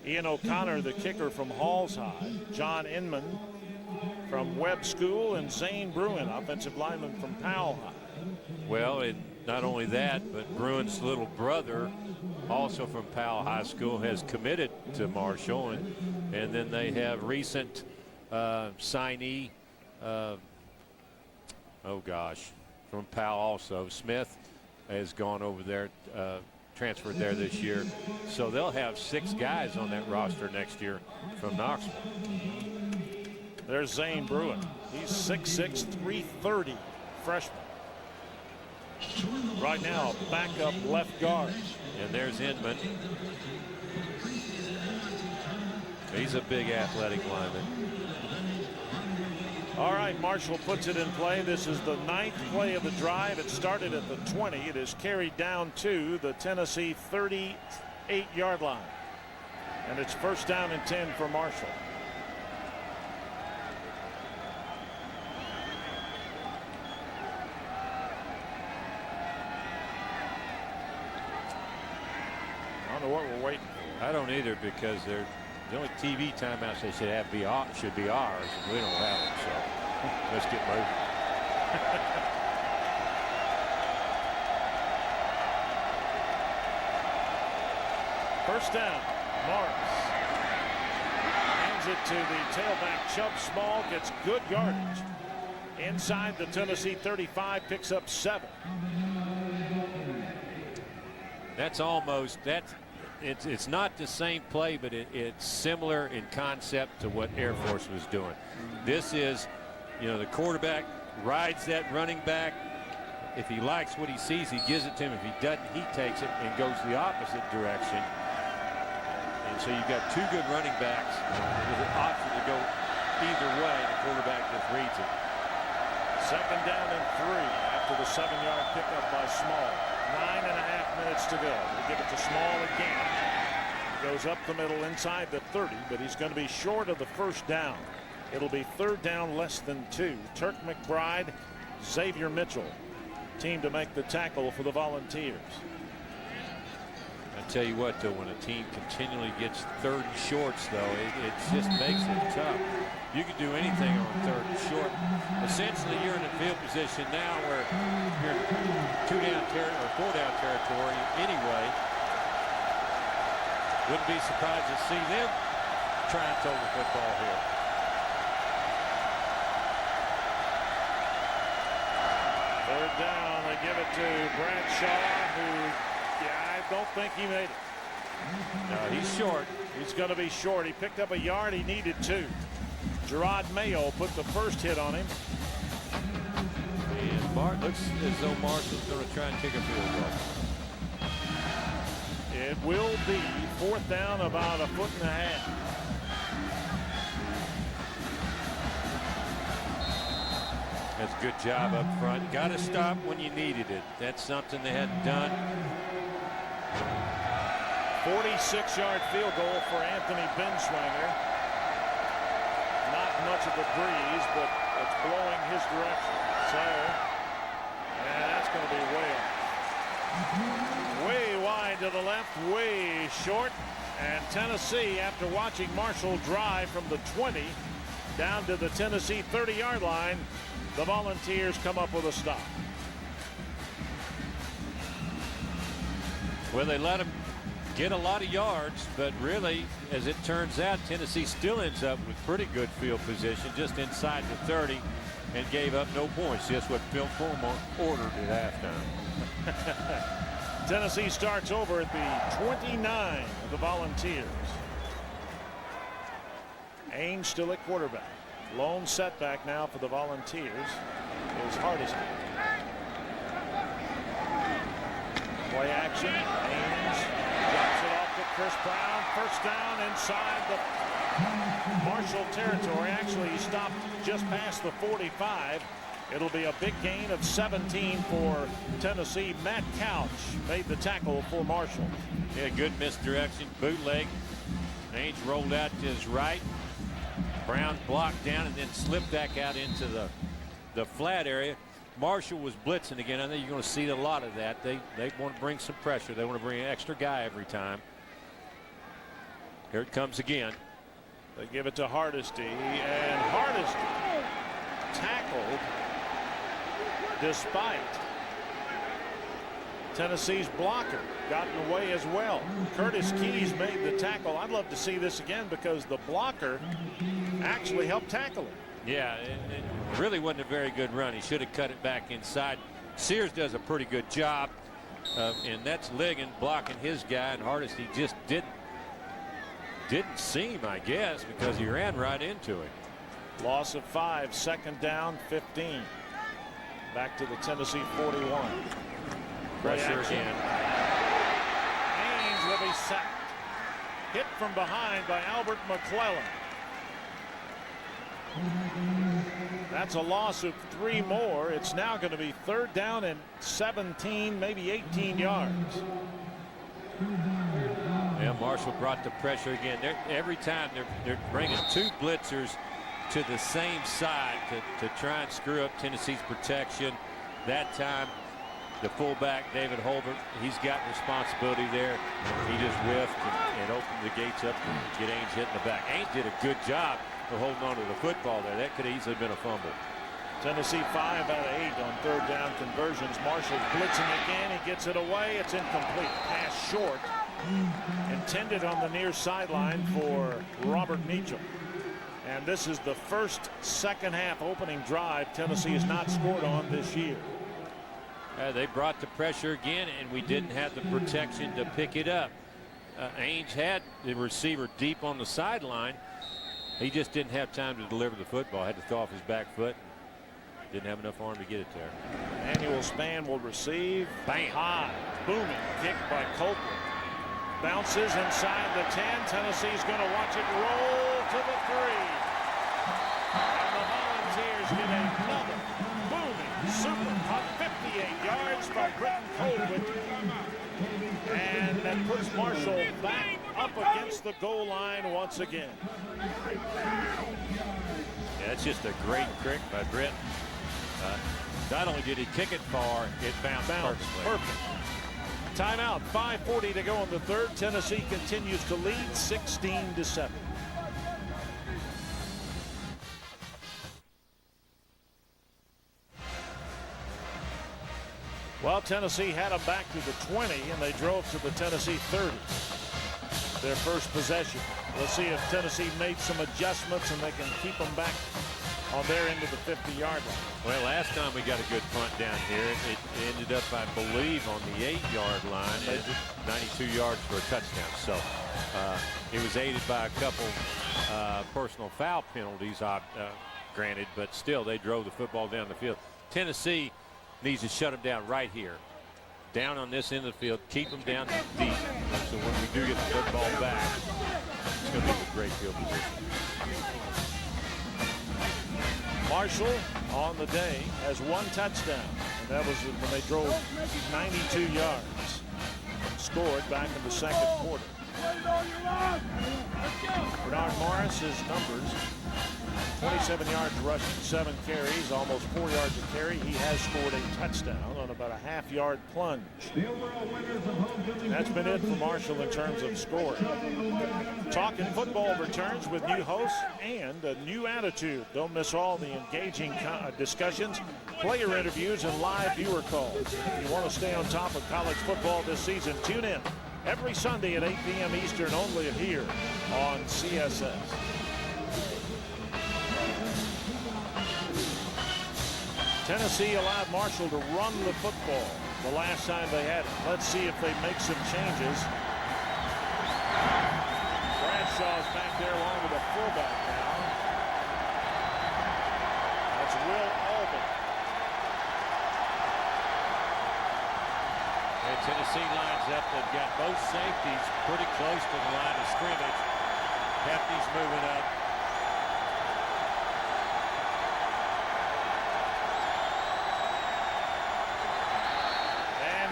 Ian O'Connor, the kicker from Halls High, John Inman from Webb School, and Zane Bruin, offensive lineman from Powell High. Well, and not only that, but Bruin's little brother, also from Powell High School, has committed to Marshall, and then they have recent signee, from Powell also. Smith has gone over there, transferred there this year. So they'll have 6 guys on that roster next year from Knoxville. There's Zane Bruin. He's 6'6", 330 freshman. Right now, backup left guard. And there's Inman. He's a big athletic lineman. All right, Marshall puts it in play. This is the 9th play of the drive. It started at the 20. It is carried down to the Tennessee 38-yard line. And it's first down and 10 for Marshall. I don't know what we're waiting for. I don't either, because they're the only TV timeouts they should have should be ours, and we don't have them. So let's get moving. First down, Morris hands it to the tailback Chubb Small, gets good yardage inside the Tennessee 35, picks up 7. That's almost it's not the same play, but it's similar in concept to what Air Force was doing. This is, the quarterback rides that running back. If he likes what he sees, he gives it to him. If he doesn't, he takes it and goes the opposite direction. And so you've got 2 good running backs with an option to go either way. The quarterback just reads it. Second down and 3 after the 7-yard pickup by Small. 9.5 minutes to go. They give it to Small again. Goes up the middle inside the 30, but he's going to be short of the first down. It'll be third down, less than 2. Turk McBride, Xavier Mitchell, team to make the tackle for the Volunteers. I tell you what, though, when a team continually gets 3rd and shorts, though, it just makes it tough. You can do anything on 3rd and short. Essentially, you're in a field position now where you're in 2-down or 4-down territory anyway. Wouldn't be surprised to see them try and throw the football here. Third down, they give it to Bradshaw, who I don't think he made it. No, he's short. He's going to be short. He picked up a yard. He needed 2. Gerard Mayo put the first hit on him. And looks as though Marshall's going to try and kick a field goal. It will be 4th down, about 1.5 feet. That's a good job up front. Got to stop when you needed it. That's something they hadn't done 46-yard field goal for Anthony Binswanger. Not much of a breeze, but it's blowing his direction. So, and that's going to be way wide to the left, way short. And Tennessee, after watching Marshall drive from the 20 down to the Tennessee 30-yard line, the Volunteers come up with a stop. Well, they let him get a lot of yards, but really, as it turns out, Tennessee still ends up with pretty good field position just inside the 30 and gave up no points. Just what Phil Fulmer ordered at halftime. Tennessee starts over at the 29 of the Volunteers. Ainge still at quarterback. Lone setback now for the Volunteers is Hardesty. Play action. Ainge drops it off to Chris Brown. First down inside the Marshall territory. Actually, he stopped just past the 45. It'll be a big gain of 17 for Tennessee. Matt Couch made the tackle for Marshall. Yeah, good misdirection. Bootleg. Ainge rolled out to his right. Brown blocked down and then slipped back out into the flat area. Marshall was blitzing again. I think you're going to see a lot of that. They want to bring some pressure. They want to bring an extra guy every time. Here it comes again. They give it to Hardesty, and Hardesty tackled despite Tennessee's blocker gotten away as well. Curtis Keys made the tackle. I'd love to see this again because the blocker actually helped tackle him. Yeah, it really wasn't a very good run. He should have cut it back inside. Sears does a pretty good job, and that's Ligon blocking his guy, and Hardesty just didn't see him, I guess, because he ran right into it. Loss of 5, second down, 15. Back to the Tennessee 41. Pressure again. Ainge will be sacked. Hit from behind by Albert McClellan. That's a loss of 3 more. It's now going to be third down and 17, maybe 18 yards. Yeah, Marshall brought the pressure again. Every time they're bringing 2 blitzers to the same side to try and screw up Tennessee's protection. That time, the fullback, David Holbert, he's got responsibility there. He just whiffed and opened the gates up to get Ainge hit in the back. Ainge did a good job of holding on to the football there. That could have easily been a fumble. Tennessee 5 out of 8 on third down conversions. Marshall's blitzing again. He gets it away. It's incomplete. Pass short. Intended on the near sideline for Robert Meacham. And this is the first second half opening drive Tennessee has not scored on this year. They brought the pressure again, and we didn't have the protection to pick it up. Ainge had the receiver deep on the sideline. He just didn't have time to deliver the football. Had to throw off his back foot. Didn't have enough arm to get it there. Emmanuel Spann will receive. Bam. High, booming kick by Copeland. Bounces inside the 10. Tennessee's going to watch it roll to the 3. And the Volunteers get another booming super punt, 58 yards from Britton Copeland. And that puts Marshall back up against the goal line once again. Yeah, it's just a great trick by Britton. Not only did he kick it far, it bounced perfectly. Perfect. Timeout, 5:40 to go in the third. Tennessee continues to lead 16-7. Well, Tennessee had them back to the 20, and they drove to the Tennessee 30. Their first possession. We'll see if Tennessee made some adjustments and they can keep them back on their end of the 50-yard line. Well, last time we got a good punt down here. It ended up, I believe, on the 8-yard line at 92 yards for a touchdown. So it was aided by a couple personal foul penalties, granted, but still they drove the football down the field. Tennessee needs to shut them down right here. Down on this end of the field, keep them down deep. So when we do get the football back, it's going to be a great field position. Marshall on the day has 1 touchdown, and that was when they drove 92 yards. scored back in the second quarter. Bernard Morris's numbers: 27 yards rushing, 7 carries, almost 4 yards a carry. He has scored a touchdown on about a half-yard plunge. That's been it for Marshall in terms of scoring. Talking Football returns with new hosts and a new attitude. Don't miss all the engaging discussions, player interviews, and live viewer calls. If you want to stay on top of college football this season, tune in every Sunday at 8 p.m. Eastern, only here on CSS. Tennessee allowed Marshall to run the football the last time they had it. Let's see if they make some changes. Bradshaw's back there along with a fullback now. That's Will Albin. And Tennessee lines up. They've got both safeties pretty close to the line of scrimmage. Hefty's moving up.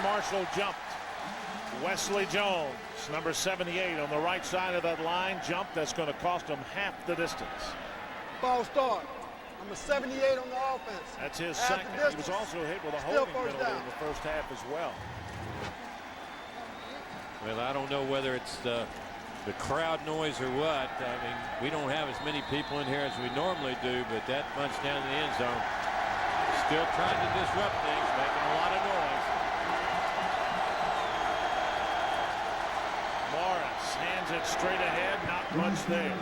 Marshall jumped. Wesley Jones, number 78, on the right side of that line, jumped. That's going to cost him half the distance. Ball start. Number 78 on the offense. That's his Half second. the He was distance. also hit with a Still holding first penalty down. in the first half as well. Well, I don't know whether it's the crowd noise or what. I mean, we don't have as many people in here as we normally do, but that bunch down in the end zone still trying to disrupt things, making a lot of noise. Morris hands it straight ahead, not much there.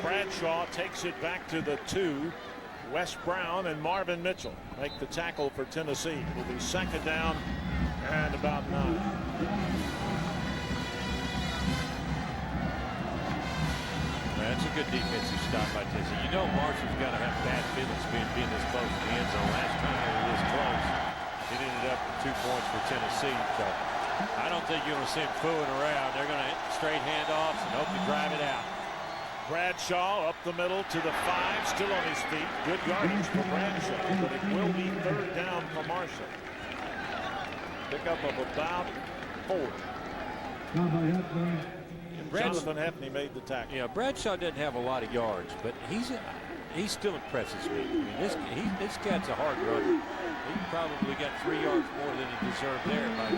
Bradshaw takes it back to the 2. Wes Brown and Marvin Mitchell make the tackle for Tennessee. It'll be second down and about 9. That's a good defensive stop by Tennessee. You know Marshall's got to have bad feelings being this close to the end zone. Last time they were this close, it ended up with 2 points for Tennessee. So I don't think you're going to see him fooling around. They're going to hit straight handoffs and hope to drive it out. Bradshaw up the middle to the 5, still on his feet. Good yardage for Bradshaw, but it will be third down for Marshall. Pickup of about 4. Jonathan Hefty made the tackle. Yeah, Bradshaw doesn't have a lot of yards, but he still impresses me. I mean, this cat's a hard runner. He probably got 3 yards more than he deserved there by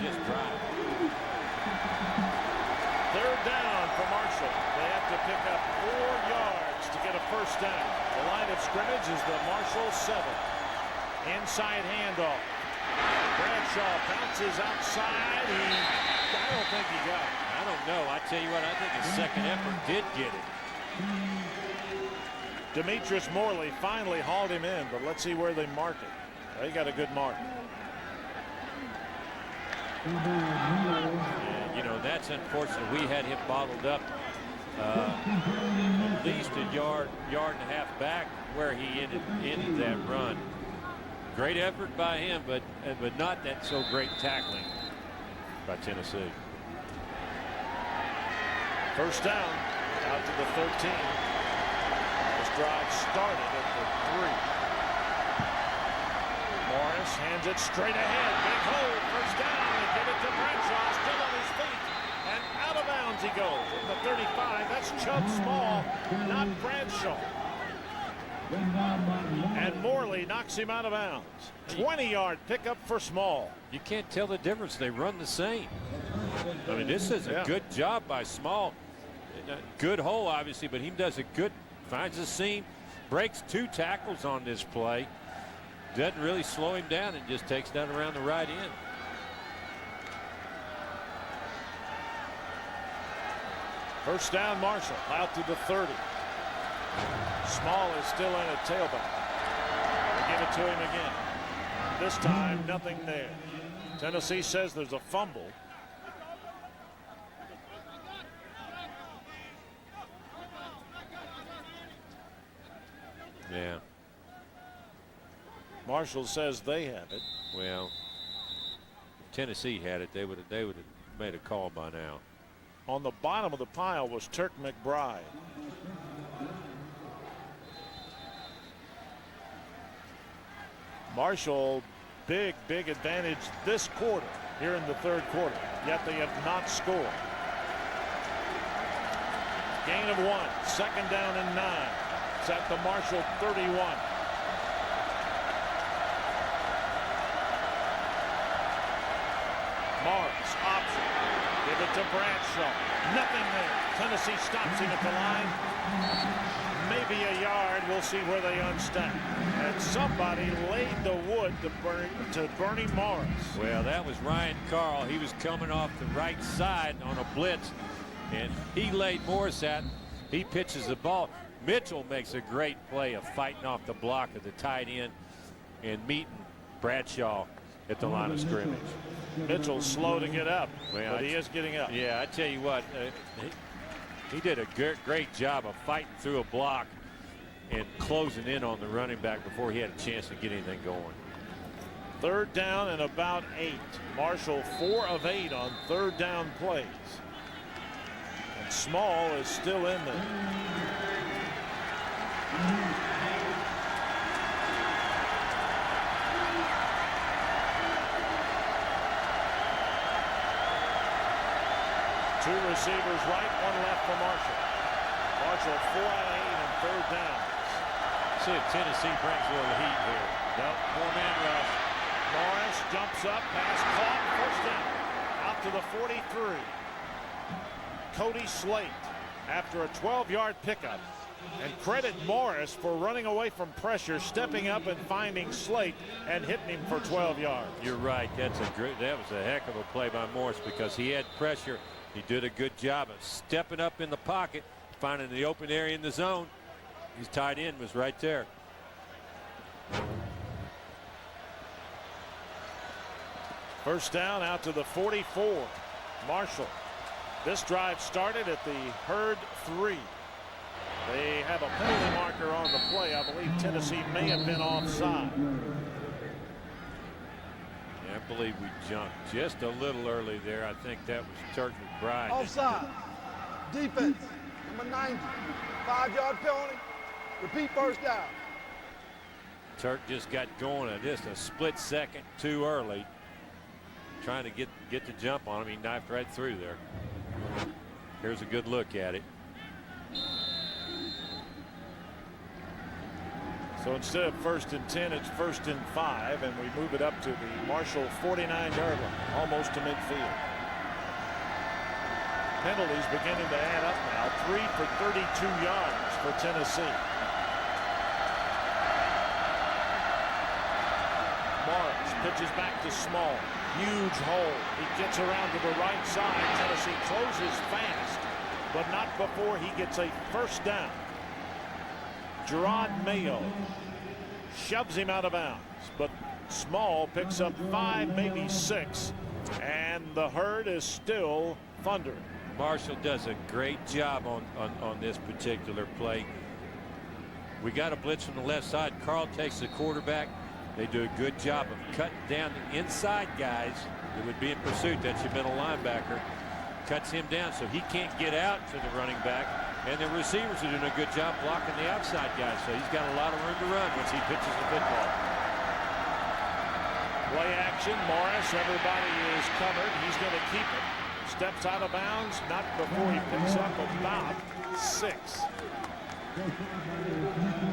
just driving. Third down for Marshall. They have to pick up 4 yards to get a first down. The line of scrimmage is the Marshall 7. Inside handoff. Bradshaw bounces outside. I don't think he got it. I don't know. I tell you what, I think his second effort did get it. Demetrius Morley finally hauled him in, but let's see where they mark it. They got a good mark. And, you know, that's unfortunate. We had him bottled up at least a yard and a half back where he ended that run. Great effort by him, but not that so great tackling by Tennessee. First down, out to the 13. This drive started at the 3. Morris hands it straight ahead. Big hole, first down. They give it to Bradshaw, still on his feet. And out of bounds he goes at the 35. That's Chubb Small, not Bradshaw. And Morley knocks him out of bounds. 20-yard pickup for Small. You can't tell the difference. They run the same. I mean, this is a good job by Small. Good hole, obviously, but he does a good, finds the seam, breaks 2 tackles on this play. Doesn't really slow him down and just takes down around the right end. First down, Marshall out to the 30. Small is still in at tailback. They give it to him again. This time, nothing there. Tennessee says there's a fumble. Yeah. Marshall says they have it. Well, if Tennessee had it, they would have made a call by now. On the bottom of the pile was Turk McBride. Marshall, big advantage this quarter. here in the third quarter, yet they have not scored. Gain of 1, 2nd down and 9. It's at the Marshall 31. Morris, option. Give it to Bradshaw. Nothing there. Tennessee stops him at the line. Maybe a yard. We'll see where they unstack. And somebody laid the wood to Bernie Morris. Well, that was Ryan Carl. He was coming off the right side on a blitz, and he laid Morris out. He pitches the ball. Mitchell makes a great play of fighting off the block of the tight end and meeting Bradshaw at the line of scrimmage. Mitchell's slow to get up, Well, but he is getting up. Yeah, I tell you what, he did a great job of fighting through a block and closing in on the running back before he had a chance to get anything going. 3rd down and about 8. Marshall 4 of 8 on 3rd down plays. And Small is still in there. Two receivers right, 1 left for Marshall. Marshall 4 out of 8 on 3rd downs. See if Tennessee brings a little heat here. Nope, 4-man rush. Morris jumps up, pass caught, 1st down. Out to the 43. Cody Slate after a 12-yard pickup. And credit Morris for running away from pressure, stepping up and finding Slate and hitting him for 12 yards. You're right. That was a heck of a play by Morris because he had pressure. He did a good job of stepping up in the pocket, finding the open area in the zone. His tight end was right there. First down out to the 44. Marshall. This drive started at the Herd 3. They have a penalty marker on the play. I believe Tennessee may have been offside. Yeah, I believe we jumped just a little early there. I think that was Turk McBride. Offside. Defense. Number 90. 5-yard penalty. Repeat, 1st down. Turk just got going just a split second too early. Trying to get the jump on him. He knifed right through there. Here's a good look at it. So instead of 1st and 10, it's 1st and 5, and we move it up to the Marshall 49-yard line, almost to midfield. Penalties beginning to add up now. 3 for 32 yards for Tennessee. Morris pitches back to Small. Huge hole. He gets around to the right side. Tennessee closes fast, but not before he gets a 1st down. Gerard Mayo shoves him out of bounds, but Small picks up 5, maybe 6, and the Herd is still thundering. Marshall does a great job on this particular play. We got a blitz from the left side. Carl takes the quarterback. They do a good job of cutting down the inside guys that would be in pursuit. That's your middle linebacker. Cuts him down so he can't get out to the running back. And the receivers are doing a good job blocking the outside guys. So he's got a lot of room to run once he pitches the football. Play action. Morris, everybody is covered. He's going to keep it. Steps out of bounds, not before he picks up about 6.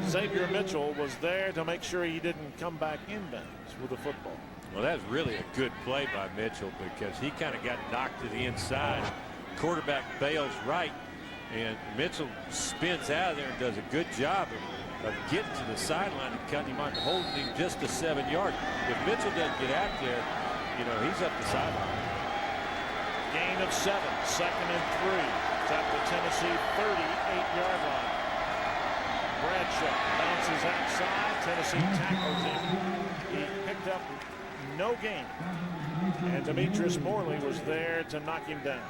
Xavier Mitchell was there to make sure he didn't come back inbounds with the football. Well, that was really a good play by Mitchell because he kind of got knocked to the inside. Quarterback bails right, and Mitchell spins out of there and does a good job of getting to the sideline and cutting him off, holding him just to 7 yards. If Mitchell doesn't get out there, you know, he's up the sideline. Gain of 7, 2nd and 3. It's at the Tennessee 38-yard line. Bradshaw bounces outside. Tennessee tackles him. He picked up no gain. And Demetrius Morley was there to knock him down.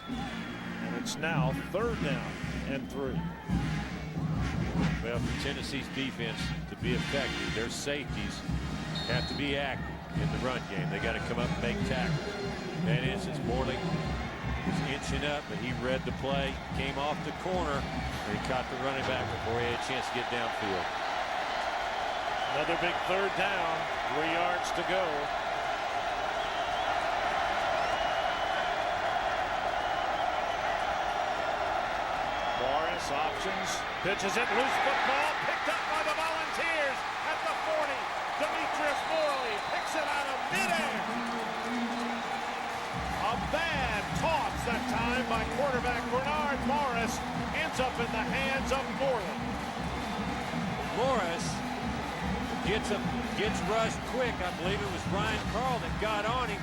And it's now 3rd down and 3. Well, for Tennessee's defense to be effective, their safeties have to be active in the run game. They got to come up and make tackles. That instance, Morley was inching up, but he read the play, came off the corner, and he caught the running back before he had a chance to get downfield. Another big 3rd down, 3 yards to go. options. Pitches it loose, football picked up by the Volunteers at the 40. Demetrius Morley picks it out of midair. A bad toss that time by quarterback Bernard Morris ends up in the hands of Morley. Morris gets rushed quick. I believe it was Ryan Carl that got on him.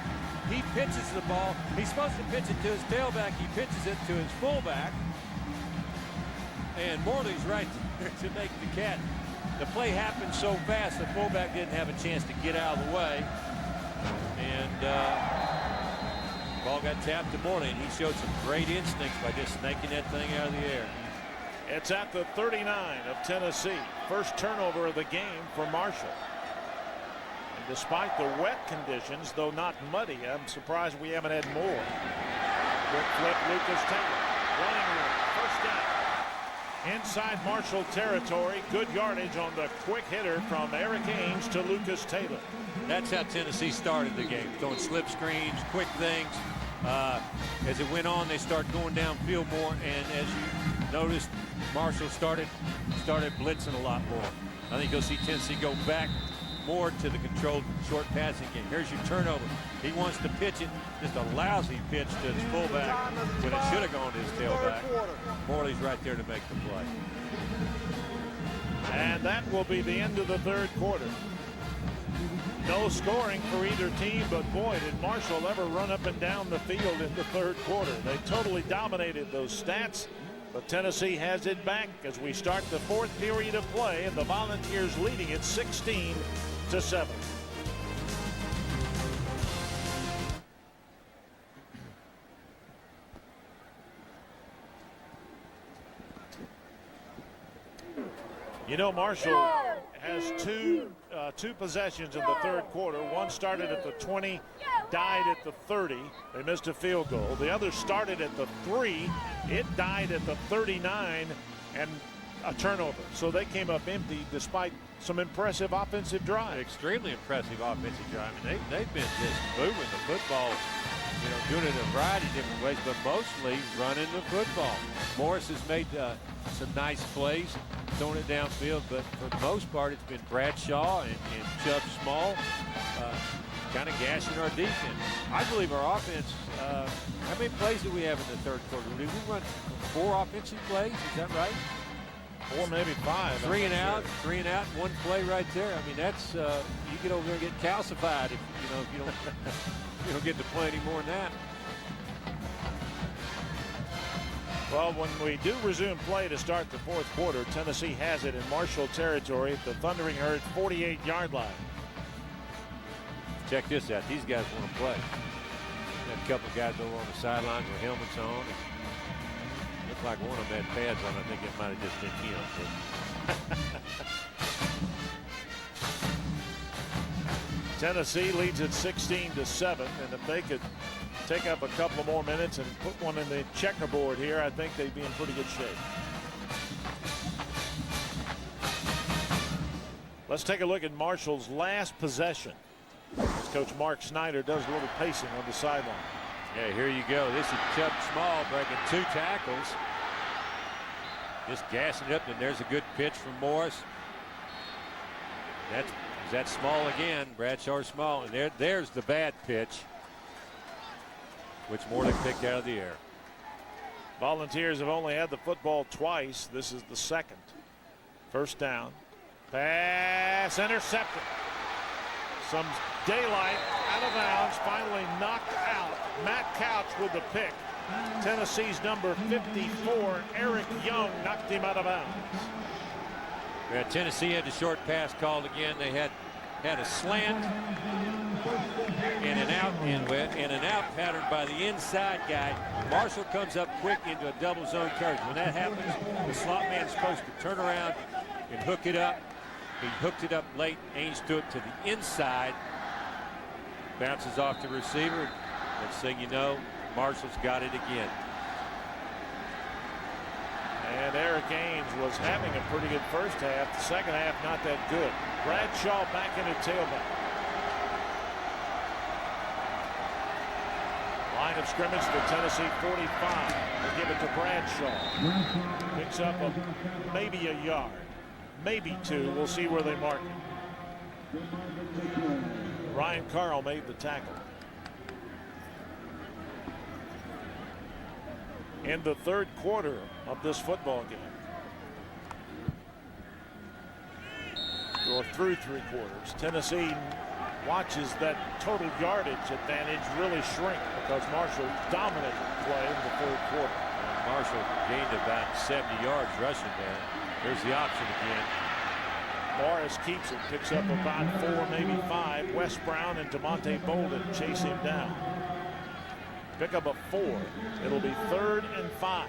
He pitches the ball. He's supposed to pitch it to his tailback. He pitches it to his fullback. And Morley's right there to make the catch. The play happened so fast, the fullback didn't have a chance to get out of the way. And ball got tapped to Morley, and he showed some great instincts by just snaking that thing out of the air. It's at the 39 of Tennessee. First turnover of the game for Marshall. And despite the wet conditions, though not muddy, I'm surprised we haven't had more. Quick flip, Lucas Taylor. Running room, first down. Inside Marshall territory, good yardage on the quick hitter from Eric Ames to Lucas Taylor. That's how Tennessee started the game, throwing slip screens, quick things. As it went on, they started going downfield more, and as you noticed, Marshall started blitzing a lot more. I think you'll see Tennessee go back more to the controlled short passing game. Here's your turnover. He wants to pitch it, just a lousy pitch to his fullback when it should have gone to his tailback. Morley's right there to make the play. And that will be the end of the third quarter. No scoring for either team, but boy, did Marshall ever run up and down the field in the third quarter. They totally dominated those stats, but Tennessee has it back as we start the fourth period of play, and the Volunteers leading it 16-7. You know, Marshall has two possessions in the third quarter. One started at the 20, died at the 30. They missed a field goal. The other started at the 3. It died at the 39 and a turnover. So they came up empty despite some impressive offensive drives. Extremely impressive offensive drive. I mean, they've been just moving the football, you know, doing it in a variety of different ways, but mostly running the football. Morris has made some nice plays, throwing it downfield, but for the most part, it's been Bradshaw and Chubb Small kind of gashing our defense. I believe our offense, how many plays do we have in the third quarter? Did we run 4 offensive plays? Is that right? 4, maybe 5. 3 and out, 3 and out, one play right there. I mean, that's you get over there and get calcified if you don't you don't get to play any more than that. Well, when we do resume play to start the fourth quarter, Tennessee has it in Marshall territory at the Thundering Herd 48-yard line. Check this out. These guys want to play. Got a couple guys over on the sidelines with helmets on. Looked like one of them had pads on. I think it might have just been him. Tennessee leads it 16-7, and if they could take up a couple more minutes and put one in the checkerboard here, I think they'd be in pretty good shape. Let's take a look at Marshall's last possession as Coach Mark Snyder does a little pacing on the sideline. Yeah, here you go. This is Chubb Small breaking 2 tackles. Just gassing it up, and there's a good pitch from Morris. That's Small again, Bradshaw Small, and there's the bad pitch, which Morley picked out of the air. Volunteers have only had the football twice. This is the second. First down. Pass intercepted. Some daylight out of bounds, finally knocked out. Matt Couch with the pick. Tennessee's number 54, Eric Young, knocked him out of bounds. Yeah, Tennessee had the short pass called again. They had a slant and an out pattern by the inside guy. Marshall comes up quick into a double zone coverage. When that happens, the slot man is supposed to turn around and hook it up. He hooked it up late. Ames threw it to the inside. Bounces off the receiver. Next thing you know, Marshall's got it again. And Eric Ames was having a pretty good first half. The second half, not that good. Bradshaw back into tailback. Line of scrimmage, the Tennessee 45. They give it to Bradshaw. Picks up maybe a yard, maybe 2. We'll see where they mark it. Ryan Carl made the tackle. In the third quarter of this football game. Or through 3 quarters. Tennessee watches that total yardage advantage really shrink because Marshall dominated the play in the third quarter. And Marshall gained about 70 yards rushing there. There's the option again. Morris keeps it, picks up about 4, maybe 5. Wes Brown and DeMonte Bolden chase him down. Pick up a 4. It'll be 3rd and 5.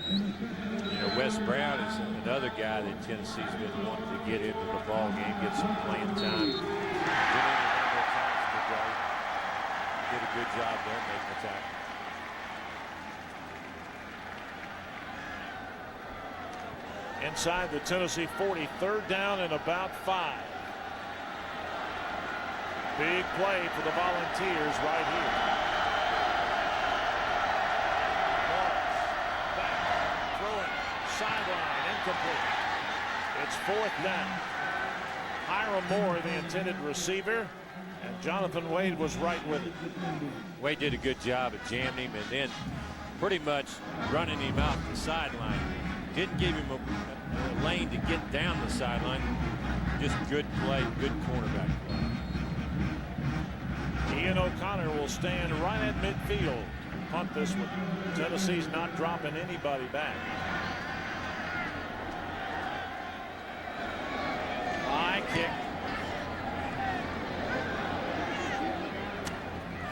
You know, Wes Brown is another guy that Tennessee's been wanting to get into the ball game, get some playing time. Get in a number of times today. Did a good job there making the tackle. Inside the Tennessee 40, 3rd down and about 5. Big play for the Volunteers right here. Sideline, incomplete. It's 4th down. Hiram Moore, the intended receiver, and Jonathan Wade was right with it. Wade did a good job at jamming him and then pretty much running him out the sideline. Didn't give him a lane to get down the sideline. Just good play, good cornerback play. Ian O'Connor will stand right at midfield. Punt this one. Tennessee's not dropping anybody back. High kick.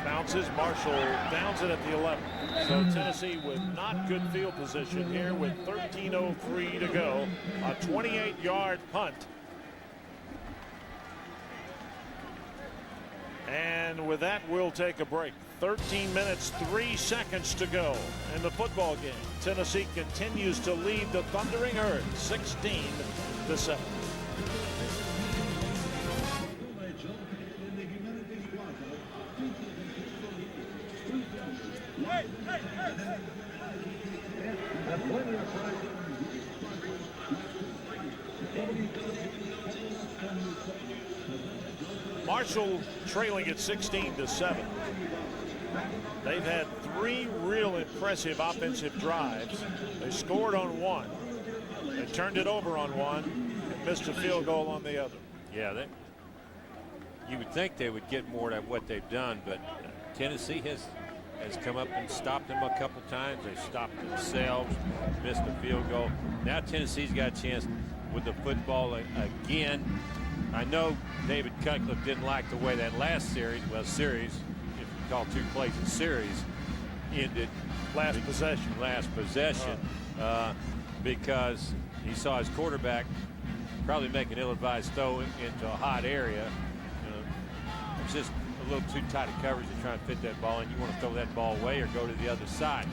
Bounces. Marshall downs it at the 11. So Tennessee with not good field position here with 13:03 to go. A 28-yard punt. And with that, we'll take a break. 13 minutes, 3 seconds to go in the football game. Tennessee continues to lead the Thundering Herd 16-7. Marshall trailing at 16-7. They've had 3 real impressive offensive drives. They scored on 1. They turned it over on 1 and missed a field goal on the other. Yeah, you would think they would get more at what they've done, but Tennessee has come up and stopped them a couple times. They stopped themselves, missed a field goal. Now Tennessee's got a chance with the football again. I know David Cutcliffe didn't like the way that last series, if you call 2 plays a series, ended. Last possession. Because he saw his quarterback probably make an ill-advised throw into a hot area. It's just a little too tight of coverage to try and fit that ball, and you want to throw that ball away or go to the other side.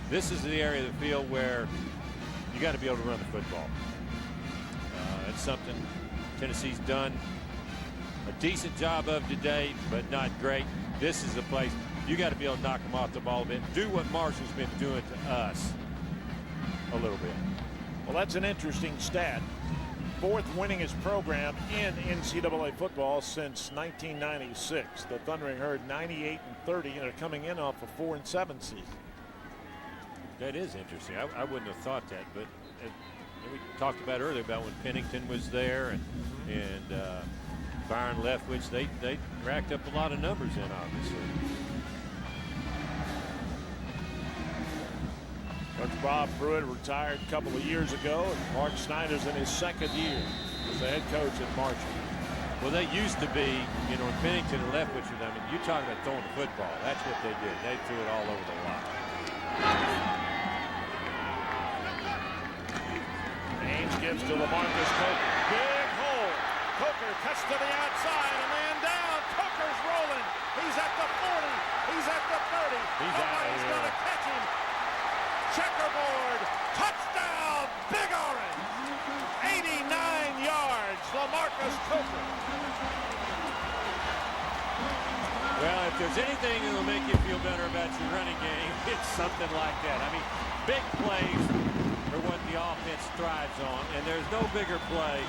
This is the area of the field where you got to be able to run the football. It's something Tennessee's done a decent job of today, but not great. This is the place you got to be able to knock them off the ball a bit. Do what Marshall's been doing to us a little bit. Well, that's an interesting stat. 4th winningest program in NCAA football since 1996. The Thundering Herd 98-30, and are coming in off a 4-7 season. That is interesting. I wouldn't have thought that, but we talked about earlier about when Pennington was there and Byron Leftwich. They racked up a lot of numbers in, obviously. Coach Bob Pruitt retired a couple of years ago, and Mark Snyder's in his 2nd year as the head coach at Marshall. Well, they used to be, in Pennington and Leftwich. I mean, you talk about throwing the football. That's what they did. They threw it all over the lot. Haynes gives to LaMarcus Coker. Big hole. Coker cuts to the outside. A man down. Coker's rolling. He's at the 40. He's at the 30. Nobody's going to catch him. Checkerboard. Touchdown. Big Orange. 89 yards. LaMarcus Coker. Well, if there's anything that will make you feel better about your running game, it's something like that. I mean, big plays are what the offense thrives on, and there's no bigger play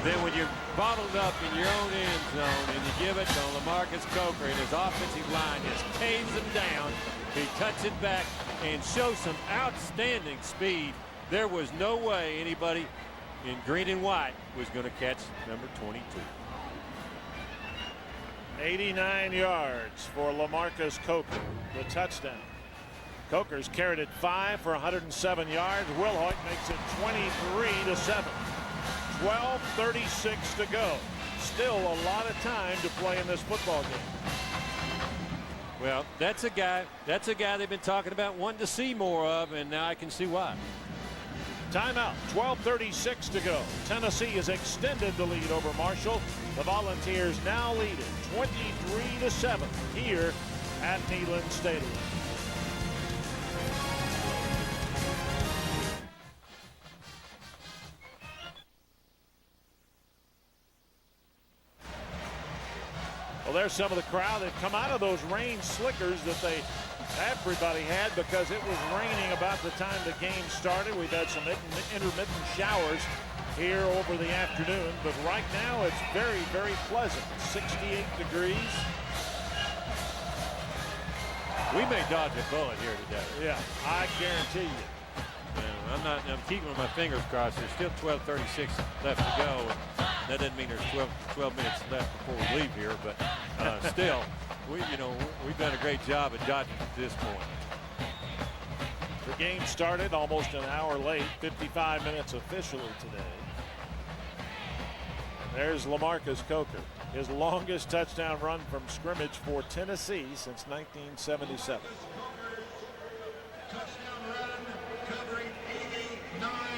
than when you're bottled up in your own end zone and you give it to LaMarcus Coker, and his offensive line just caves him down. He cuts it back and shows some outstanding speed. There was no way anybody in green and white was going to catch number 22. 89 yards for LaMarcus Coker, the touchdown. Coker's carried it 5 for 107 yards. Wilhoit makes it 23-7. 12:36 to go. Still a lot of time to play in this football game. Well, that's a guy they've been talking about wanting to see more of, and now I can see why. Timeout. 12:36 to go. Tennessee has extended the lead over Marshall. The Volunteers now lead it 23-7 here at Neyland Stadium. Well, there's some of the crowd. They've come out of those rain slickers that everybody had because it was raining about the time the game started. We've had some intermittent showers here over the afternoon, but right now it's very, very pleasant. 68 degrees. We may dodge a bullet here today. Yeah, I guarantee you. I'm keeping my fingers crossed. There's still 12:36 left to go. That doesn't mean there's 12 minutes left before we leave here, but still, we've done a great job at dodging at this point. The game started almost an hour late, 55 minutes officially today. There's LaMarcus Coker, his longest touchdown run from scrimmage for Tennessee since 1977.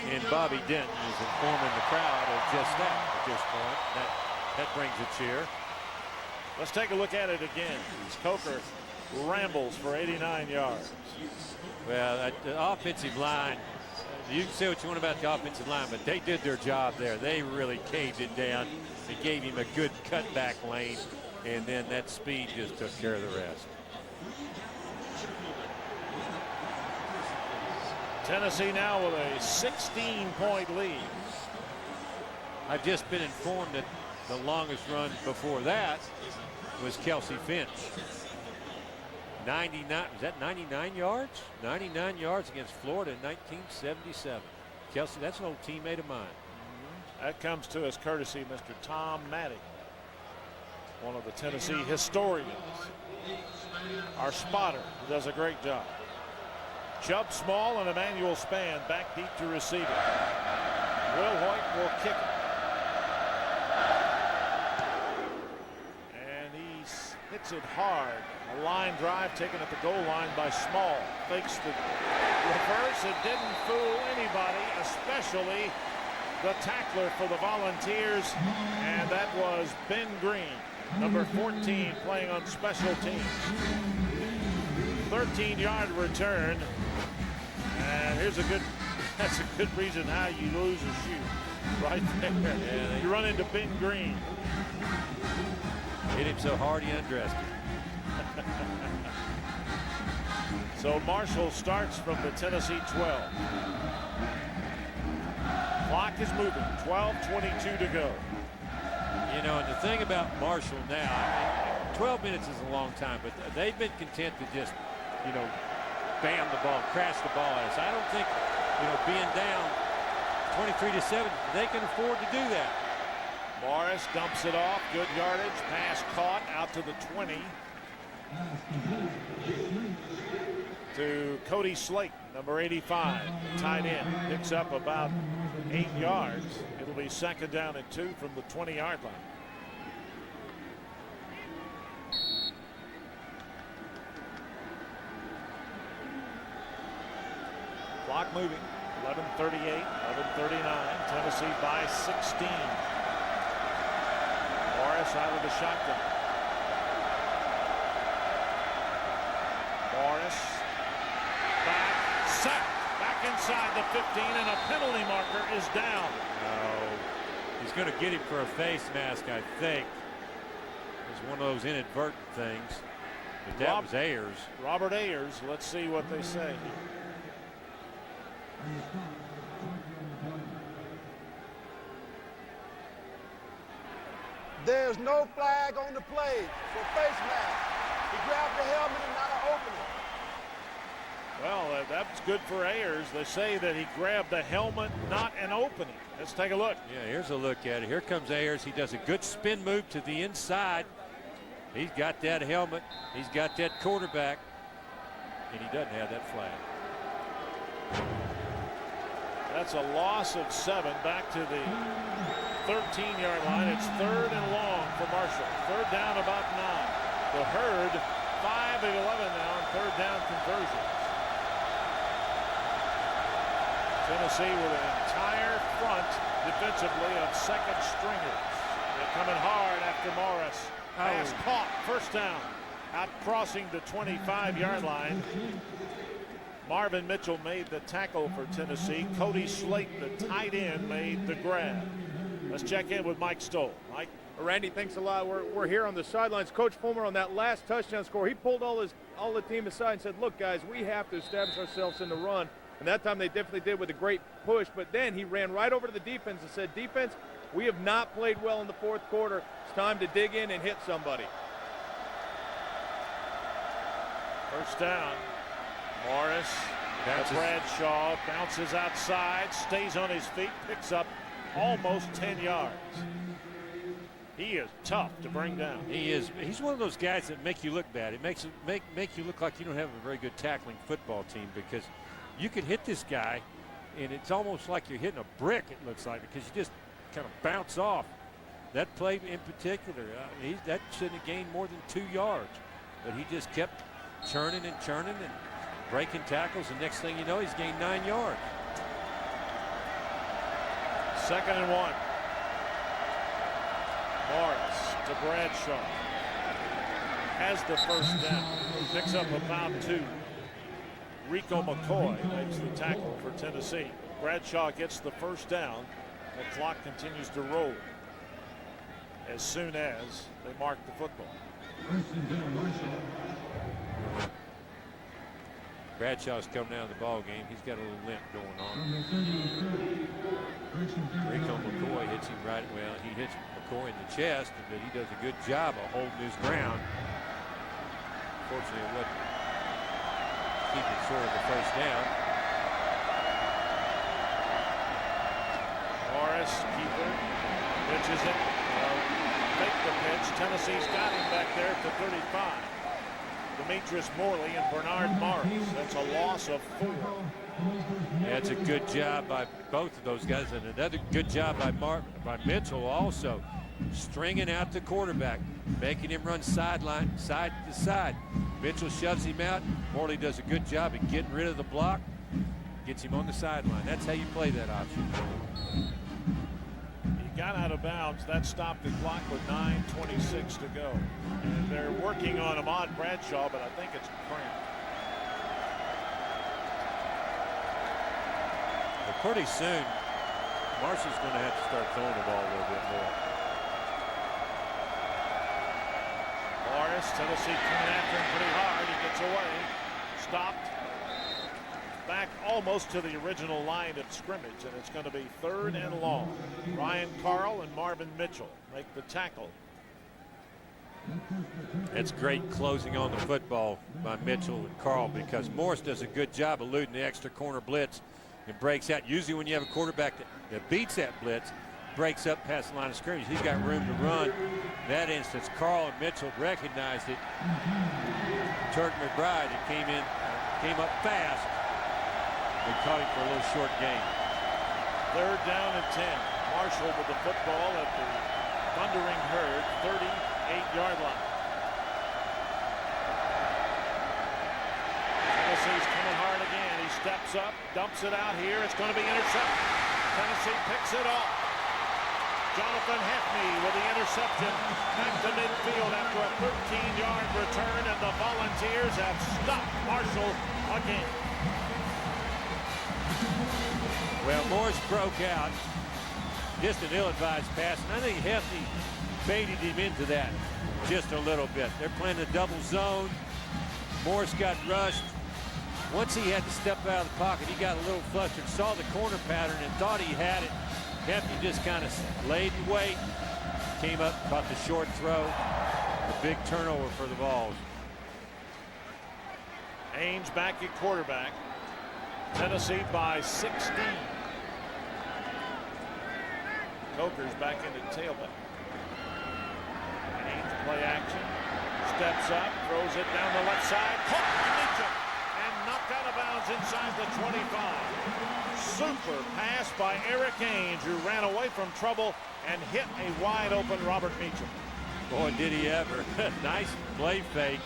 And Bobby Denton is informing the crowd of just that at this point. That brings a cheer. Let's take a look at it again. Coker rambles for 89 yards. Well, the offensive line, you can say what you want about the offensive line, but they did their job there. They really caved it down. They gave him a good cutback lane, and then that speed just took care of the rest. Tennessee now with a 16-point lead. I've just been informed that the longest run before that was Kelsey Finch. 99, is that 99 yards? 99 yards against Florida in 1977. Kelsey, that's an old teammate of mine. That comes to us courtesy Mr. Tom Maddie, one of the Tennessee historians. Our spotter, who does a great job. Chubb Small and Emmanuel Spann back deep to receive it. Wilhoit will kick it. And he hits it hard. A line drive taken at the goal line by Small. Fakes the reverse. It didn't fool anybody, especially the tackler for the Volunteers. And that was Ben Green, number 14, playing on special teams. 13-yard return. And that's a good reason how you lose a shoe right there. Yeah, you run into Ben Green. Hit him so hard he undressed him. So Marshall starts from the Tennessee 12. Clock is moving, 12:22 to go. You know, and the thing about Marshall now, 12 minutes is a long time, but they've been content to just, bam the ball, crash the ball at us. I don't think, being down 23-7, they can afford to do that. Morris dumps it off, good yardage, pass caught out to the 20. To Cody Slate, number 85, tight end, picks up about 8 yards. It'll be second down and 2 from the 20-yard line. Clock moving, 11:38, 11:39, Tennessee by 16. Morris out of the shotgun. Morris back, sacked, back inside the 15, and a penalty marker is down. No, he's going to get him for a face mask, I think. was one of those inadvertent things. But that was Ayers. Robert Ayers. Let's see what they say here. There's no flag on the play for face mask. He grabbed the helmet and not an opening. Well, that's good for Ayers. They say that he grabbed the helmet, not an opening. Let's take a look. Yeah, here's a look at it. Here comes Ayers. He does a good spin move to the inside. He's got that helmet. He's got that quarterback. And he doesn't have that flag. That's a loss of 7 back to the 13-yard line. It's 3rd and long for Marshall. 3rd down, about 9. The Herd 5 of 11 now on 3rd down conversions. Tennessee with an entire front defensively of second stringers. They're coming hard after Morris. Pass caught, 1st down. Out crossing the 25-yard line. Marvin Mitchell made the tackle for Tennessee. Cody Slate, the tight end, made the grab. Let's check in with Mike Stoll. Mike? Randy, thanks a lot. We're here on the sidelines. Coach Fulmer, on that last touchdown score, he pulled all the team aside and said, look, guys, we have to establish ourselves in the run. And that time they definitely did with a great push. But then he ran right over to the defense and said, defense, we have not played well in the 4th quarter. It's time to dig in and hit somebody. 1st down. Morris. Bradshaw bounces outside, stays on his feet, picks up almost 10 yards. He is tough to bring down. He is. He's one of those guys that make you look bad. It makes you look like you don't have a very good tackling football team, because you could hit this guy and it's almost like you're hitting a brick, it looks like, because you just kind of bounce off. That play in particular, that shouldn't have gained more than 2 yards, but he just kept churning and breaking tackles, and next thing you know, he's gained 9 yards. 2nd and 1. Morris to Bradshaw. Has the 1st down. Picks up about 2. Rico McCoy makes the tackle for Tennessee. Bradshaw gets the 1st down. The clock continues to roll as soon as they mark the football. Bradshaw's coming out of the ball game. He's got a little limp going on. Rico McCoy hits him right. Well, he hits McCoy in the chest, but he does a good job of holding his ground. Fortunately, it wasn't keeping short of the 1st down. Morris, keeper, pitches it. Take the pitch. Tennessee's got him back there at the 35. Demetrius Morley and Bernard Morris. That's a loss of 4. That's a good job by both of those guys, and another good job by Mitchell also, stringing out the quarterback, making him run side to side. Mitchell shoves him out. Morley does a good job of getting rid of the block, gets him on the sideline. That's how you play that option. He got out of bounds. That stopped the clock with 9:26 to go. And they're working on Ahmad Bradshaw, but I think it's cramped. Well, pretty soon, Marshall's going to have to start throwing the ball a little bit more. Morris, Tennessee coming after him pretty hard. He gets away. Stopped. Back almost to the original line of scrimmage, and it's going to be 3rd and long. Ryan Carl and Marvin Mitchell make the tackle. That's great closing on the football by Mitchell and Carl, because Morris does a good job eluding the extra corner blitz and breaks out. Usually when you have a quarterback that beats that blitz, breaks up past the line of scrimmage, he's got room to run. In that instance, Carl and Mitchell recognized it. Turk McBride came up fast. They caught him for a little short gain. 3rd down and 10. Marshall with the football at the Thundering Herd 38-yard line. Tennessee's coming hard again. He steps up, dumps it out here. It's going to be intercepted. Tennessee picks it off. Jonathan Hefney with the interception back to midfield after a 13-yard return, and the Volunteers have stopped Marshall again. Well, Morris broke out. Just an ill-advised pass, and I think Hefney baited him into that just a little bit. They're playing a double zone. Morris got rushed. Once he had to step out of the pocket, he got a little flustered, saw the corner pattern and thought he had it. Hefty just kind of laid in wait, came up, caught the short throw. The big turnover for the Vols. Ainge back at quarterback. Tennessee by 16. Coker's back into tailback. Ainge play action. Steps up, throws it down the left side. Caught by Meacham and knocked out of bounds inside the 25. Super pass by Eric Ainge, who ran away from trouble and hit a wide open Robert Meacham. Boy, did he ever. Nice play fake.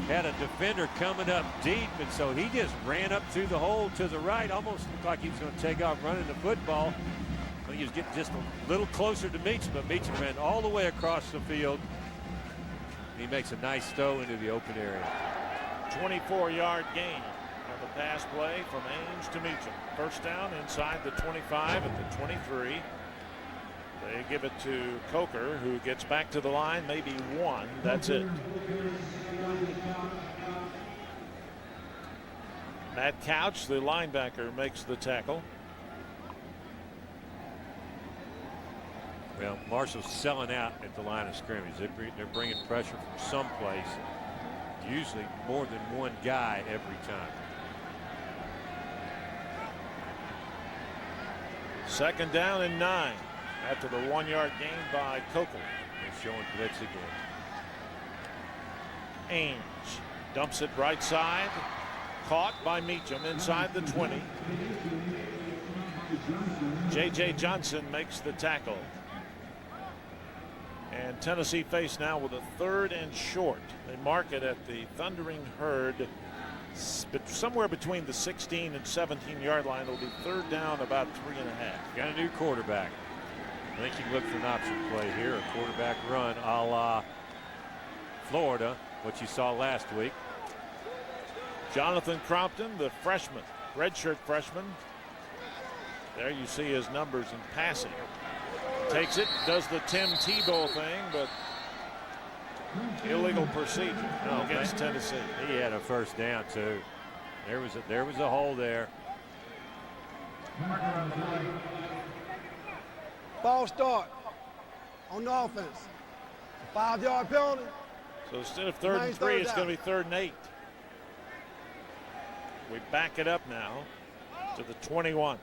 Had a defender coming up deep, and so he just ran up through the hole to the right. Almost looked like he was going to take off running the football. But he was getting just a little closer to Meacham, but Meacham ran all the way across the field. He makes a nice throw into the open area. 24-yard gain on the pass play from Ainge to Meacham. First down inside the 25 at the 23. They give it to Coker, who gets back to the line, maybe one. That's it. Matt Couch, the linebacker, makes the tackle. Well, Marshall's selling out at the line of scrimmage. They're bringing pressure from someplace, usually more than one guy every time. Second down and 9 after the 1-yard gain by Coker. They're showing blitz again. Ainge dumps it right side. Caught by Meacham inside the 20. J.J. Johnson makes the tackle. And Tennessee faced now with a 3rd and short. They mark it at the Thundering Herd, somewhere between the 16 and 17-yard line. It'll be 3rd down, about 3.5. Got a new quarterback. I think you can look for an option play here, a quarterback run a la Florida, what you saw last week. Jonathan Crompton, the freshman, redshirt freshman. There you see his numbers in passing. Takes it, does the Tim Tebow thing, but illegal procedure against Tennessee. He had a first down too. There was a hole there. Ball start on the offense. 5-yard penalty. So instead of 3rd and 3, it's going to be 3rd and 8. We back it up now to the 21.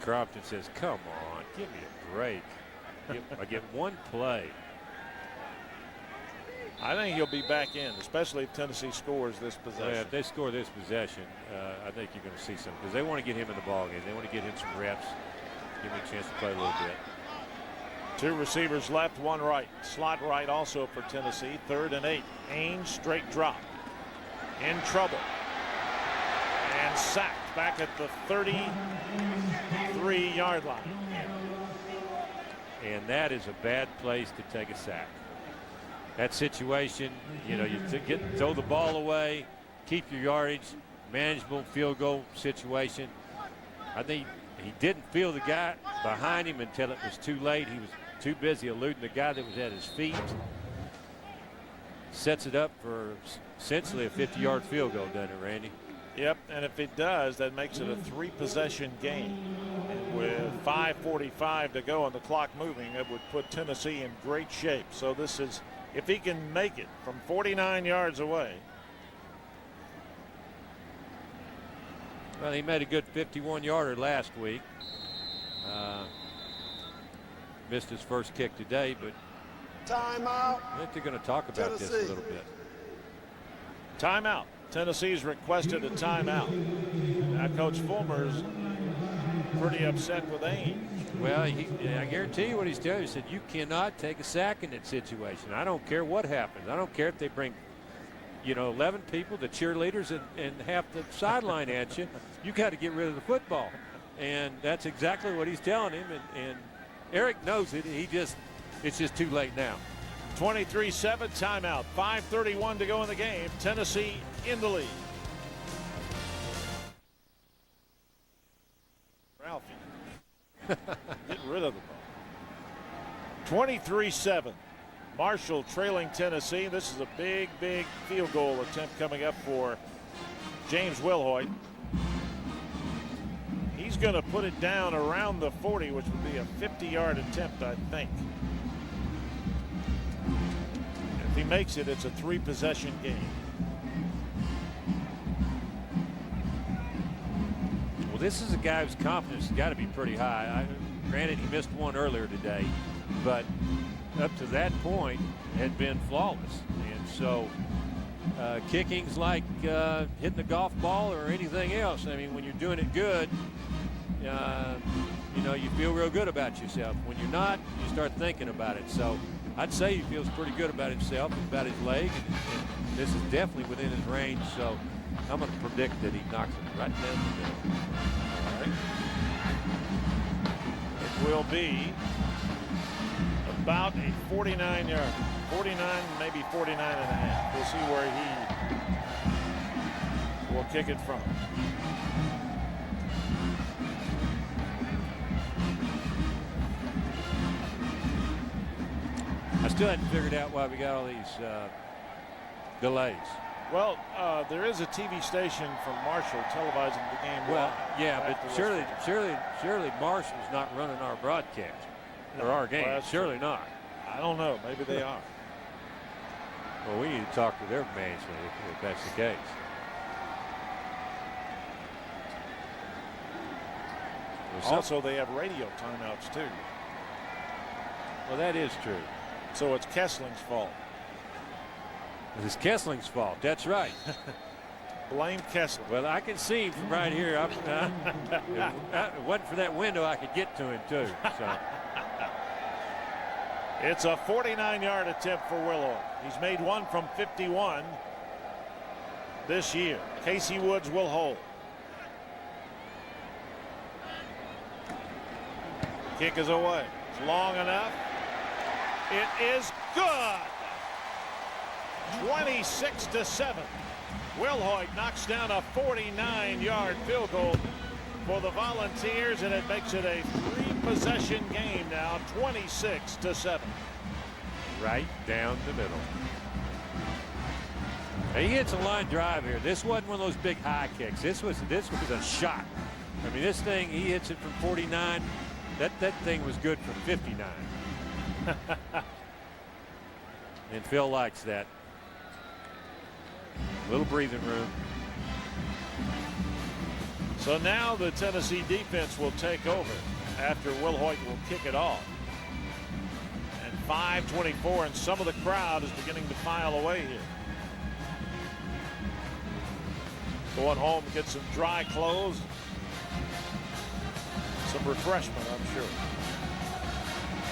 Crompton says, come on, give me a break. I get one play. I think he'll be back in, especially if Tennessee scores this possession. Well, if they score this possession, I think you're going to see some, because they want to get him in the ballgame. They want to get him some reps, give him a chance to play a little bit. 2 receivers left, 1 right. Slot right also for Tennessee. 3rd and 8. Ainge straight drop. In trouble. And sacked back at the 33-yard line. And that is a bad place to take a sack. That situation, you know, you throw the ball away, keep your yardage, manageable field goal situation. I think he didn't feel the guy behind him until it was too late. He was too busy eluding the guy that was at his feet. Sets it up for essentially a 50-yard field goal, doesn't it, Randy? Yep, and if it does, that makes it a 3-possession game. And with 5:45 to go and the clock moving, it would put Tennessee in great shape. So this is, if he can make it from 49 yards away. Well, he made a good 51-yarder last week. Missed his first kick today, but Timeout. I think they're going to talk about this a little bit. Timeout. Tennessee's requested a timeout. Now Coach Fulmer's pretty upset with Ainge. Well, I guarantee you what he's telling you. He said you cannot take a sack in that situation. I don't care what happens. I don't care if they bring, 11 people, the cheerleaders, and half the sideline at you. You got to get rid of the football. And that's exactly what he's telling him. And Eric knows it. It's just too late now. 23-7 timeout. 5:31 to go in the game. Tennessee in the lead. Ralphie getting rid of the ball. 23-7. Marshall trailing Tennessee. This is a big, big field goal attempt coming up for James Wilhoit. He's going to put it down around the 40, which would be a 50-yard attempt, I think. If he makes it, it's a 3-possession game. Well, this is a guy whose confidence has got to be pretty high. Granted, he missed one earlier today, but up to that point had been flawless. And so kicking's like hitting a golf ball or anything else. I mean, when you're doing it good, you know, you feel real good about yourself. When you're not, you start thinking about it. So I'd say he feels pretty good about himself, about his leg, and this is definitely within his range. So I'm going to predict that he knocks it right down the middle. All right. It will be about a 49-yard, 49, maybe 49 and a half. We'll see where he will kick it from. I still hadn't figured out why we got all these delays. Well, there is a TV station from Marshall televising the game. Well, yeah, but surely Marshall's not running our broadcast or our game. Well, surely not. I don't know. Maybe they are. Well, we need to talk to their management if that's the case. Also, they have radio timeouts too. Well, that is true. So it's Kessling's fault. It's Kessling's fault. That's right. Blame Kessling. Well, I can see him from right here. If it wasn't for that window, I could get to him too. So. It's a 49-yard attempt for Willow. He's made one from 51 this year. Casey Woods will hold. Kick is away. It's long enough. It is good. 26-7. Wilhoit knocks down a 49-yard field goal for the Volunteers, and it makes it a 3-possession game now, 26-7. Right down the middle. He hits a line drive here. This wasn't one of those big high kicks. This was a shot. I mean, this thing, he hits it from 49. That thing was good from 59. And Phil likes that. Little breathing room. So now the Tennessee defense will take over after Wilhoit will kick it off. And 5:24, and some of the crowd is beginning to file away here. Going home to get some dry clothes, some refreshment, I'm sure.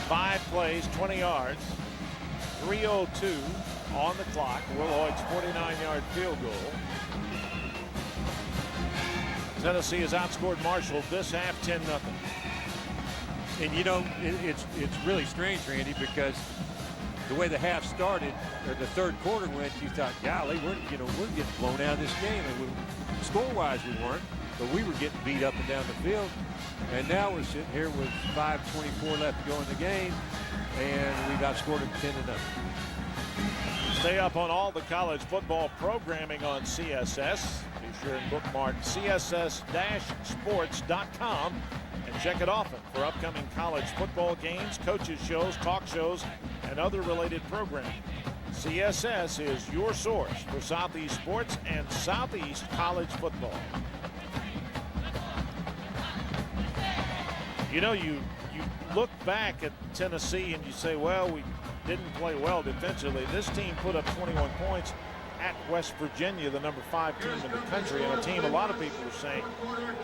5 plays, 20 yards, 3:02 on the clock. Wilhoit's 49-yard field goal. Tennessee has outscored Marshall this half 10-0. And you know, it's really strange, Randy, because the way the half started, or the third quarter went, you thought, golly, we're getting blown out of this game. And score-wise, we weren't, but we were getting beat up and down the field. And now we're sitting here with 5:24 left to go in the game, and we've outscored them 10-0. Stay up on all the college football programming on CSS. Be sure and bookmark css-sports.com and check it often for upcoming college football games, coaches shows, talk shows, and other related programming. CSS is your source for Southeast sports and Southeast college football. You know, you look back at Tennessee and you say, well, we didn't play well defensively. This team put up 21 points at West Virginia, the number 5 team in the country, and a team a lot of people are saying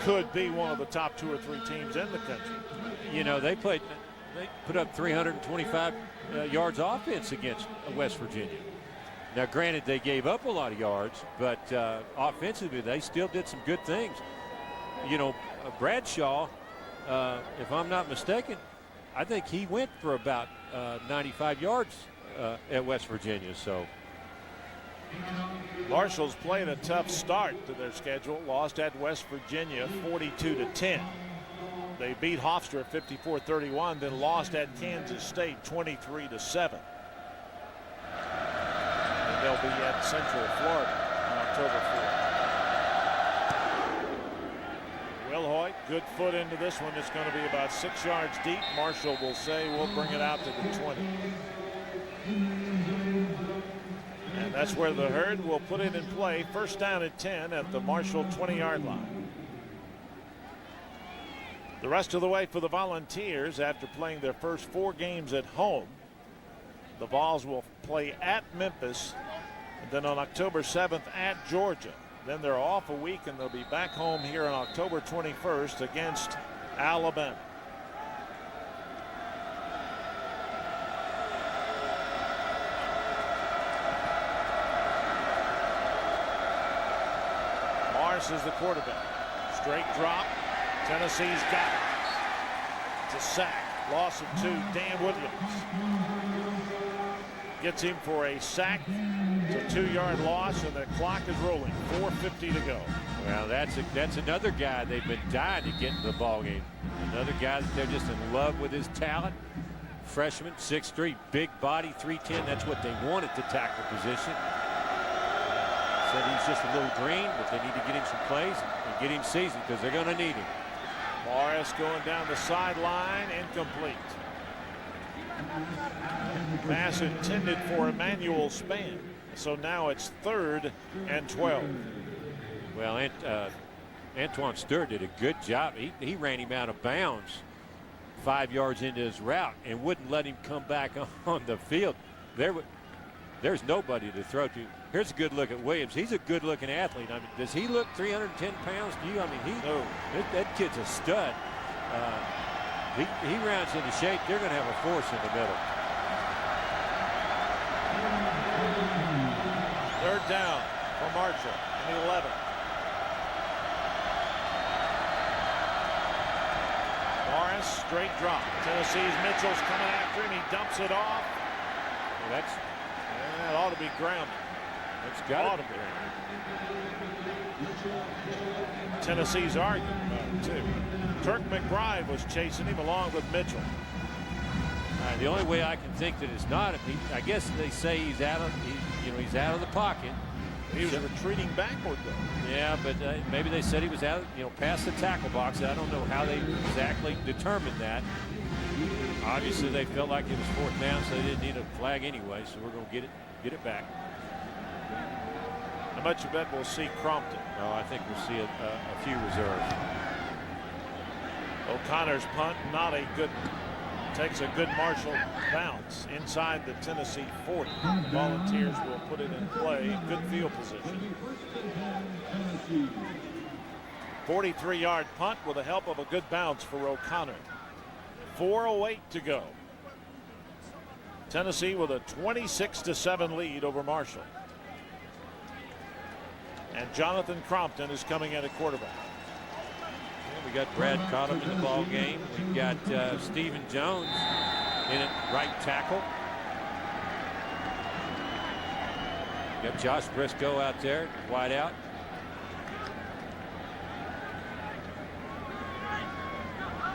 could be one of the top 2 or 3 teams in the country. You know, they put up 325 yards offense against West Virginia. Now, granted, they gave up a lot of yards, but offensively, they still did some good things. You know, Bradshaw, if I'm not mistaken, I think he went for about 95 yards at West Virginia. So Marshall's played a tough start to their schedule. Lost at West Virginia 42-10. They beat Hofstra 54-31, then lost at Kansas State 23-7. And they'll be at Central Florida on October 4th. Will Hoyt, good foot into this one. It's going to be about 6 yards deep. Marshall will say we'll bring it out to the 20. And that's where the Herd will put it in play. First down at 10 at the Marshall 20-yard line. The rest of the way for the Volunteers after playing their first 4 games at home. The Vols will play at Memphis, and then on October 7th at Georgia. Then they're off a week, and they'll be back home here on October 21st against Alabama. Morris is the quarterback. Straight drop. Tennessee's got it. It's a sack. Loss of 2. Dan Woodlands gets him for a sack. It's a 2-yard loss, and the clock is rolling. 4:50 to go. Well, that's another guy they've been dying to get into the ball game. Another guy that they're just in love with his talent. Freshman, 6'3", big body, 310. That's what they want at the tackle position. Said he's just a little green, but they need to get him some plays and get him seasoned because they're going to need him. Morris going down the sideline, incomplete. Pass intended for Emmanuel Spann. So now it's 3rd and 12. Well, Antoine Stewart did a good job. He ran him out of bounds 5 yards into his route and wouldn't let him come back on the field. There's nobody to throw to. Here's a good look at Williams. He's a good-looking athlete. I mean, does he look 310 pounds to you? I mean, that kid's a stud. He rounds into shape. They're going to have a force in the middle. 3rd down for Marshall in the 11. Morris, straight drop. Tennessee's Mitchell's coming after him. He dumps it off. Well, that ought to be grounded. It's got to be. Tennessee's arguing about it, too. Kirk McBride was chasing him along with Mitchell. The only way I can think that it's not, I guess they say he's out of the pocket. He was retreating backward, though. Yeah, but maybe they said he was out, past the tackle box. I don't know how they exactly determined that. Obviously, they felt like it was 4th down, so they didn't need a flag anyway. So we're going to get it back. How much you bet we'll see Crompton? No, I think we'll see a few reserves. O'Connor's punt, not a good. Takes a good Marshall bounce inside the Tennessee 40. The Volunteers will put it in play. Good field position. 43-yard punt with the help of a good bounce for O'Connor. 4:08 to go. Tennessee with a 26-7 lead over Marshall. And Jonathan Crompton is coming in at quarterback. We got Brad Cottom in the ball game. We've got Stephen Jones in at right tackle. We got Josh Briscoe out there, wide out.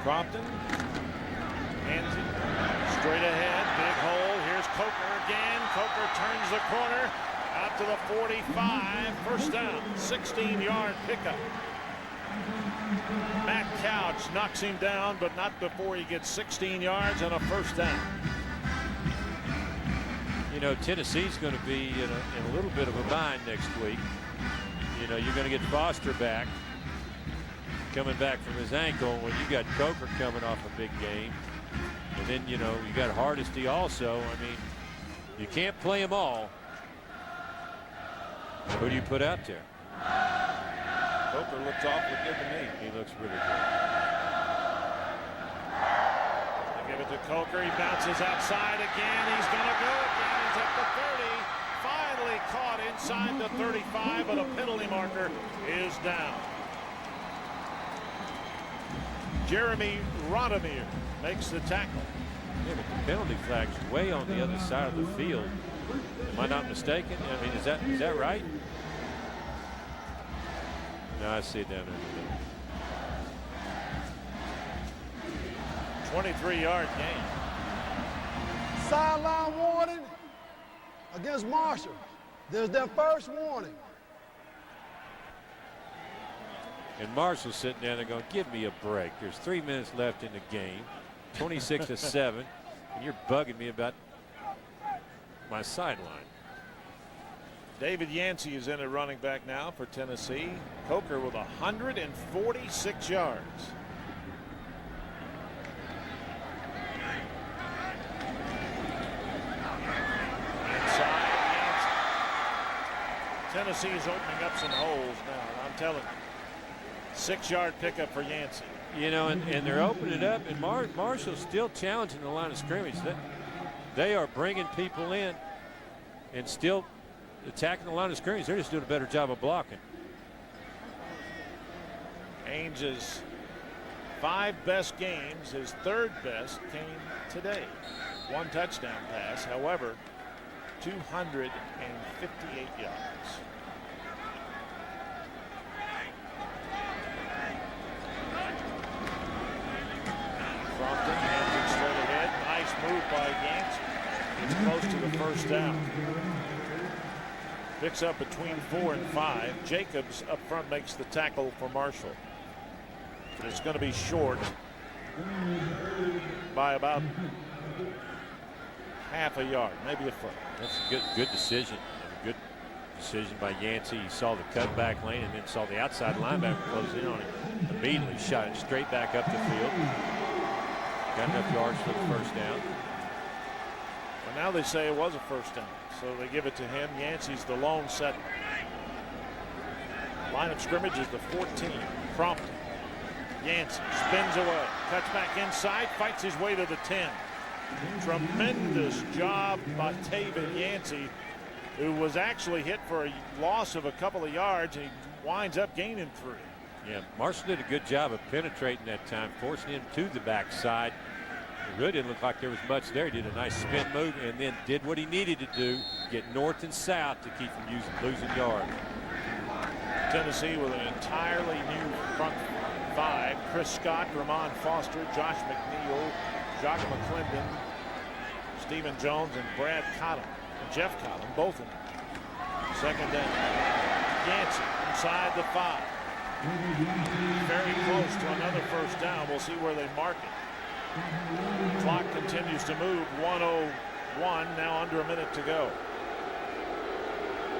Crompton hands it straight ahead. Big hole. Here's Coker again. Coker turns the corner out to the 45. First down. 16-yard pickup. Matt Couch knocks him down, but not before he gets 16 yards and a first down. Tennessee's going to be in a little bit of a bind next week. You're going to get Foster back, coming back from his ankle, when you got Coker coming off a big game. And then, you got Hardesty also. I mean, you can't play them all. Who do you put out there? Coker looks awfully good to me. He looks really good. They give it to Coker. He bounces outside again. He's going to go again. He's at the 30. Finally caught inside the 35, but a penalty marker is down. Jeremy Radomir makes the tackle. Yeah, but the penalty flag's way on the other side of the field. Am I not mistaken? I mean, is that right? No, I see it down there in the middle. 23-yard gain. Sideline warning against Marshall. There's their first warning. And Marshall's sitting down there going, give me a break. There's 3 minutes left in the game, 26-7, and you're bugging me about my sideline. David Yancey is in at running back now for Tennessee. Coker with 146 yards. Inside, Yancey. Tennessee is opening up some holes now, and I'm telling you. 6-yard pickup for Yancey. You know, and they're opening it up, and Marshall's still challenging the line of scrimmage. They are bringing people in and still attacking the line of scrimmage. They're just doing a better job of blocking. Ainge's 5 best games, his 3rd best came today. 1 touchdown pass, however, 258 yards. Crompton hands it straight ahead. Nice move by Yancey. It's close to the first down. Picks up between 4 and 5. Jacobs up front makes the tackle for Marshall. But it's going to be short by about half a yard, maybe a foot. That's a good decision. A good decision by Yancey. He saw the cutback lane and then saw the outside linebacker close in on him. Immediately shot it straight back up the field. Got enough yards for the first down. Well, now they say it was a first down, so they give it to him. Yancey's the lone setter. Line of scrimmage is the 14. Crompton. Yancey spins away, cuts back inside, fights his way to the 10. Tremendous job by David Yancey, who was actually hit for a loss of a couple of yards, and he winds up gaining 3. Yeah, Marshall did a good job of penetrating that time, forcing him to the backside. It really didn't look like there was much there. He did a nice spin move and then did what he needed to do, get north and south to keep from losing yards. Tennessee with an entirely new front 5. Chris Scott, Ramon Foster, Josh McNeil, Jacques McClendon, Stephen Jones, and Brad Cottom. And Jeff Cottom, both of them. Second down. Yancey inside the 5. Very close to another first down. We'll see where they mark it. Clock continues to move. 1:01, now under a minute to go.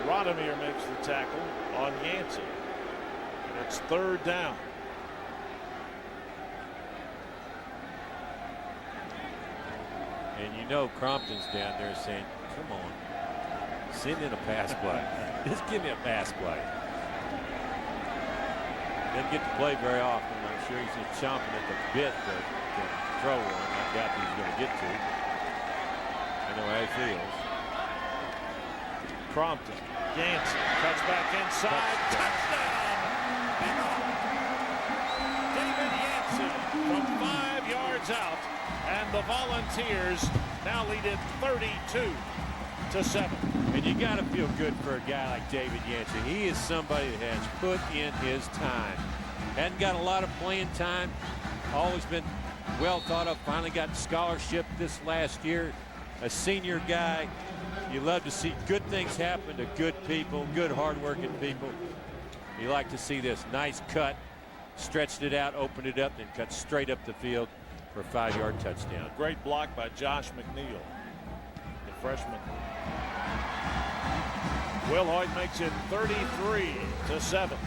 Radomir makes the tackle on Yancey. And it's 3rd down. And you know Crompton's down there saying, come on, send in a pass play. Just give me a pass play. Didn't get to play very often. I'm sure he's just chomping at the bit to throw one. I doubt he's going to get to. I know how he feels. Crompton, Yancey cuts back inside. Touchdown! David Yancey from 5 yards out, and the Volunteers now lead it 32-7. And you got to feel good for a guy like David Yancey. He is somebody that has put in his time. Hadn't got a lot of playing time. Always been well thought of. Finally got scholarship this last year. A senior guy. You love to see good things happen to good people, good hardworking people. You like to see this nice cut, stretched it out, opened it up, then cut straight up the field for a 5-yard touchdown. Great block by Josh McNeil, the freshman. Wilhoit makes it 33-7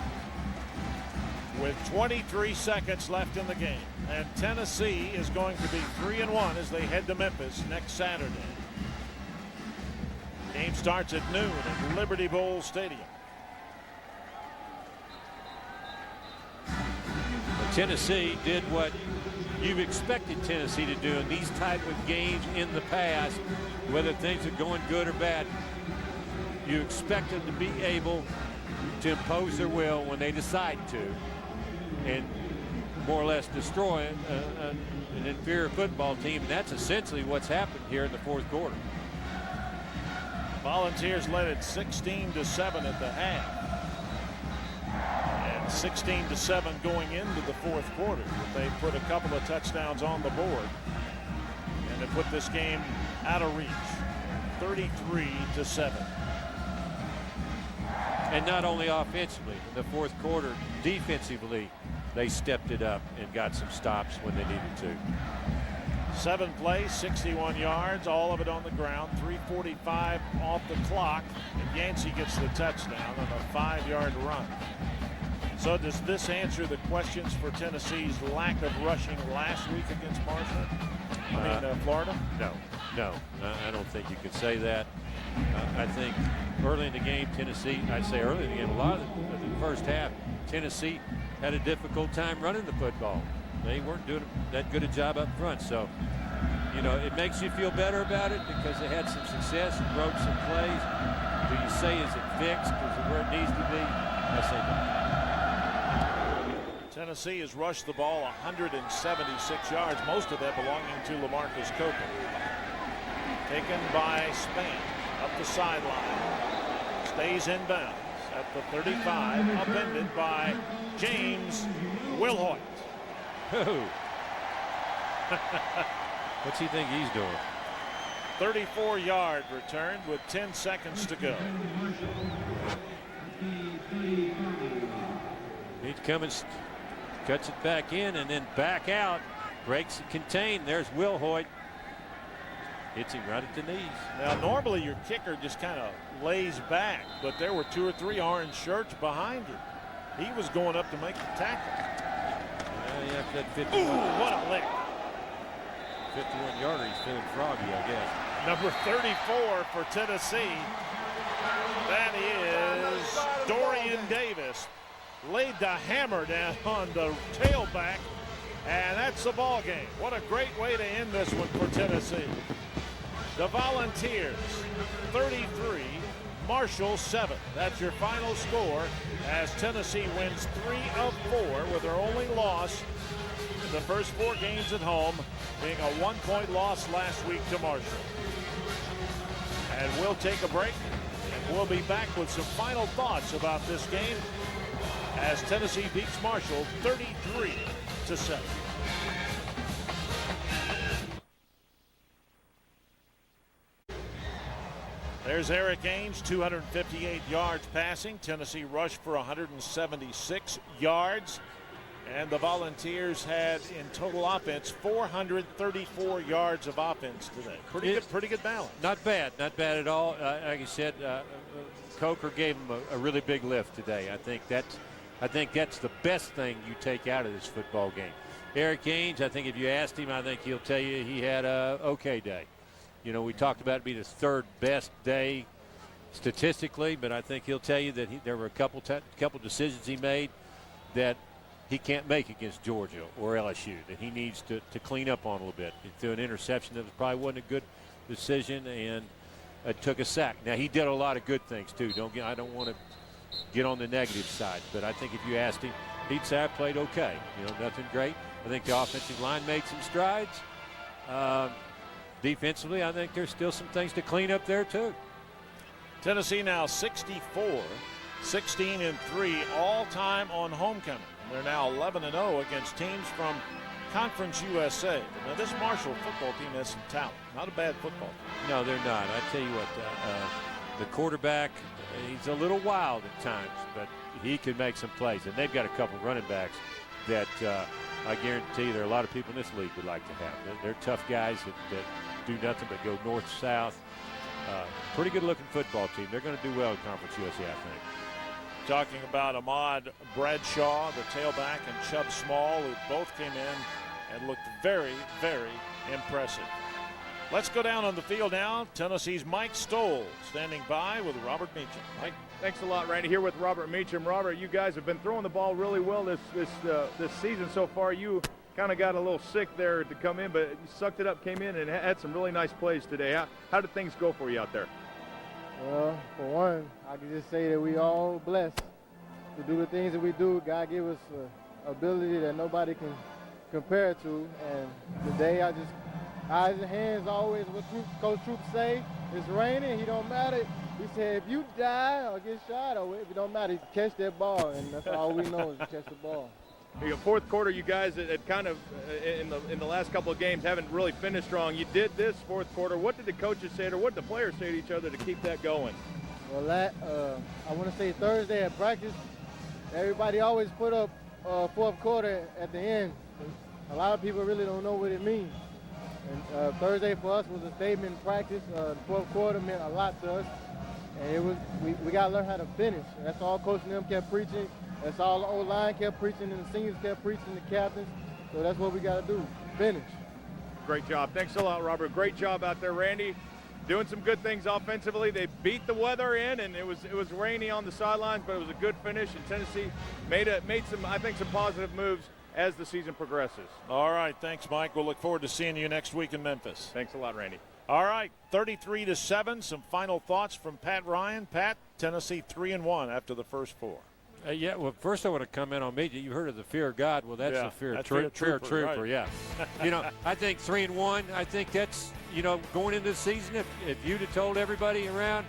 with 23 seconds left in the game. And Tennessee is going to be 3-1 as they head to Memphis next Saturday. Game starts at noon at Liberty Bowl Stadium. Tennessee did what you've expected Tennessee to do in these type of games in the past, whether things are going good or bad. You expect them to be able to impose their will when they decide to and more or less destroy an inferior football team. And that's essentially what's happened here in the 4th quarter. Volunteers led it 16-7 at the half. And 16-7 going into the fourth quarter. They put a couple of touchdowns on the board, and they put this game out of reach. 33-7. And not only offensively, in the fourth quarter, defensively, they stepped it up and got some stops when they needed to. 7 plays, 61 yards, all of it on the ground. 3:45 off the clock, and Yancey gets the touchdown on a 5-yard run. So does this answer the questions for Tennessee's lack of rushing last week against Marshall? Florida? No, I don't think you can say that. I think early in the game, Tennessee, I'd say early in the game, a lot of the first half, Tennessee had a difficult time running the football. They weren't doing that good a job up front. So, you know, it makes you feel better about it because they had some success and broke some plays. Do you say, is it fixed? Is it where it needs to be? I say no. Tennessee has rushed the ball 176 yards, most of that belonging to LaMarcus Copeland. Taken by Spain up the sideline. Stays in bounds at the 35, upended by James Wilhoit. What's he think he's doing? 34-yard return with 10 seconds to go. He's coming, cuts it back in and then back out, breaks it contained. There's Wilhoit. Hits him right at the knees. Now, normally your kicker just kind of lays back, but there were 2 or 3 orange shirts behind him. He was going up to make the tackle. Yeah, that 51. Ooh, what a lick. 51-yarder, he's feeling froggy, I guess. Number 34 for Tennessee. That is Dorian Davis. Laid the hammer down on the tailback, and that's the ball game. What a great way to end this one for Tennessee. The Volunteers 33, Marshall 7. That's your final score as Tennessee wins 3 of 4 with their only loss in the first 4 games at home being a 1-point loss last week to Marshall. And we'll take a break, and we'll be back with some final thoughts about this game as Tennessee beats Marshall 33-7. There's Eric Ainge, 258 yards passing. Tennessee rushed for 176 yards. And the Volunteers had in total offense 434 yards of offense today. Pretty good balance. Not bad at all. Like I said, Coker gave him a really big lift today. I think that's the best thing you take out of this football game. Eric Ainge, I think if you asked him, I think he'll tell you he had a okay day. You know, we talked about it being his 3rd best day statistically, but I think he'll tell you that there were a couple decisions he made that he can't make against Georgia or LSU, that he needs to clean up on a little bit. He threw an interception that probably wasn't a good decision, and took a sack. Now, he did a lot of good things, too. I don't want to get on the negative side, but I think if you asked him, he'd say I played okay. You know, nothing great. I think the offensive line made some strides. Defensively, I think there's still some things to clean up there, too. Tennessee now 64, 16-3 all-time on homecoming. They're now 11-0 against teams from Conference USA. Now, this Marshall football team has some talent. Not a bad football team. No, they're not. I tell you what, the quarterback, he's a little wild at times, but he can make some plays. And they've got a couple running backs that I guarantee there are a lot of people in this league would like to have. They're tough guys that do nothing but go north-south. Pretty good-looking football team. They're going to do well in Conference USA, I think. Talking about Ahmad Bradshaw, the tailback, and Chubb Small, who both came in and looked very, very impressive. Let's go down on the field now. Tennessee's Mike Stoll standing by with Robert Meacham. Mike. Thanks a lot, Randy. Here with Robert Meacham. Robert, you guys have been throwing the ball really well this season so far. You kind of got a little sick there to come in, but you sucked it up, came in, and had some really nice plays today. How did things go for you out there? Well, for one, I can just say that we all blessed to do the things that we do. God gave us an ability that nobody can compare to. And today, eyes and hands always what Coach Troop say. It's raining. He don't matter. He said, if you die or get shot or it don't matter, catch that ball, and that's all we know is to catch the ball. Fourth quarter, you guys had kind of in the last couple of games haven't really finished strong. You did this fourth quarter. What did the coaches say, or what did the players say to each other to keep that going? Well, I want to say Thursday at practice, everybody always put up fourth quarter at the end. A lot of people really don't know what it means. And Thursday for us was a statement in practice. The fourth quarter meant a lot to us. And it was we got to learn how to finish. And that's all Coach and them kept preaching. That's all the O-line kept preaching, and the seniors kept preaching, the captains. So that's what we got to do, finish. Great job. Thanks a lot, Robert. Great job out there, Randy. Doing some good things offensively. They beat the weather in, and it was rainy on the sidelines, but it was a good finish. And Tennessee made some, I think, some positive moves as the season progresses. All right, thanks, Mike. We'll look forward to seeing you next week in Memphis. Thanks a lot, Randy. All right, 33-7. Some final thoughts from Pat Ryan. Pat, Tennessee 3-1 after the first four. Yeah, well, first I want to comment on me. You heard of the fear of God. Well, that's the fear of trooper, right. yeah. I think 3-1, I think that's, going into the season, if you'd have told everybody around,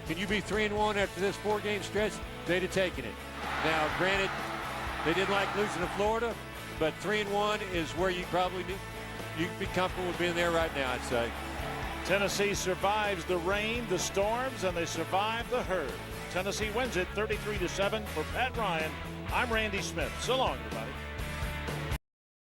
can you be 3-1 after this four-game stretch, they'd have taken it. Now, granted, they didn't like losing to Florida, but 3-1 is where you probably you can be comfortable with being there right now, I'd say. Tennessee survives the rain, the storms, and they survive the herd. Tennessee wins it 33-7 for Pat Ryan. I'm Randy Smith. So long, everybody.